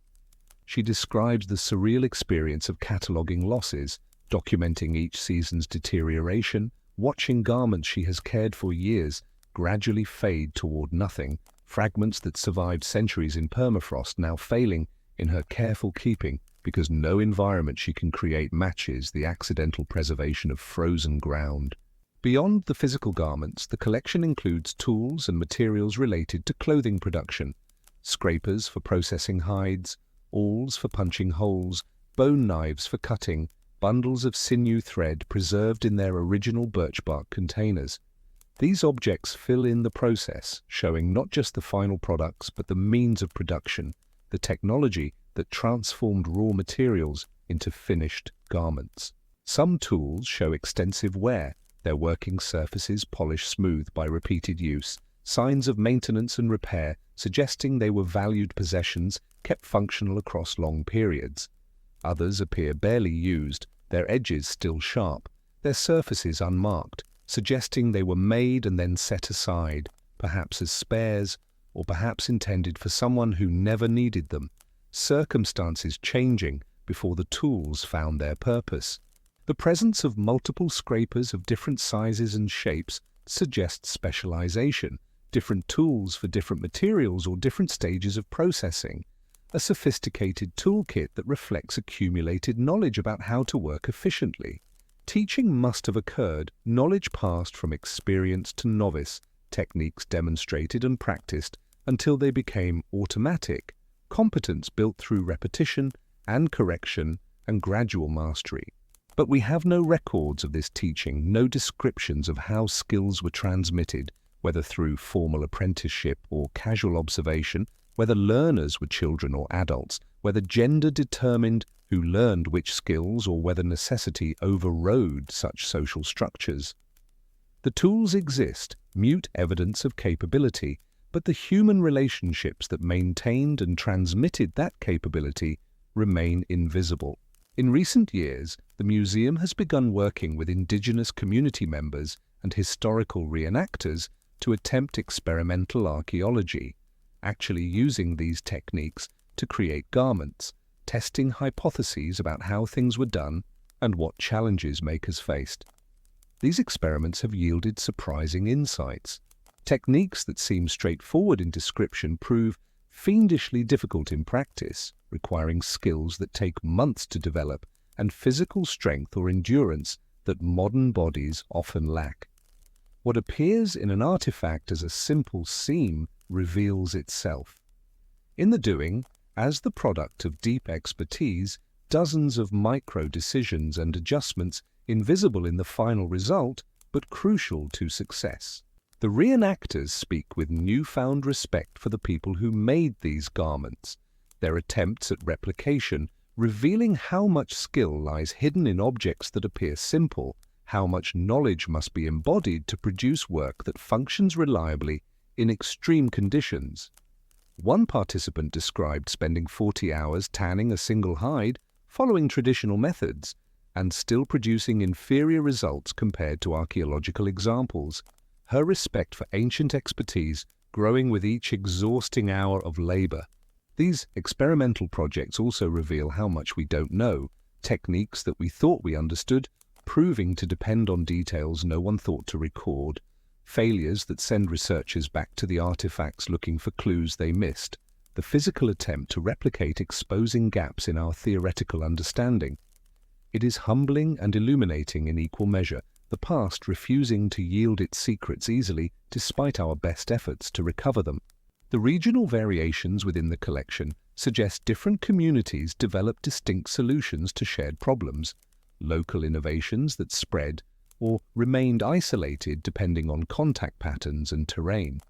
She describes the surreal experience of cataloguing losses, documenting each season's deterioration, watching garments she has cared for years gradually fade toward nothing, fragments that survived centuries in permafrost now failing in her careful keeping because no environment she can create matches the accidental preservation of frozen ground. Beyond the physical garments, the collection includes tools and materials related to clothing production, scrapers for processing hides, awls for punching holes, bone knives for cutting, bundles of sinew thread preserved in their original birch bark containers. These objects fill in the process, showing not just the final products but the means of production, the technology that transformed raw materials into finished garments. Some tools show extensive wear, their working surfaces polished smooth by repeated use, signs of maintenance and repair suggesting they were valued possessions kept functional across long periods. Others appear barely used, their edges still sharp, their surfaces unmarked, suggesting they were made and then set aside, perhaps as spares, or perhaps intended for someone who never needed them, circumstances changing before the tools found their purpose. The presence of multiple scrapers of different sizes and shapes suggests specialization, different tools for different materials or different stages of processing, a sophisticated toolkit that reflects accumulated knowledge about how to work efficiently. Teaching must have occurred, knowledge passed from experience to novice, techniques demonstrated and practiced until they became automatic, competence built through repetition and correction and gradual mastery. But we have no records of this teaching, no descriptions of how skills were transmitted, whether through formal apprenticeship or casual observation, whether learners were children or adults, whether gender determined who learned which skills or whether necessity overrode such social structures. The tools exist, mute evidence of capability, but the human relationships that maintained and transmitted that capability remain invisible. In recent years, the museum has begun working with indigenous community members and historical reenactors to attempt experimental archaeology, actually using these techniques to create garments, testing hypotheses about how things were done and what challenges makers faced. These experiments have yielded surprising insights. Techniques that seem straightforward in description prove fiendishly difficult in practice, requiring skills that take months to develop and physical strength or endurance that modern bodies often lack. What appears in an artifact as a simple seam reveals itself. In the doing, as the product of deep expertise, dozens of micro-decisions and adjustments invisible in the final result, but crucial to success. The reenactors speak with newfound respect for the people who made these garments, their attempts at replication revealing how much skill lies hidden in objects that appear simple, how much knowledge must be embodied to produce work that functions reliably in extreme conditions. One participant described spending 40 hours tanning a single hide, following traditional methods, and still producing inferior results compared to archaeological examples. Her respect for ancient expertise growing with each exhausting hour of labor. These experimental projects also reveal how much we don't know, techniques that we thought we understood, proving to depend on details no one thought to record, failures that send researchers back to the artifacts looking for clues they missed, the physical attempt to replicate exposing gaps in our theoretical understanding. It is humbling and illuminating in equal measure, the past refusing to yield its secrets easily despite our best efforts to recover them. The regional variations within the collection suggest different communities develop distinct solutions to shared problems, local innovations that spread or remained isolated depending on contact patterns and terrain.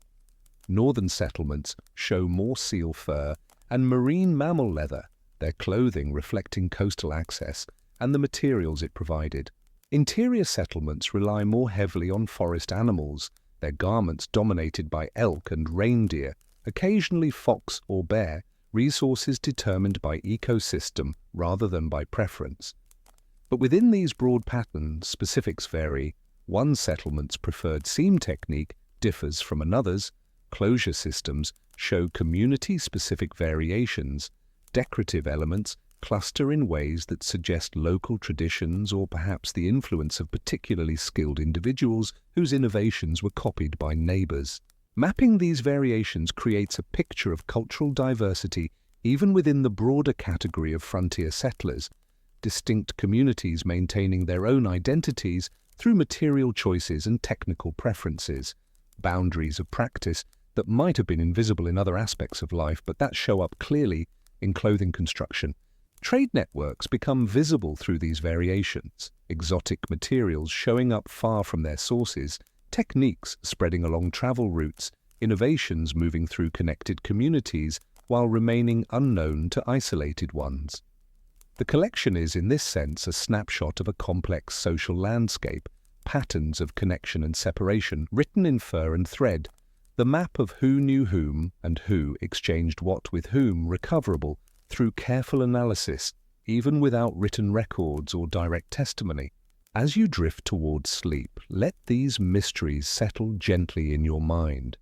Northern settlements show more seal fur and marine mammal leather, their clothing reflecting coastal access and the materials it provided. Interior settlements rely more heavily on forest animals, their garments dominated by elk and reindeer, occasionally fox or bear, resources determined by ecosystem rather than by preference. But within these broad patterns, specifics vary. One settlement's preferred seam technique differs from another's. Closure systems show community-specific variations. Decorative elements cluster in ways that suggest local traditions or perhaps the influence of particularly skilled individuals whose innovations were copied by neighbors. Mapping these variations creates a picture of cultural diversity even within the broader category of frontier settlers, distinct communities maintaining their own identities through material choices and technical preferences, boundaries of practice that might have been invisible in other aspects of life but that show up clearly in clothing construction. Trade networks become visible through these variations, exotic materials showing up far from their sources, techniques spreading along travel routes, innovations moving through connected communities while remaining unknown to isolated ones. The collection is, in this sense, a snapshot of a complex social landscape, patterns of connection and separation, written in fur and thread, the map of who knew whom and who exchanged what with whom, recoverable through careful analysis, even without written records or direct testimony. As you drift towards sleep, let these mysteries settle gently in your mind.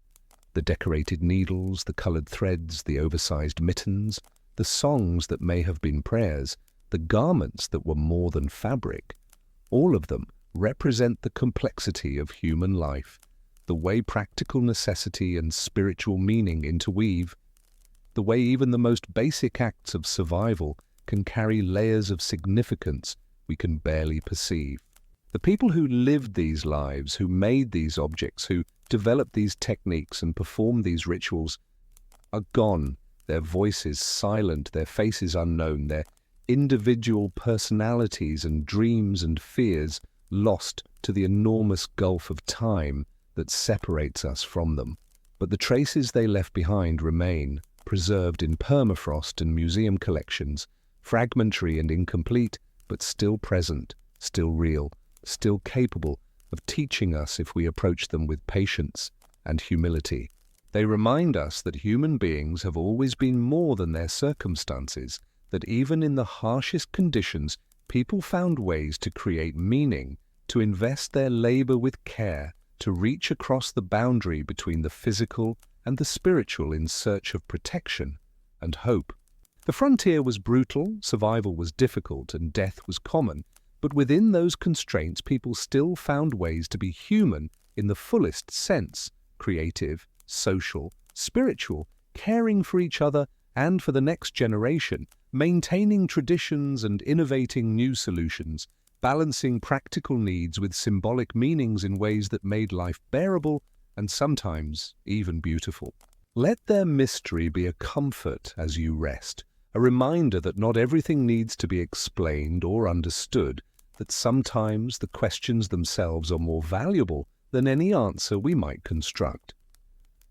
The decorated needles, the colored threads, the oversized mittens, the songs that may have been prayers, the garments that were more than fabric, all of them represent the complexity of human life, the way practical necessity and spiritual meaning interweave, the way even the most basic acts of survival can carry layers of significance we can barely perceive. The people who lived these lives, who made these objects, who developed these techniques and performed these rituals, are gone, their voices silent, their faces unknown, their individual personalities and dreams and fears lost to the enormous gulf of time that separates us from them. But the traces they left behind remain, preserved in permafrost and museum collections, fragmentary and incomplete, but still present, still real, still capable of teaching us if we approach them with patience and humility. They remind us that human beings have always been more than their circumstances, that even in the harshest conditions, people found ways to create meaning, to invest their labor with care, to reach across the boundary between the physical and the spiritual in search of protection and hope. The frontier was brutal, survival was difficult, and death was common, but within those constraints people still found ways to be human in the fullest sense, creative, social, spiritual, caring for each other and for the next generation, maintaining traditions and innovating new solutions, balancing practical needs with symbolic meanings in ways that made life bearable and sometimes even beautiful. Let their mystery be a comfort as you rest, a reminder that not everything needs to be explained or understood, that sometimes the questions themselves are more valuable than any answer we might construct.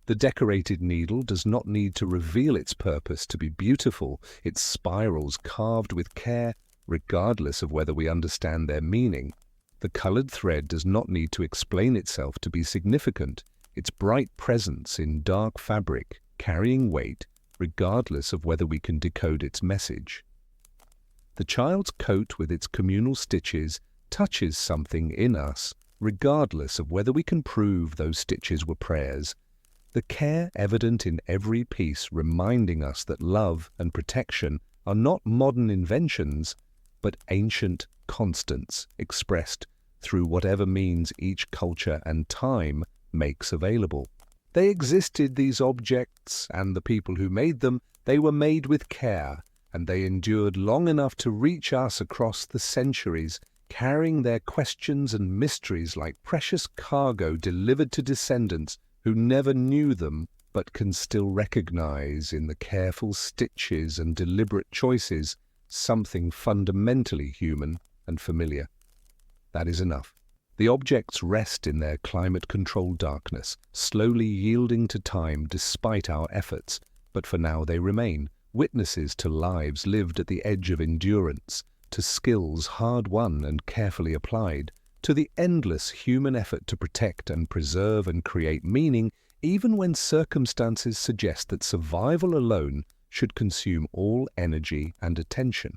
The decorated needle does not need to reveal its purpose to be beautiful, its spirals carved with care, regardless of whether we understand their meaning. The colored thread does not need to explain itself to be significant, its bright presence in dark fabric carrying weight, regardless of whether we can decode its message. The child's coat with its communal stitches touches something in us, regardless of whether we can prove those stitches were prayers. The care evident in every piece reminding us that love and protection are not modern inventions, but ancient constants expressed through whatever means each culture and time makes available. They existed, these objects, and the people who made them, they were made with care, and they endured long enough to reach us across the centuries, carrying their questions and mysteries like precious cargo delivered to descendants who never knew them but can still recognize in the careful stitches and deliberate choices something fundamentally human and familiar. That is enough. The objects rest in their climate-controlled darkness, slowly yielding to time despite our efforts, but for now they remain, witnesses to lives lived at the edge of endurance, to skills hard-won and carefully applied, to the endless human effort to protect and preserve and create meaning, even when circumstances suggest that survival alone should consume all energy and attention.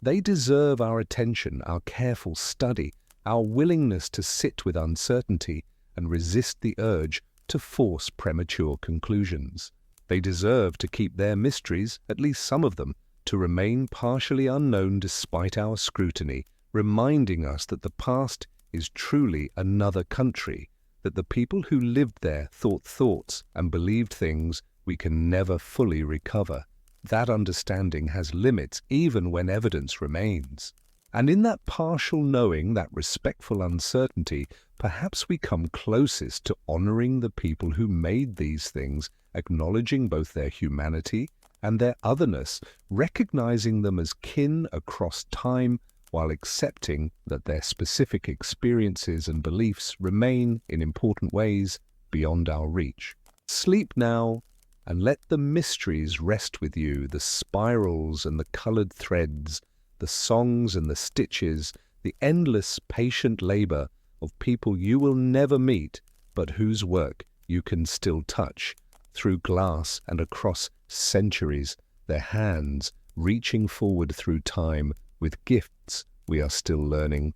They deserve our attention, our careful study, our willingness to sit with uncertainty and resist the urge to force premature conclusions. They deserve to keep their mysteries, at least some of them, to remain partially unknown despite our scrutiny, reminding us that the past is truly another country, that the people who lived there thought thoughts and believed things we can never fully recover. That understanding has limits even when evidence remains. And in that partial knowing, that respectful uncertainty, perhaps we come closest to honoring the people who made these things, acknowledging both their humanity and their otherness, recognizing them as kin across time, while accepting that their specific experiences and beliefs remain, in important ways, beyond our reach. Sleep now, and let the mysteries rest with you, the spirals and the colored threads, the songs and the stitches, the endless patient labor of people you will never meet, but whose work you can still touch through glass and across centuries, their hands reaching forward through time with gifts we are still learning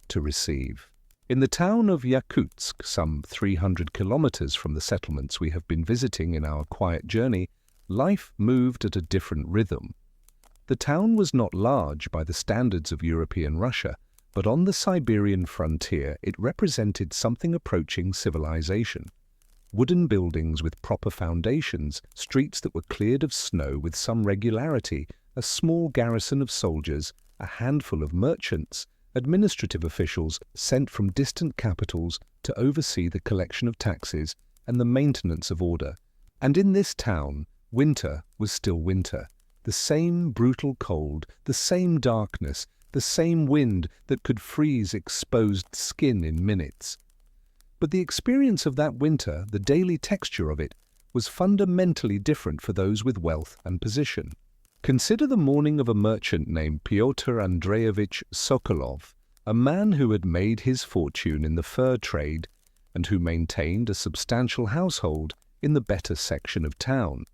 to receive. In the town of Yakutsk, some 300 kilometers from the settlements we have been visiting in our quiet journey, life moved at a different rhythm. The town was not large by the standards of European Russia, but on the Siberian frontier it represented something approaching civilization. Wooden buildings with proper foundations, streets that were cleared of snow with some regularity, a small garrison of soldiers, a handful of merchants, administrative officials sent from distant capitals to oversee the collection of taxes and the maintenance of order. And in this town, winter was still winter. The same brutal cold, the same darkness, the same wind that could freeze exposed skin in minutes. But the experience of that winter, the daily texture of it, was fundamentally different for those with wealth and position. Consider the morning of a merchant named Pyotr Andreevich Sokolov, a man who had made his fortune in the fur trade and who maintained a substantial household in the better section of town.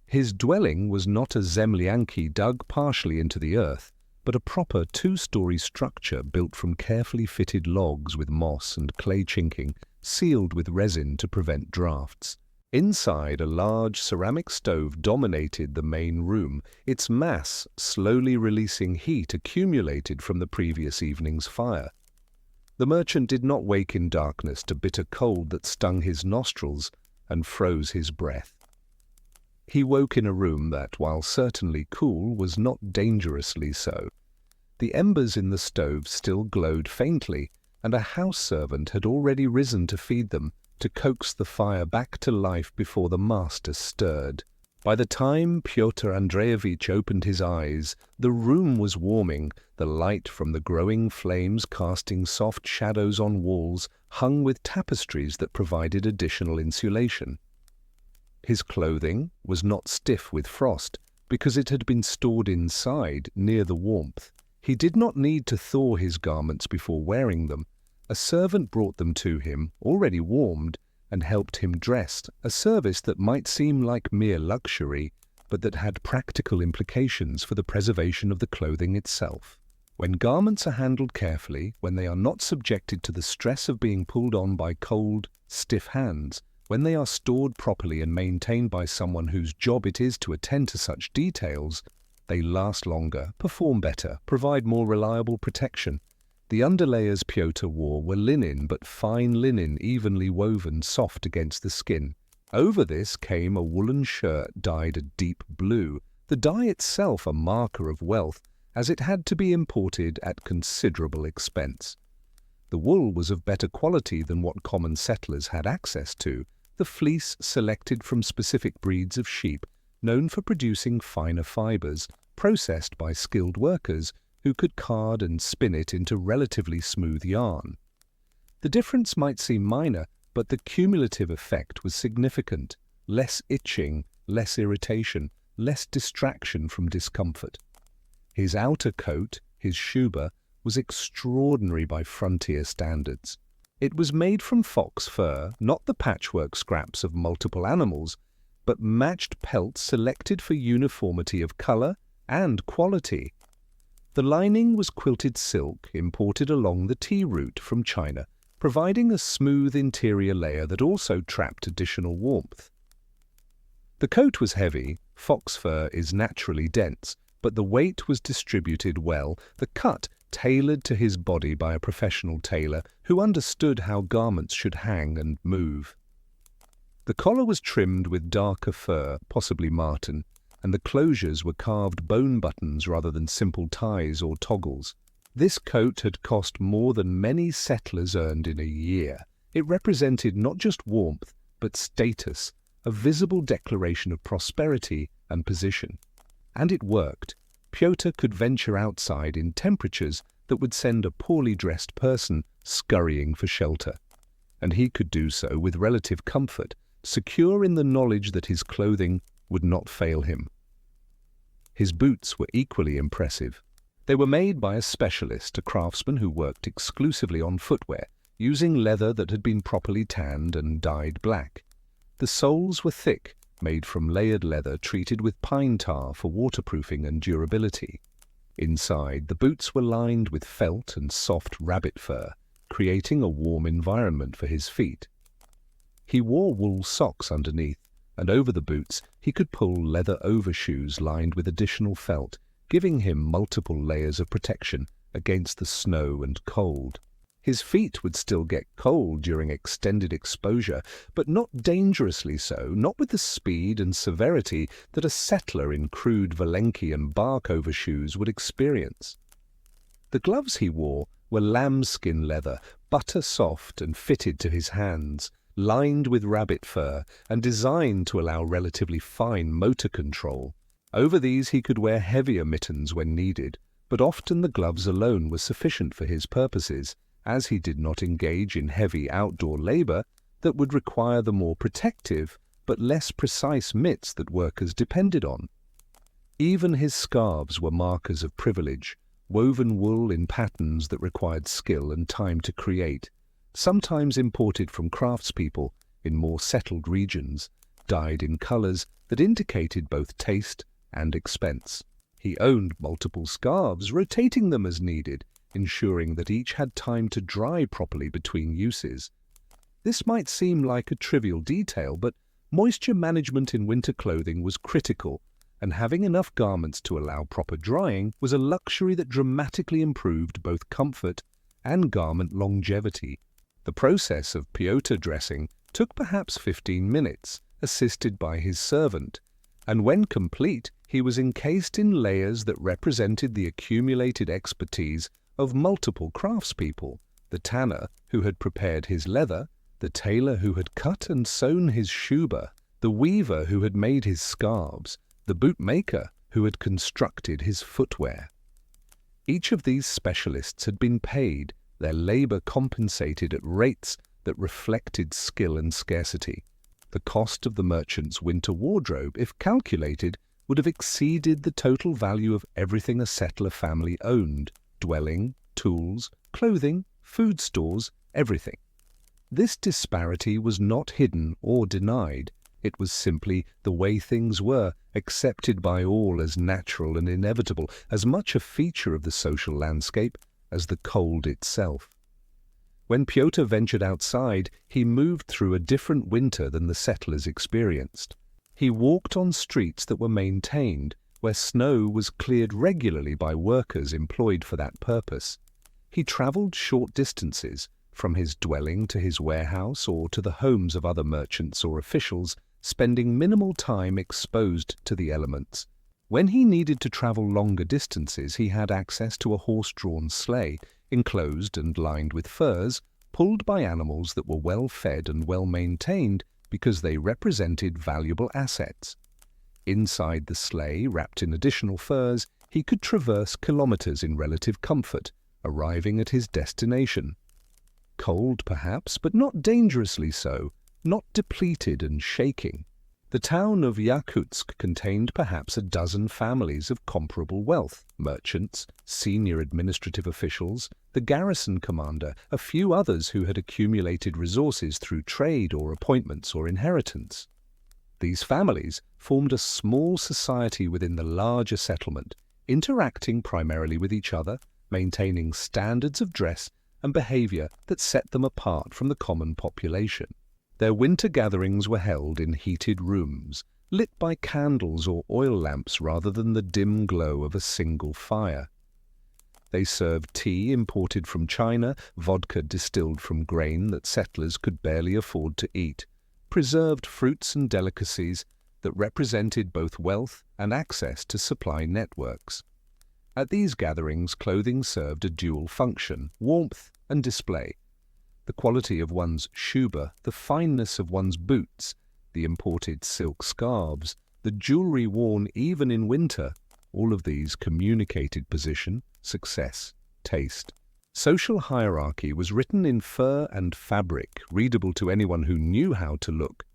His dwelling was not a zemlyanki dug partially into the earth, but a proper two-story structure built from carefully fitted logs with moss and clay chinking, sealed with resin to prevent drafts. Inside, a large ceramic stove dominated the main room, its mass slowly releasing heat accumulated from the previous evening's fire. The merchant did not wake in darkness to bitter cold that stung his nostrils and froze his breath. He woke in a room that, while certainly cool, was not dangerously so. The embers in the stove still glowed faintly, and a house servant had already risen to feed them, to coax the fire back to life before the master stirred. By the time Pyotr Andreevich opened his eyes, the room was warming, the light from the growing flames casting soft shadows on walls hung with tapestries that provided additional insulation. His clothing was not stiff with frost, because it had been stored inside, near the warmth. He did not need to thaw his garments before wearing them. A servant brought them to him, already warmed, and helped him dress, a service that might seem like mere luxury, but that had practical implications for the preservation of the clothing itself. When garments are handled carefully, when they are not subjected to the stress of being pulled on by cold, stiff hands, when they are stored properly and maintained by someone whose job it is to attend to such details, they last longer, perform better, provide more reliable protection. The underlayers Pyotr wore were linen, but fine linen evenly woven soft against the skin. Over this came a woolen shirt dyed a deep blue, the dye itself a marker of wealth, as it had to be imported at considerable expense. The wool was of better quality than what common settlers had access to, the fleece selected from specific breeds of sheep, known for producing finer fibers, processed by skilled workers who could card and spin it into relatively smooth yarn. The difference might seem minor, but the cumulative effect was significant. Less itching, less irritation, less distraction from discomfort. His outer coat, his shuba, was extraordinary by frontier standards. It was made from fox fur, not the patchwork scraps of multiple animals, but matched pelts selected for uniformity of color and quality. The lining was quilted silk imported along the tea route from China, providing a smooth interior layer that also trapped additional warmth. The coat was heavy, fox fur is naturally dense, but the weight was distributed well, the cut tailored to his body by a professional tailor who understood how garments should hang and move. The collar was trimmed with darker fur, possibly marten, and the closures were carved bone buttons rather than simple ties or toggles. This coat had cost more than many settlers earned in a year. It represented not just warmth, but status, a visible declaration of prosperity and position. And it worked. Pyotr could venture outside in temperatures that would send a poorly dressed person scurrying for shelter. And he could do so with relative comfort, secure in the knowledge that his clothing would not fail him. His boots were equally impressive. They were made by a specialist, a craftsman who worked exclusively on footwear, using leather that had been properly tanned and dyed black. The soles were thick, made from layered leather treated with pine tar for waterproofing and durability. Inside, the boots were lined with felt and soft rabbit fur, creating a warm environment for his feet. He wore wool socks underneath, and over the boots he could pull leather overshoes lined with additional felt, giving him multiple layers of protection against the snow and cold. His feet would still get cold during extended exposure, but not dangerously so, not with the speed and severity that a settler in crude Valenkian bark overshoes would experience. The gloves he wore were lambskin leather, butter soft and fitted to his hands, lined with rabbit fur and designed to allow relatively fine motor control. Over these he could wear heavier mittens when needed, but often the gloves alone were sufficient for his purposes, as he did not engage in heavy outdoor labor that would require the more protective but less precise mitts that workers depended on. Even his scarves were markers of privilege, woven wool in patterns that required skill and time to create, sometimes imported from craftspeople in more settled regions, dyed in colors that indicated both taste and expense. He owned multiple scarves, rotating them as needed, ensuring that each had time to dry properly between uses. This might seem like a trivial detail, but moisture management in winter clothing was critical, and having enough garments to allow proper drying was a luxury that dramatically improved both comfort and garment longevity. The process of Pyotr dressing took perhaps 15 minutes, assisted by his servant, and when complete, he was encased in layers that represented the accumulated expertise of multiple craftspeople: the tanner who had prepared his leather, the tailor who had cut and sewn his shuba, the weaver who had made his scarves, the bootmaker who had constructed his footwear. Each of these specialists had been paid, their labor compensated at rates that reflected skill and scarcity. The cost of the merchant's winter wardrobe, if calculated, would have exceeded the total value of everything a settler family owned: dwelling, tools, clothing, food stores, everything. This disparity was not hidden or denied. It was simply the way things were, accepted by all as natural and inevitable, as much a feature of the social landscape as the cold itself. When Pyotr ventured outside, he moved through a different winter than the settlers experienced. He walked on streets that were maintained, where snow was cleared regularly by workers employed for that purpose. He traveled short distances, from his dwelling to his warehouse or to the homes of other merchants or officials, spending minimal time exposed to the elements. When he needed to travel longer distances, he had access to a horse-drawn sleigh, enclosed and lined with furs, pulled by animals that were well fed and well maintained because they represented valuable assets. Inside the sleigh, wrapped in additional furs, he could traverse kilometers in relative comfort, arriving at his destination. Cold, perhaps, but not dangerously so, not depleted and shaking. The town of Yakutsk contained perhaps a dozen families of comparable wealth: merchants, senior administrative officials, the garrison commander, a few others who had accumulated resources through trade or appointments or inheritance. These families formed a small society within the larger settlement, interacting primarily with each other, maintaining standards of dress and behavior that set them apart from the common population. Their winter gatherings were held in heated rooms, lit by candles or oil lamps rather than the dim glow of a single fire. They served tea imported from China, vodka distilled from grain that settlers could barely afford to eat, preserved fruits and delicacies that represented both wealth and access to supply networks. At these gatherings, clothing served a dual function: warmth and display. The quality of one's shuba, the fineness of one's boots, the imported silk scarves, the jewelry worn even in winter, all of these communicated position, success, taste. Social hierarchy was written in fur and fabric, readable to anyone who knew how to look.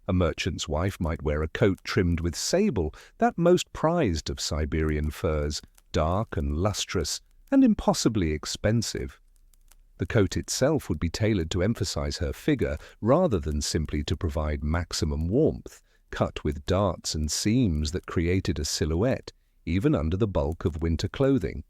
A merchant's wife might wear a coat trimmed with sable, that most prized of Siberian furs, dark and lustrous, and impossibly expensive. The coat itself would be tailored to emphasize her figure rather than simply to provide maximum warmth, cut with darts and seams that created a silhouette, even under the bulk of winter clothing.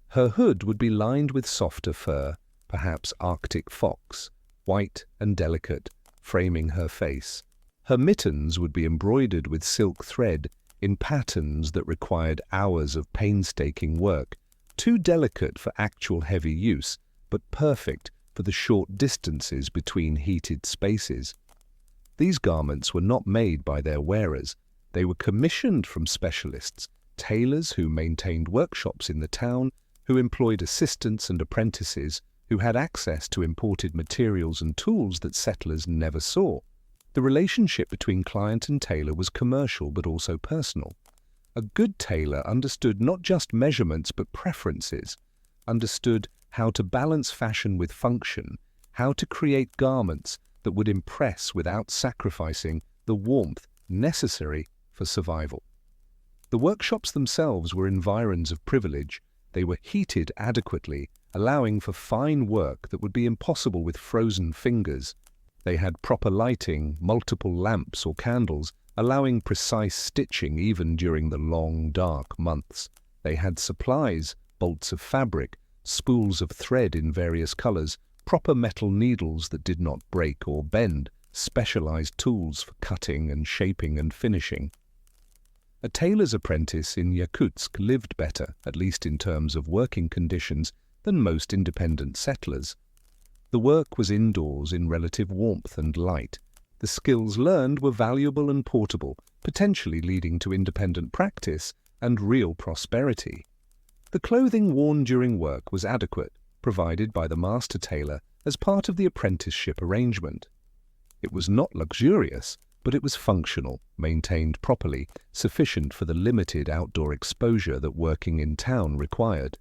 Her hood would be lined with softer fur, perhaps Arctic fox, white and delicate, framing her face. Her mittens would be embroidered with silk thread in patterns that required hours of painstaking work, too delicate for actual heavy use, but perfect for the short distances between heated spaces. These garments were not made by their wearers. They were commissioned from specialists, tailors who maintained workshops in the town, who employed assistants and apprentices, who had access to imported materials and tools that settlers never saw. The relationship between client and tailor was commercial but also personal. A good tailor understood not just measurements but preferences, understood how to balance fashion with function, how to create garments that would impress without sacrificing the warmth necessary for survival. The workshops themselves were environs of privilege. They were heated adequately, allowing for fine work that would be impossible with frozen fingers. They had proper lighting, multiple lamps or candles, allowing precise stitching even during the long, dark months. They had supplies, bolts of fabric, spools of thread in various colors, proper metal needles that did not break or bend, specialized tools for cutting and shaping and finishing. A tailor's apprentice in Yakutsk lived better, at least in terms of working conditions, than most independent settlers. The work was indoors in relative warmth and light. The skills learned were valuable and portable, potentially leading to independent practice and real prosperity. The clothing worn during work was adequate, provided by the master tailor as part of the apprenticeship arrangement. It was not luxurious, but it was functional, maintained properly, sufficient for the limited outdoor exposure that working in town required.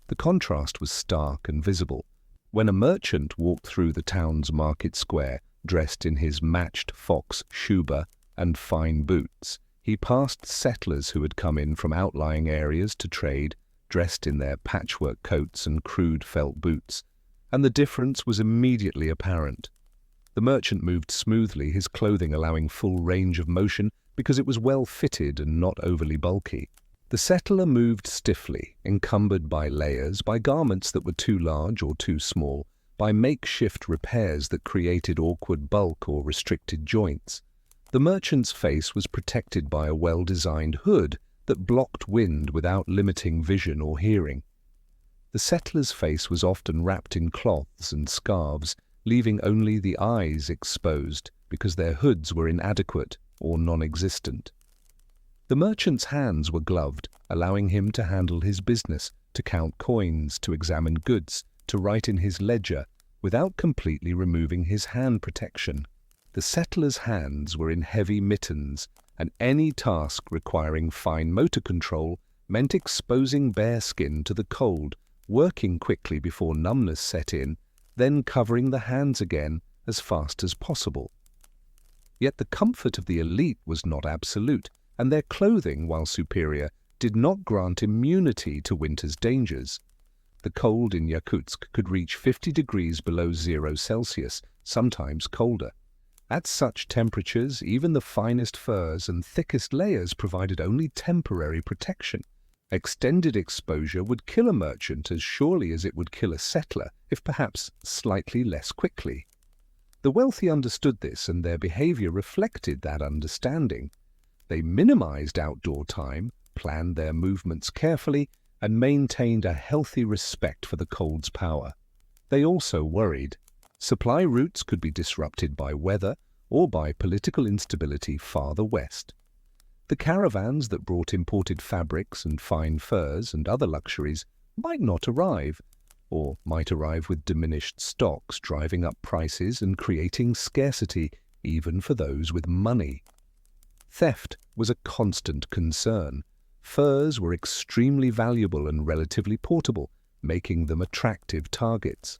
The contrast was stark and visible. When a merchant walked through the town's market square, dressed in his matched fox shuba and fine boots, he passed settlers who had come in from outlying areas to trade, dressed in their patchwork coats and crude felt boots, and the difference was immediately apparent. The merchant moved smoothly, his clothing allowing full range of motion because it was well fitted and not overly bulky. The settler moved stiffly, encumbered by layers, by garments that were too large or too small, by makeshift repairs that created awkward bulk or restricted joints. The merchant's face was protected by a well-designed hood that blocked wind without limiting vision or hearing. The settler's face was often wrapped in cloths and scarves, leaving only the eyes exposed because their hoods were inadequate or non-existent. The merchant's hands were gloved, allowing him to handle his business, to count coins, to examine goods, to write in his ledger, without completely removing his hand protection. The settler's hands were in heavy mittens, and any task requiring fine motor control meant exposing bare skin to the cold, working quickly before numbness set in, then covering the hands again as fast as possible. Yet the comfort of the elite was not absolute, and their clothing, while superior, did not grant immunity to winter's dangers. The cold in Yakutsk could reach 50 degrees below 0 Celsius, sometimes colder. At such temperatures, even the finest furs and thickest layers provided only temporary protection. Extended exposure would kill a merchant as surely as it would kill a settler, if perhaps slightly less quickly. The wealthy understood this, and their behavior reflected that understanding. They minimized outdoor time, planned their movements carefully, and maintained a healthy respect for the cold's power. They also worried. Supply routes could be disrupted by weather or by political instability farther west. The caravans that brought imported fabrics and fine furs and other luxuries might not arrive, or might arrive with diminished stocks, driving up prices and creating scarcity even for those with money. Theft was a constant concern. Furs were extremely valuable and relatively portable, making them attractive targets.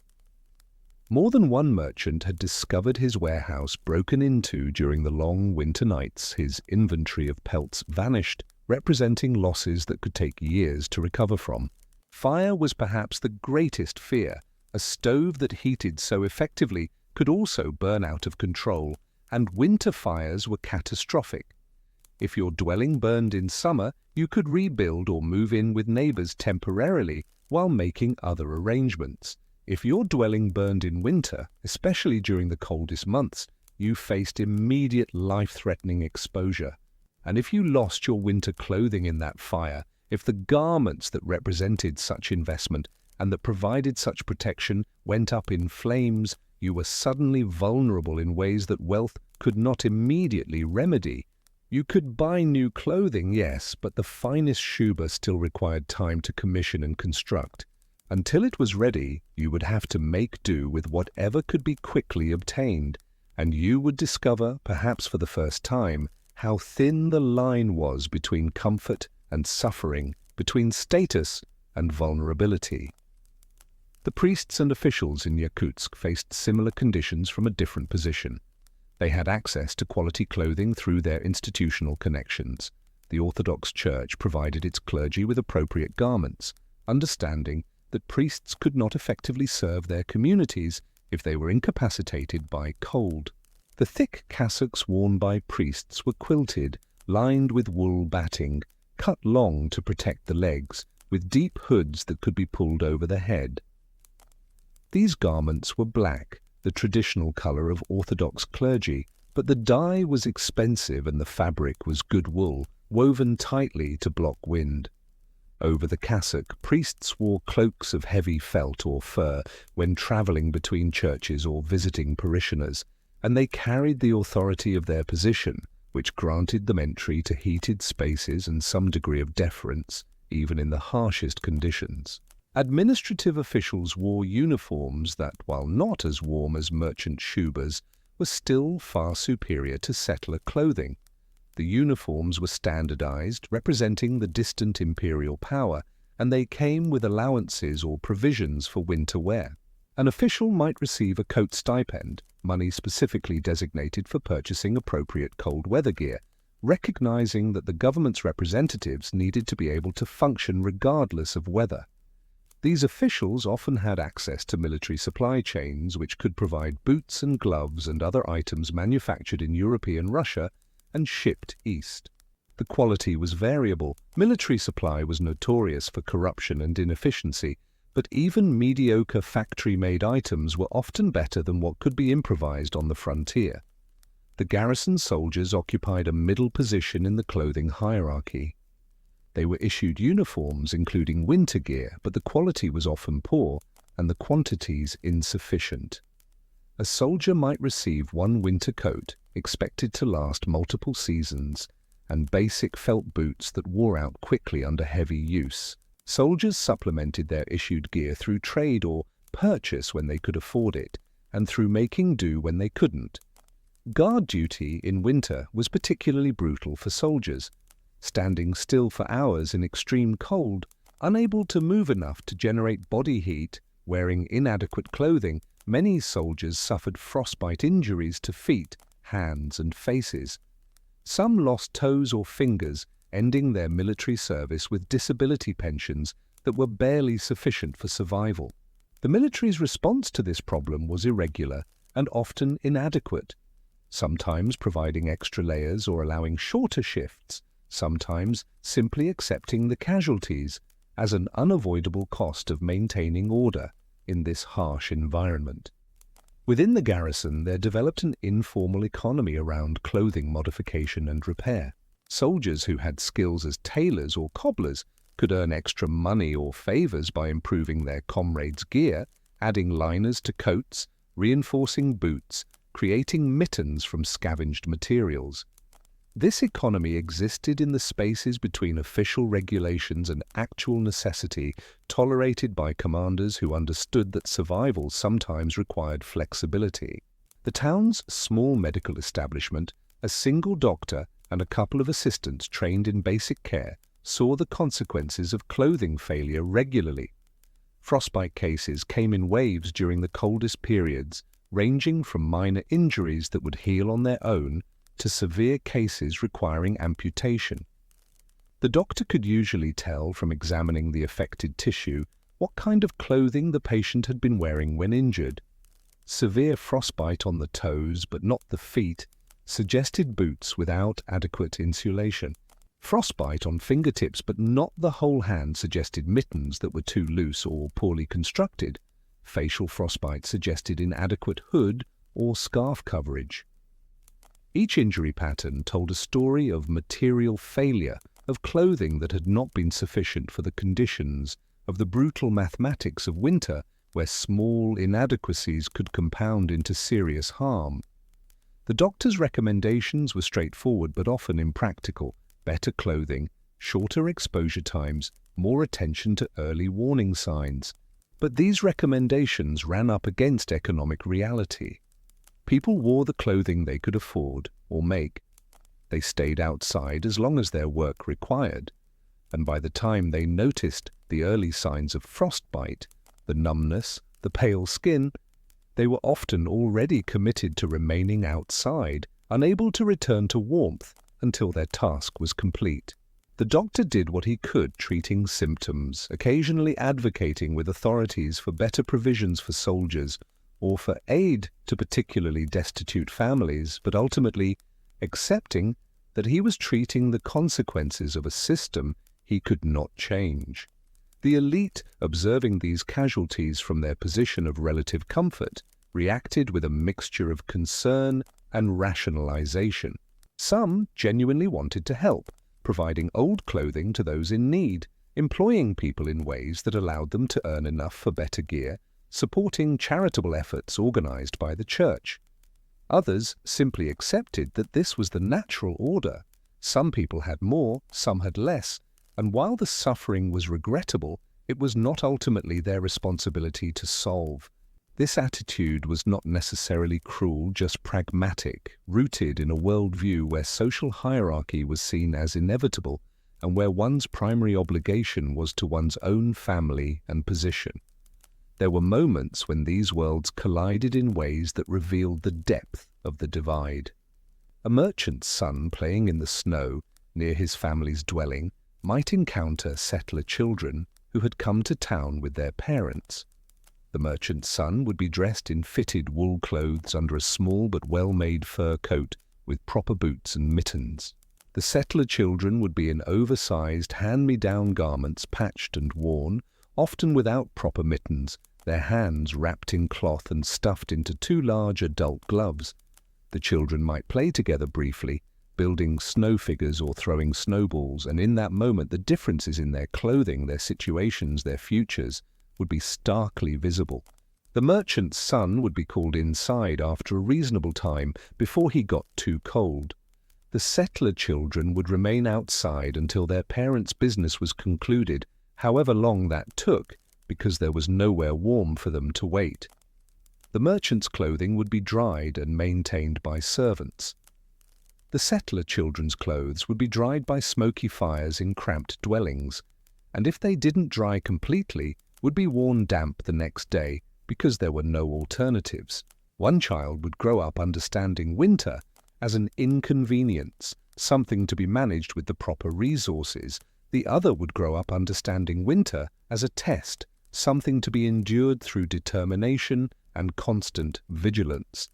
More than one merchant had discovered his warehouse broken into during the long winter nights. His inventory of pelts vanished, representing losses that could take years to recover from. Fire was perhaps the greatest fear. A stove that heated so effectively could also burn out of control, and winter fires were catastrophic. If your dwelling burned in summer, you could rebuild or move in with neighbors temporarily while making other arrangements. If your dwelling burned in winter, especially during the coldest months, you faced immediate life-threatening exposure. And if you lost your winter clothing in that fire, if the garments that represented such investment and that provided such protection went up in flames, you were suddenly vulnerable in ways that wealth could not immediately remedy. You could buy new clothing, yes, but the finest shuba still required time to commission and construct. Until it was ready, you would have to make do with whatever could be quickly obtained, and you would discover, perhaps for the first time, how thin the line was between comfort and suffering, between status and vulnerability. The priests and officials in Yakutsk faced similar conditions from a different position. They had access to quality clothing through their institutional connections. The Orthodox Church provided its clergy with appropriate garments, understanding that priests could not effectively serve their communities if they were incapacitated by cold. The thick cassocks worn by priests were quilted, lined with wool batting, cut long to protect the legs, with deep hoods that could be pulled over the head. These garments were black, the traditional color of Orthodox clergy, but the dye was expensive and the fabric was good wool, woven tightly to block wind. Over the cassock, priests wore cloaks of heavy felt or fur when traveling between churches or visiting parishioners, and they carried the authority of their position, which granted them entry to heated spaces and some degree of deference, even in the harshest conditions. Administrative officials wore uniforms that, while not as warm as merchant shubas, were still far superior to settler clothing. The uniforms were standardized, representing the distant imperial power, and they came with allowances or provisions for winter wear. An official might receive a coat stipend, money specifically designated for purchasing appropriate cold weather gear, recognizing that the government's representatives needed to be able to function regardless of weather. These officials often had access to military supply chains which could provide boots and gloves and other items manufactured in European Russia and shipped east. The quality was variable. Military supply was notorious for corruption and inefficiency, but even mediocre factory-made items were often better than what could be improvised on the frontier. The garrison soldiers occupied a middle position in the clothing hierarchy. They were issued uniforms including winter gear, but the quality was often poor and the quantities insufficient. A soldier might receive one winter coat, expected to last multiple seasons, and basic felt boots that wore out quickly under heavy use. Soldiers supplemented their issued gear through trade or purchase when they could afford it, and through making do when they couldn't. Guard duty in winter was particularly brutal for soldiers. Standing still for hours in extreme cold, unable to move enough to generate body heat, wearing inadequate clothing, many soldiers suffered frostbite injuries to feet, hands, and faces. Some lost toes or fingers, ending their military service with disability pensions that were barely sufficient for survival. The military's response to this problem was irregular and often inadequate, sometimes providing extra layers or allowing shorter shifts, sometimes simply accepting the casualties as an unavoidable cost of maintaining order in this harsh environment. Within the garrison, there developed an informal economy around clothing modification and repair. Soldiers who had skills as tailors or cobblers could earn extra money or favors by improving their comrades' gear, adding liners to coats, reinforcing boots, creating mittens from scavenged materials. This economy existed in the spaces between official regulations and actual necessity, tolerated by commanders who understood that survival sometimes required flexibility. The town's small medical establishment, a single doctor and a couple of assistants trained in basic care, saw the consequences of clothing failure regularly. Frostbite cases came in waves during the coldest periods, ranging from minor injuries that would heal on their own to severe cases requiring amputation. The doctor could usually tell from examining the affected tissue what kind of clothing the patient had been wearing when injured. Severe frostbite on the toes, but not the feet, suggested boots without adequate insulation. Frostbite on fingertips, but not the whole hand, suggested mittens that were too loose or poorly constructed. Facial frostbite suggested inadequate hood or scarf coverage. Each injury pattern told a story of material failure, of clothing that had not been sufficient for the conditions, of the brutal mathematics of winter, where small inadequacies could compound into serious harm. The doctor's recommendations were straightforward but often impractical: better clothing, shorter exposure times, more attention to early warning signs. But these recommendations ran up against economic reality. People wore the clothing they could afford or make. They stayed outside as long as their work required, and by the time they noticed the early signs of frostbite, the numbness, the pale skin, they were often already committed to remaining outside, unable to return to warmth until their task was complete. The doctor did what he could, treating symptoms, occasionally advocating with authorities for better provisions for soldiers or for aid to particularly destitute families, but ultimately accepting that he was treating the consequences of a system he could not change. The elite, observing these casualties from their position of relative comfort, reacted with a mixture of concern and rationalization. Some genuinely wanted to help, providing old clothing to those in need, employing people in ways that allowed them to earn enough for better gear, supporting charitable efforts organized by the church. Others simply accepted that this was the natural order. Some people had more, some had less, and while the suffering was regrettable, it was not ultimately their responsibility to solve. This attitude was not necessarily cruel, just pragmatic, rooted in a worldview where social hierarchy was seen as inevitable and where one's primary obligation was to one's own family and position. There were moments when these worlds collided in ways that revealed the depth of the divide. A merchant's son playing in the snow near his family's dwelling might encounter settler children who had come to town with their parents. The merchant's son would be dressed in fitted wool clothes under a small but well-made fur coat with proper boots and mittens. The settler children would be in oversized hand-me-down garments, patched and worn, often without proper mittens, their hands wrapped in cloth and stuffed into two large adult gloves. The children might play together briefly, building snow figures or throwing snowballs, and in that moment the differences in their clothing, their situations, their futures would be starkly visible. The merchant's son would be called inside after a reasonable time before he got too cold. The settler children would remain outside until their parents' business was concluded, however long that took, because there was nowhere warm for them to wait. The merchant's clothing would be dried and maintained by servants. The settler children's clothes would be dried by smoky fires in cramped dwellings, and if they didn't dry completely, would be worn damp the next day because there were no alternatives. One child would grow up understanding winter as an inconvenience, something to be managed with the proper resources. The other would grow up understanding winter as a test, something to be endured through determination and constant vigilance.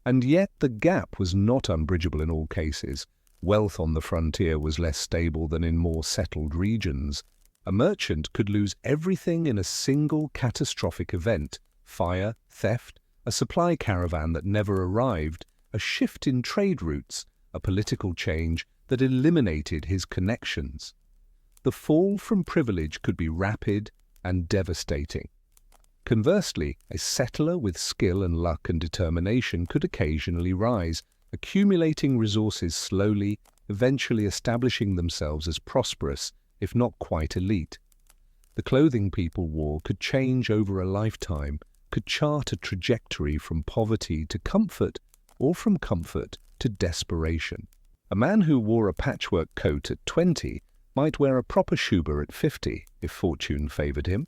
And yet the gap was not unbridgeable in all cases. Wealth on the frontier was less stable than in more settled regions. A merchant could lose everything in a single catastrophic event: fire, theft, a supply caravan that never arrived, a shift in trade routes, a political change that eliminated his connections. The fall from privilege could be rapid and devastating. Conversely, a settler with skill and luck and determination could occasionally rise, accumulating resources slowly, eventually establishing themselves as prosperous, if not quite elite. The clothing people wore could change over a lifetime, could chart a trajectory from poverty to comfort, or from comfort to desperation. A man who wore a patchwork coat at 20 might wear a proper shuba at 50 if fortune favored him.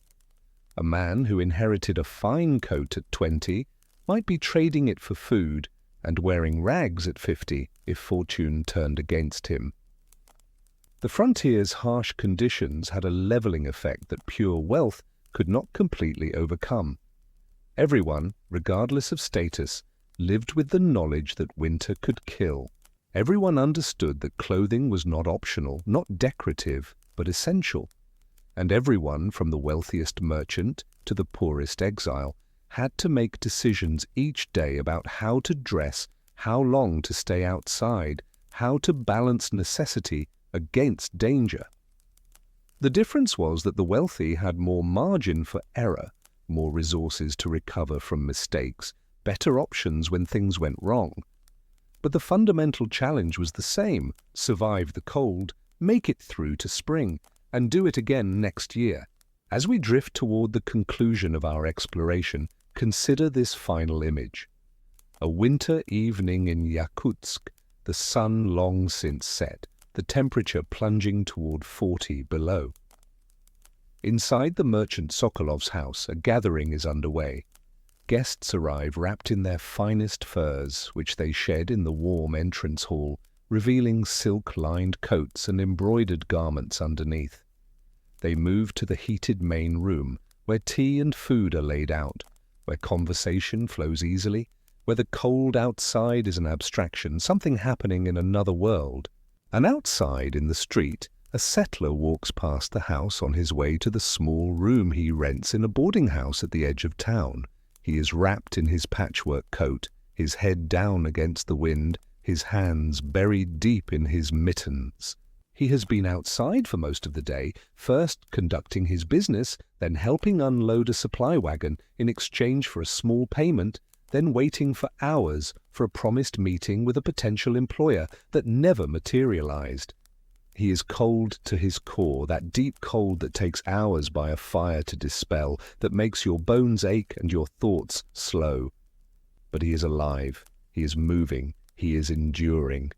A man who inherited a fine coat at 20 might be trading it for food and wearing rags at 50 if fortune turned against him. The frontier's harsh conditions had a leveling effect that pure wealth could not completely overcome. Everyone, regardless of status, lived with the knowledge that winter could kill. Everyone understood that clothing was not optional, not decorative, but essential. And everyone, from the wealthiest merchant to the poorest exile, had to make decisions each day about how to dress, how long to stay outside, how to balance necessity against danger. The difference was that the wealthy had more margin for error, more resources to recover from mistakes, better options when things went wrong. But the fundamental challenge was the same: survive the cold, make it through to spring, and do it again next year. As we drift toward the conclusion of our exploration, consider this final image. A winter evening in Yakutsk, the sun long since set, the temperature plunging toward 40 below. Inside the merchant Sokolov's house, a gathering is underway. Guests arrive wrapped in their finest furs, which they shed in the warm entrance hall, revealing silk-lined coats and embroidered garments underneath. They move to the heated main room, where tea and food are laid out, where conversation flows easily, where the cold outside is an abstraction, something happening in another world. And outside, in the street, a settler walks past the house on his way to the small room he rents in a boarding house at the edge of town. He is wrapped in his patchwork coat, his head down against the wind, his hands buried deep in his mittens. He has been outside for most of the day, first conducting his business, then helping unload a supply wagon in exchange for a small payment, then waiting for hours for a promised meeting with a potential employer that never materialized. He is cold to his core, that deep cold that takes hours by a fire to dispel, that makes your bones ache and your thoughts slow. But he is alive, he is moving, he is enduring.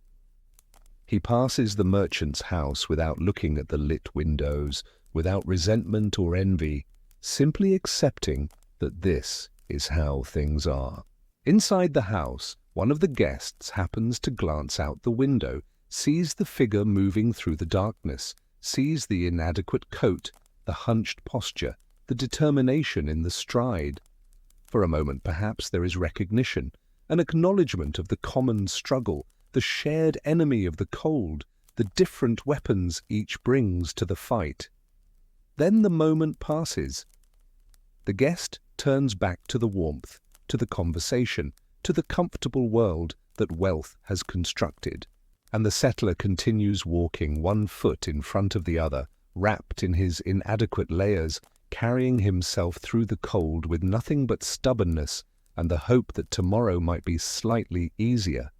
He passes the merchant's house without looking at the lit windows, without resentment or envy, simply accepting that this is how things are. Inside the house, one of the guests happens to glance out the window, sees the figure moving through the darkness, sees the inadequate coat, the hunched posture, the determination in the stride. For a moment, perhaps, there is recognition, an acknowledgement of the common struggle, the shared enemy of the cold, the different weapons each brings to the fight. Then the moment passes. The guest turns back to the warmth, to the conversation, to the comfortable world that wealth has constructed. And the settler continues walking, one foot in front of the other, wrapped in his inadequate layers, carrying himself through the cold with nothing but stubbornness and the hope that tomorrow might be slightly easier.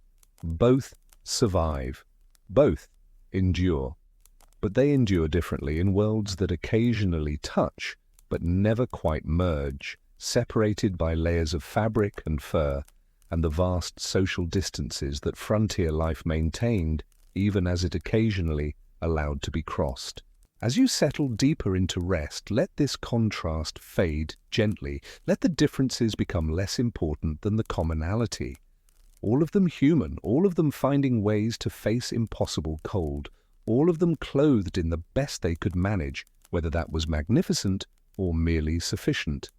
Both survive. Both endure. But they endure differently in worlds that occasionally touch, but never quite merge, separated by layers of fabric and fur, and the vast social distances that frontier life maintained, even as it occasionally allowed to be crossed. As you settle deeper into rest, let this contrast fade gently. Let the differences become less important than the commonality. All of them human, all of them finding ways to face impossible cold, all of them clothed in the best they could manage, whether that was magnificent or merely sufficient.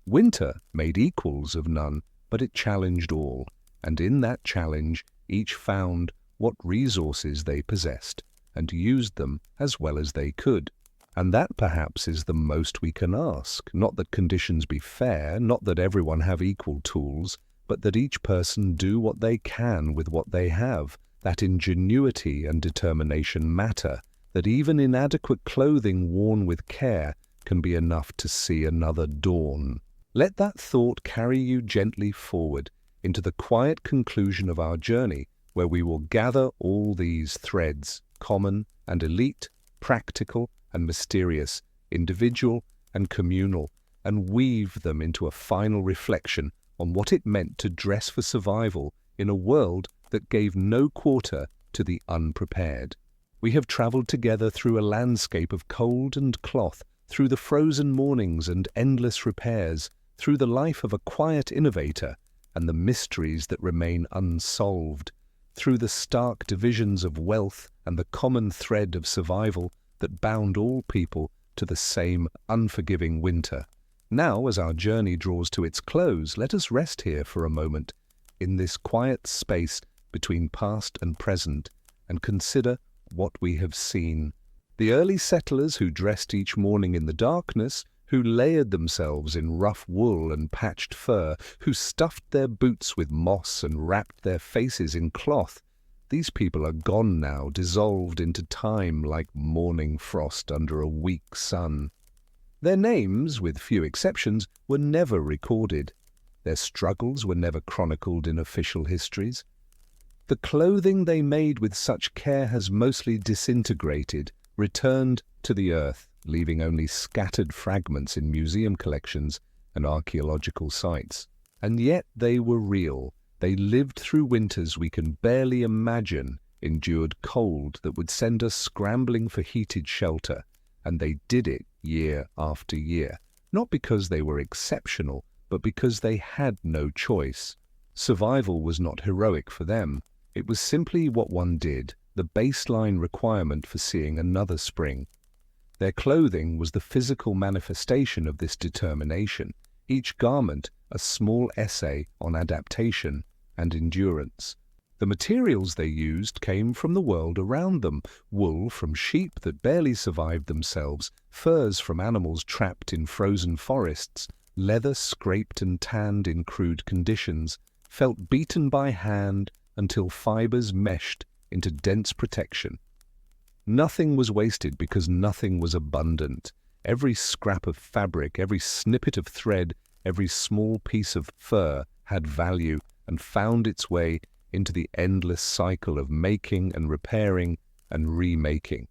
Winter made equals of none, but it challenged all, and in that challenge each found what resources they possessed, and used them as well as they could. And that perhaps is the most we can ask, not that conditions be fair, not that everyone have equal tools, but that each person do what they can with what they have, that ingenuity and determination matter, that even inadequate clothing worn with care can be enough to see another dawn. Let that thought carry you gently forward into the quiet conclusion of our journey, where we will gather all these threads, common and elite, practical and mysterious, individual and communal, and weave them into a final reflection on what it meant to dress for survival in a world that gave no quarter to the unprepared. We have traveled together through a landscape of cold and cloth, through the frozen mornings and endless repairs, through the life of a quiet innovator and the mysteries that remain unsolved, through the stark divisions of wealth and the common thread of survival that bound all people to the same unforgiving winter. Now, as our journey draws to its close, let us rest here for a moment, in this quiet space between past and present, and consider what we have seen. The early settlers who dressed each morning in the darkness, who layered themselves in rough wool and patched fur, who stuffed their boots with moss and wrapped their faces in cloth, these people are gone now, dissolved into time like morning frost under a weak sun. Their names, with few exceptions, were never recorded. Their struggles were never chronicled in official histories. The clothing they made with such care has mostly disintegrated, returned to the earth, leaving only scattered fragments in museum collections and archaeological sites. And yet they were real. They lived through winters we can barely imagine, endured cold that would send us scrambling for heated shelter, and they did it year after year, not because they were exceptional, but because they had no choice. Survival was not heroic for them. It was simply what one did, the baseline requirement for seeing another spring. Their clothing was the physical manifestation of this determination, each garment a small essay on adaptation and endurance. The materials they used came from the world around them: wool from sheep that barely survived themselves, furs from animals trapped in frozen forests, leather scraped and tanned in crude conditions, felt beaten by hand until fibers meshed into dense protection. Nothing was wasted because nothing was abundant. Every scrap of fabric, every snippet of thread, every small piece of fur had value and found its way into the endless cycle of making and repairing and remaking.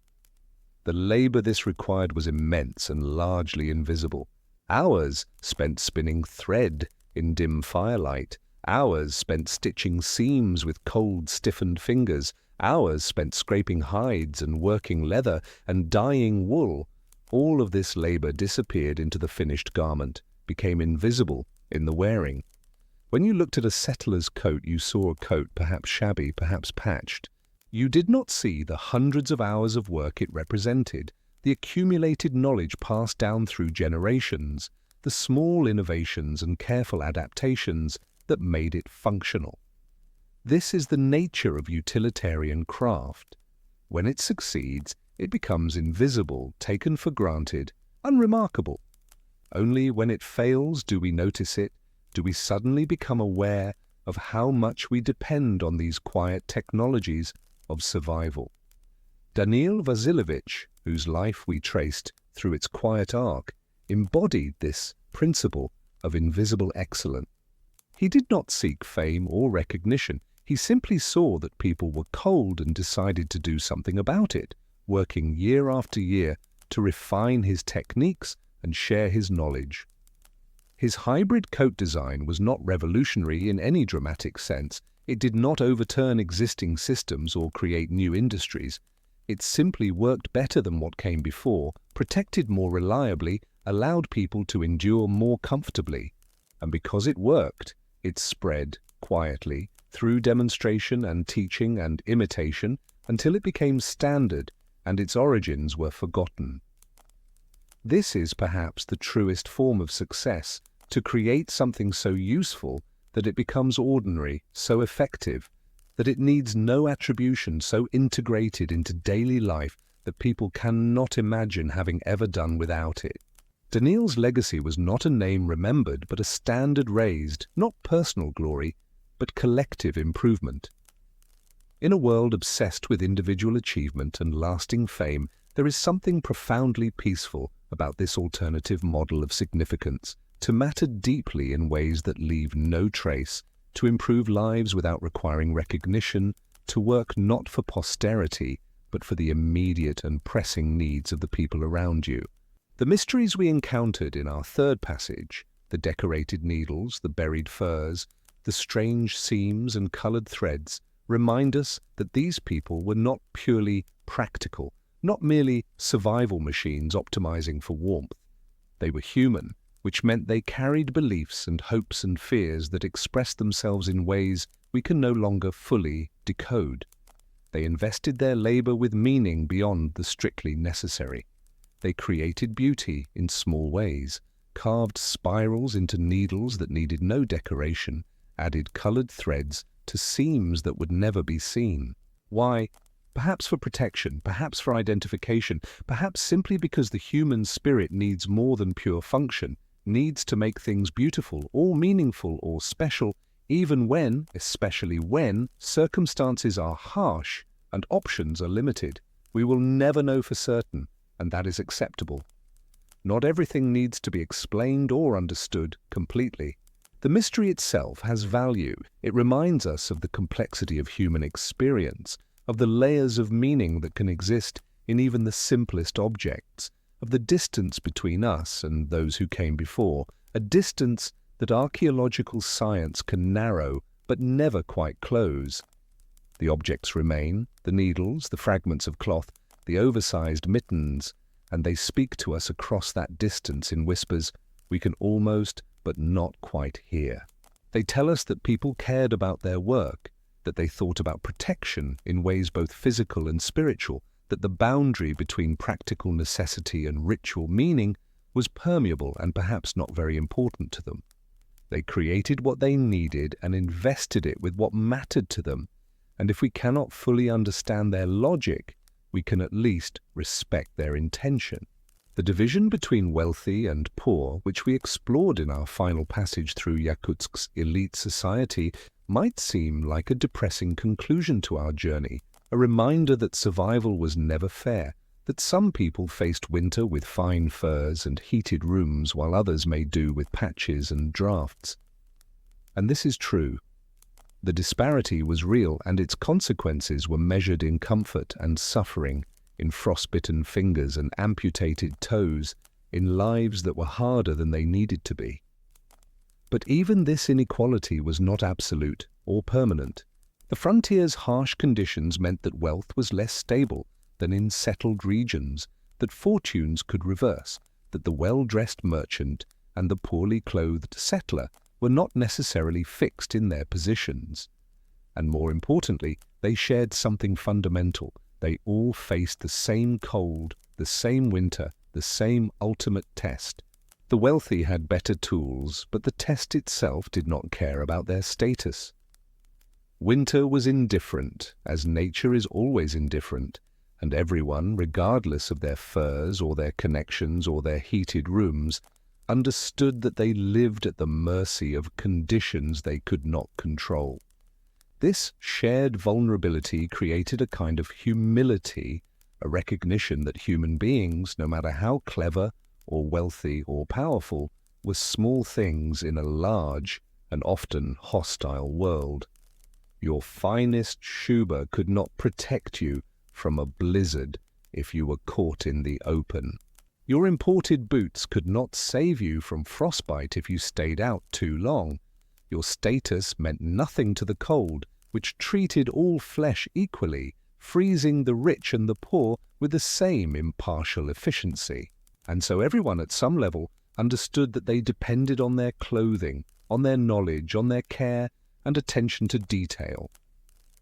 The labor this required was immense and largely invisible. Hours spent spinning thread in dim firelight, hours spent stitching seams with cold, stiffened fingers, hours spent scraping hides and working leather and dyeing wool. All of this labor disappeared into the finished garment, became invisible in the wearing. When you looked at a settler's coat, you saw a coat perhaps shabby, perhaps patched. You did not see the hundreds of hours of work it represented, the accumulated knowledge passed down through generations, the small innovations and careful adaptations that made it functional. This is the nature of utilitarian craft. When it succeeds, it becomes invisible, taken for granted, unremarkable. Only when it fails do we notice it, do we suddenly become aware of how much we depend on these quiet technologies of survival. Danil Vasilovich, whose life we traced through its quiet arc, embodied this principle of invisible excellence. He did not seek fame or recognition. He simply saw that people were cold and decided to do something about it, working year after year to refine his techniques and share his knowledge. His hybrid coat design was not revolutionary in any dramatic sense. It did not overturn existing systems or create new industries. It simply worked better than what came before, protected more reliably, allowed people to endure more comfortably. And because it worked, it spread quietly through demonstration and teaching and imitation until it became standard and its origins were forgotten. This is perhaps the truest form of success, to create something so useful that it becomes ordinary, so effective, that it needs no attribution, so integrated into daily life that people cannot imagine having ever done without it. Danil's legacy was not a name remembered, but a standard raised, not personal glory, but collective improvement. In a world obsessed with individual achievement and lasting fame, there is something profoundly peaceful about this alternative model of significance, to matter deeply in ways that leave no trace, to improve lives without requiring recognition, to work not for posterity, but for the immediate and pressing needs of the people around you. The mysteries we encountered in our third passage, the decorated needles, the buried furs, the strange seams and colored threads, remind us that these people were not purely practical, not merely survival machines optimizing for warmth. They were human, which meant they carried beliefs and hopes and fears that expressed themselves in ways we can no longer fully decode. They invested their labor with meaning beyond the strictly necessary. They created beauty in small ways, carved spirals into needles that needed no decoration, added colored threads to seams that would never be seen. Why? Perhaps for protection, perhaps for identification, perhaps simply because the human spirit needs more than pure function, needs to make things beautiful or meaningful or special, even when, especially when, circumstances are harsh and options are limited. We will never know for certain, and that is acceptable. Not everything needs to be explained or understood completely. The mystery itself has value. It reminds us of the complexity of human experience, of the layers of meaning that can exist in even the simplest objects, of the distance between us and those who came before, a distance that archaeological science can narrow but never quite close. The objects remain, the needles, the fragments of cloth, the oversized mittens, and they speak to us across that distance in whispers we can almost but not quite hear. They tell us that people cared about their work, that they thought about protection in ways both physical and spiritual, that the boundary between practical necessity and ritual meaning was permeable and perhaps not very important to them. They created what they needed and invested it with what mattered to them, and if we cannot fully understand their logic, we can at least respect their intention. The division between wealthy and poor, which we explored in our final passage through Yakutsk's elite society, might seem like a depressing conclusion to our journey, a reminder that survival was never fair, that some people faced winter with fine furs and heated rooms while others made do with patches and drafts. And this is true. The disparity was real, and its consequences were measured in comfort and suffering, in frostbitten fingers and amputated toes, in lives that were harder than they needed to be. But even this inequality was not absolute or permanent. The frontier's harsh conditions meant that wealth was less stable than in settled regions, that fortunes could reverse, that the well-dressed merchant and the poorly clothed settler were not necessarily fixed in their positions. And more importantly, they shared something fundamental. They all faced the same cold, the same winter, the same ultimate test. The wealthy had better tools, but the test itself did not care about their status. Winter was indifferent, as nature is always indifferent, and everyone, regardless of their furs or their connections or their heated rooms, understood that they lived at the mercy of conditions they could not control. This shared vulnerability created a kind of humility, a recognition that human beings, no matter how clever or wealthy or powerful, were small things in a large and often hostile world. Your finest shuba could not protect you from a blizzard if you were caught in the open. Your imported boots could not save you from frostbite if you stayed out too long. Your status meant nothing to the cold, which treated all flesh equally, freezing the rich and the poor with the same impartial efficiency. And so everyone at some level understood that they depended on their clothing, on their knowledge, on their care and attention to detail.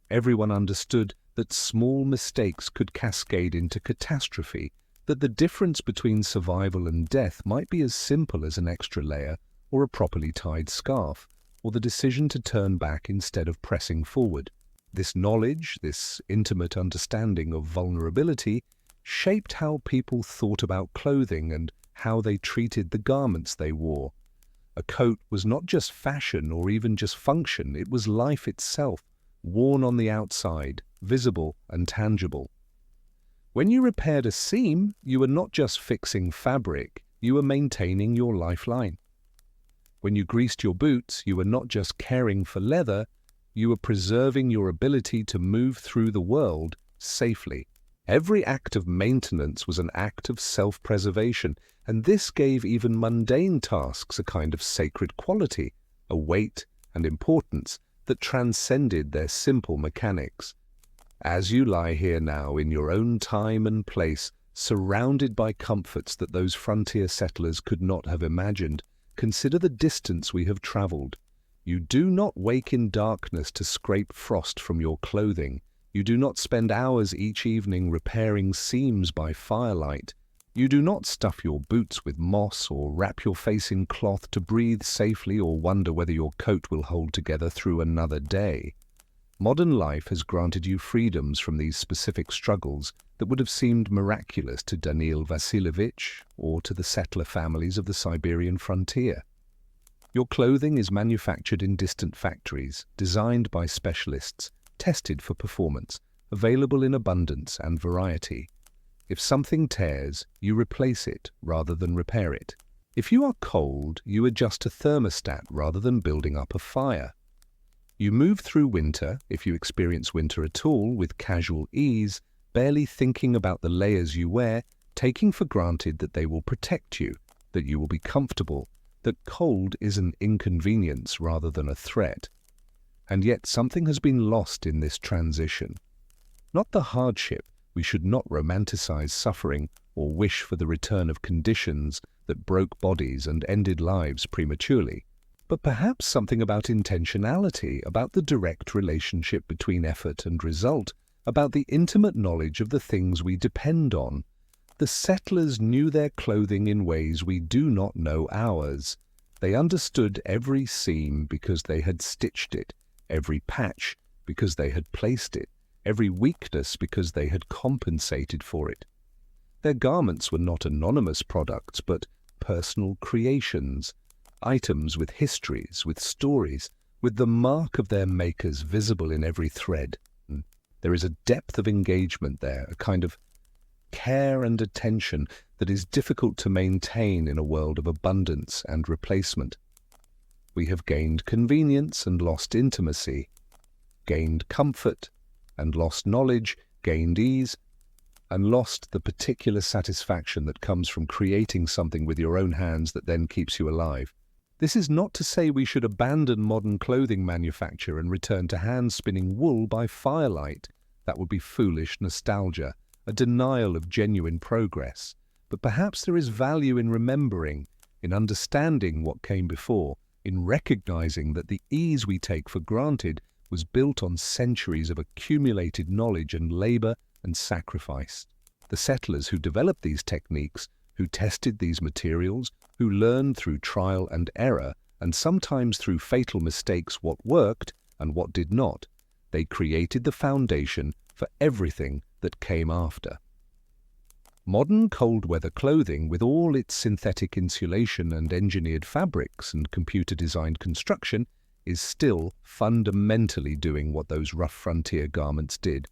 Everyone understood that small mistakes could cascade into catastrophe, that the difference between survival and death might be as simple as an extra layer or a properly tied scarf, or the decision to turn back instead of pressing forward. This knowledge, this intimate understanding of vulnerability, shaped how people thought about clothing and how they treated the garments they wore. A coat was not just fashion or even just function, it was life itself, worn on the outside, visible and tangible. When you repaired a seam, you were not just fixing fabric, you were maintaining your lifeline. When you greased your boots, you were not just caring for leather, you were preserving your ability to move through the world safely. Every act of maintenance was an act of self-preservation, and this gave even mundane tasks a kind of sacred quality, a weight and importance that transcended their simple mechanics. As you lie here now in your own time and place, surrounded by comforts that those frontier settlers could not have imagined, consider the distance we have traveled. You do not wake in darkness to scrape frost from your clothing. You do not spend hours each evening repairing seams by firelight. You do not stuff your boots with moss or wrap your face in cloth to breathe safely or wonder whether your coat will hold together through another day. Modern life has granted you freedoms from these specific struggles that would have seemed miraculous to Danil Vasilievich or to the settler families of the Siberian frontier. Your clothing is manufactured in distant factories, designed by specialists, tested for performance, available in abundance and variety. If something tears, you replace it rather than repair it. If you are cold, you adjust a thermostat rather than building up a fire. You move through winter, if you experience winter at all, with casual ease, barely thinking about the layers you wear, taking for granted that they will protect you, that you will be comfortable, that cold is an inconvenience rather than a threat. And yet something has been lost in this transition. Not the hardship. We should not romanticize suffering or wish for the return of conditions that broke bodies and ended lives prematurely, but perhaps something about intentionality, about the direct relationship between effort and result, about the intimate knowledge of the things we depend on. The settlers knew their clothing in ways we do not know ours. They understood every seam because they had stitched it, every patch because they had placed it, every weakness because they had compensated for it. Their garments were not anonymous products, but personal creations, items with histories, with stories, with the mark of their makers visible in every thread. There is a depth of engagement there, a kind of care and attention that is difficult to maintain in a world of abundance and replacement. We have gained convenience and lost intimacy, gained comfort and lost knowledge, gained ease, and lost the particular satisfaction that comes from creating something with your own hands that then keeps you alive. This is not to say we should abandon modern clothing manufacture and return to hand-spinning wool by firelight. That would be foolish nostalgia, a denial of genuine progress. But perhaps there is value in remembering, in understanding what came before, in recognizing that the ease we take for granted was built on centuries of accumulated knowledge and labor and sacrifice. The settlers who developed these techniques, who tested these materials, who learned through trial and error, and sometimes through fatal mistakes what worked and what did not, they created the foundation for everything that came after. Modern cold-weather clothing, with all its synthetic insulation and engineered fabrics and computer-designed construction, is still fundamentally doing what those rough frontier garments did,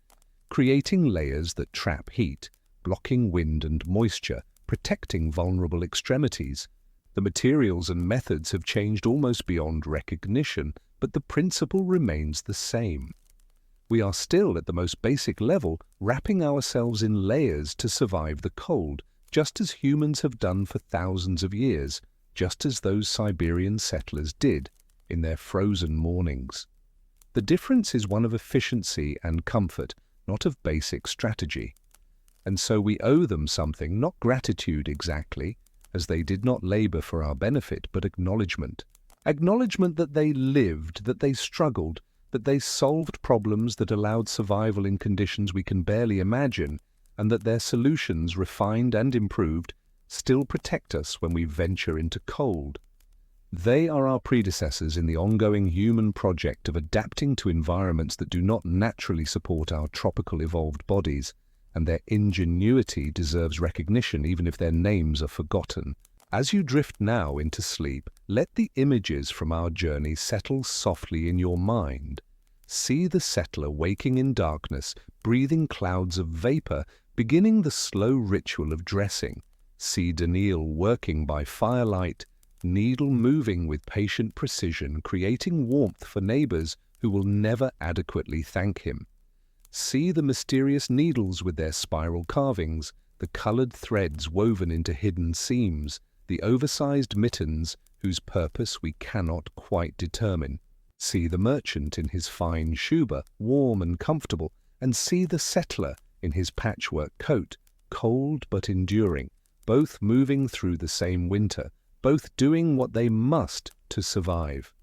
creating layers that trap heat, blocking wind and moisture, protecting vulnerable extremities. The materials and methods have changed almost beyond recognition, but the principle remains the same. We are still, at the most basic level, wrapping ourselves in layers to survive the cold, just as humans have done for thousands of years, just as those Siberian settlers did in their frozen mornings. The difference is one of efficiency and comfort, not of basic strategy. And so we owe them something, not gratitude exactly, as they did not labor for our benefit, but acknowledgement. Acknowledgement that they lived, that they struggled, that they solved problems that allowed survival in conditions we can barely imagine, and that their solutions, refined and improved, still protect us when we venture into cold. They are our predecessors in the ongoing human project of adapting to environments that do not naturally support our tropical evolved bodies, and their ingenuity deserves recognition even if their names are forgotten. As you drift now into sleep, let the images from our journey settle softly in your mind. See the settler waking in darkness, breathing clouds of vapor, beginning the slow ritual of dressing. See Danil working by firelight, needle moving with patient precision, creating warmth for neighbors who will never adequately thank him. See the mysterious needles with their spiral carvings, the colored threads woven into hidden seams, the oversized mittens whose purpose we cannot quite determine. See the merchant in his fine shuba, warm and comfortable, and see the settler in his patchwork coat, cold but enduring, both moving through the same winter, both doing what they must to survive.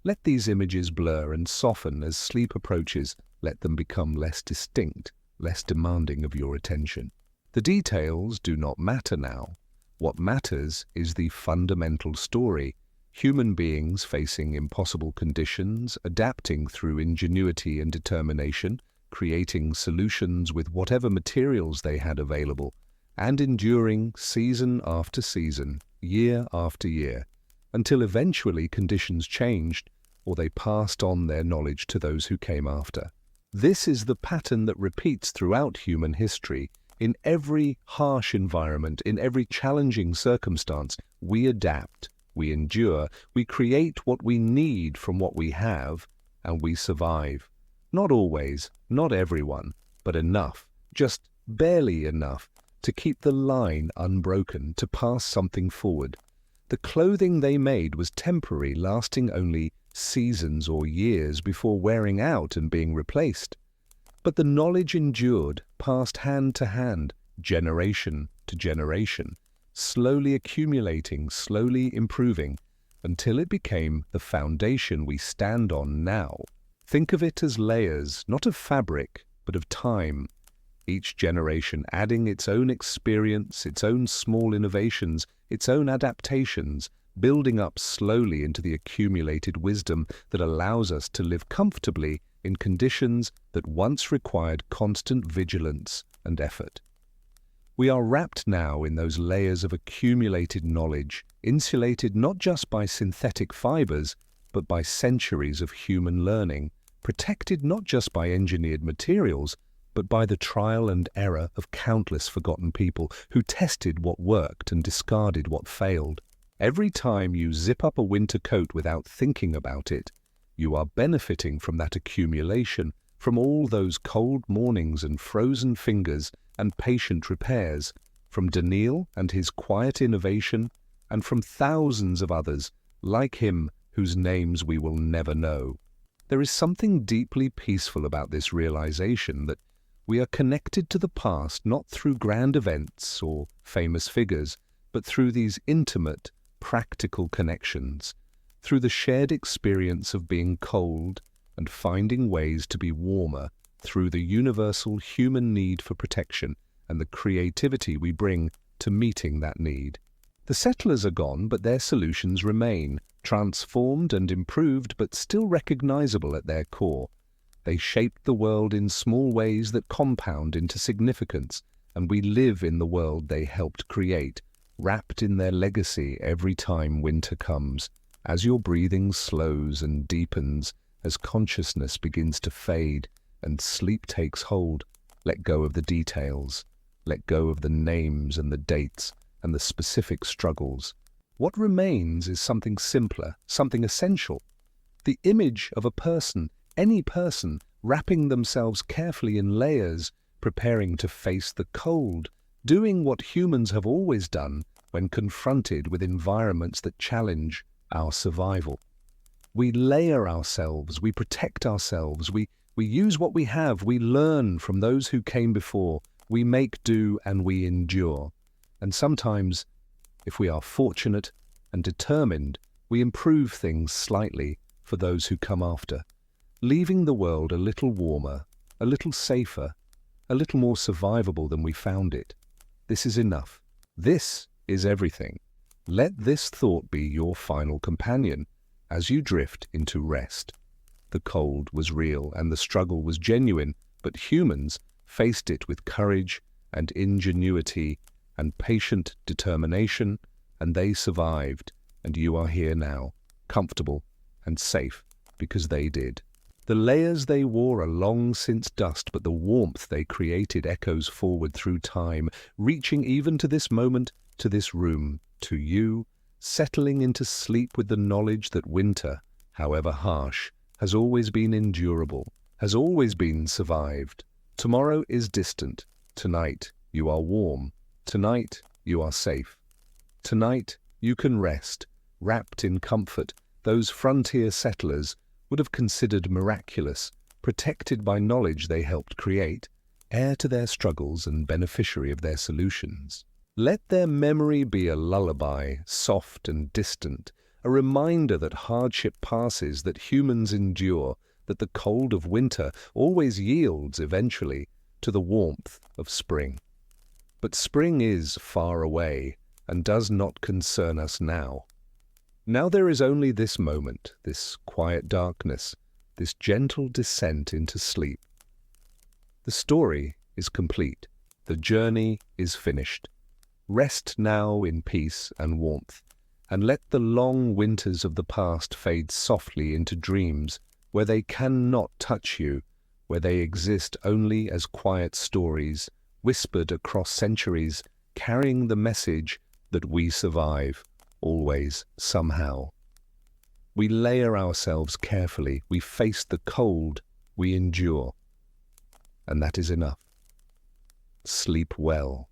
Let these images blur and soften as sleep approaches. Let them become less distinct, less demanding of your attention. The details do not matter now. What matters is the fundamental story. Human beings facing impossible conditions, adapting through ingenuity and determination, creating solutions with whatever materials they had available, and enduring season after season, year after year, until eventually conditions changed or they passed on their knowledge to those who came after. This is the pattern that repeats throughout human history. In every harsh environment, in every challenging circumstance, we adapt, we endure, we create what we need from what we have, and we survive. Not always, not everyone, but enough, just barely enough, to keep the line unbroken, to pass something forward. The clothing they made was temporary, lasting only seasons or years before wearing out and being replaced. But the knowledge endured, passed hand to hand, generation to generation, slowly accumulating, slowly improving, until it became the foundation we stand on now. Think of it as layers, not of fabric, but of time. Each generation adding its own experience, its own small innovations, its own adaptations, building up slowly into the accumulated wisdom that allows us to live comfortably in conditions that once required constant vigilance and effort. We are wrapped now in those layers of accumulated knowledge, insulated not just by synthetic fibers, but by centuries of human learning, protected not just by engineered materials, but by the trial and error of countless forgotten people who tested what worked and discarded what failed. Every time you zip up a winter coat without thinking about it, you are benefiting from that accumulation, from all those cold mornings and frozen fingers and patient repairs, from Danil and his quiet innovation, and from thousands of others like him whose names we will never know. There is something deeply peaceful about this realization that we are connected to the past not through grand events or famous figures, but through these intimate, practical connections, through the shared experience of being cold and finding ways to be warmer, through the universal human need for protection and the creativity we bring to meeting that need. The settlers are gone, but their solutions remain, transformed and improved, but still recognizable at their core. They shaped the world in small ways that compound into significance, and we live in the world they helped create, wrapped in their legacy every time winter comes. As your breathing slows and deepens, as consciousness begins to fade and sleep takes hold, let go of the details, let go of the names and the dates and the specific struggles. What remains is something simpler, something essential. The image of a person, any person, wrapping themselves carefully in layers, preparing to face the cold, doing what humans have always done when confronted with environments that challenge our survival. We layer ourselves, we protect ourselves, we use what we have, we learn from those who came before, we make do and we endure. And sometimes, if we are fortunate and determined, we improve things slightly for those who come after, leaving the world a little warmer, a little safer, a little more survivable than we found it. This is enough. This is everything. Let this thought be your final companion as you drift into rest. The cold was real and the struggle was genuine, but humans faced it with courage and ingenuity and patient determination, and they survived, and you are here now, comfortable and safe, because they did. The layers they wore are long since dust, but the warmth they created echoes forward through time, reaching even to this moment, to this room, to you, settling into sleep with the knowledge that winter, however harsh, has always been endurable, has always been survived. Tomorrow is distant. Tonight you are warm. Tonight you are safe. Tonight you can rest, wrapped in comfort. Those frontier settlers would have considered miraculous, protected by knowledge they helped create, heir to their struggles and beneficiary of their solutions. Let their memory be a lullaby, soft and distant, a reminder that hardship passes, that humans endure, that the cold of winter always yields eventually to the warmth of spring. But spring is far away and does not concern us now. Now there is only this moment, this quiet darkness, this gentle descent into sleep. The story is complete. The journey is finished. Rest now in peace and warmth, and let the long winters of the past fade softly into dreams where they cannot touch you, where they exist only as quiet stories, whispered across centuries, carrying the message that we survive, always, somehow. We layer ourselves carefully, we face the cold, we endure. And that is enough. Sleep well.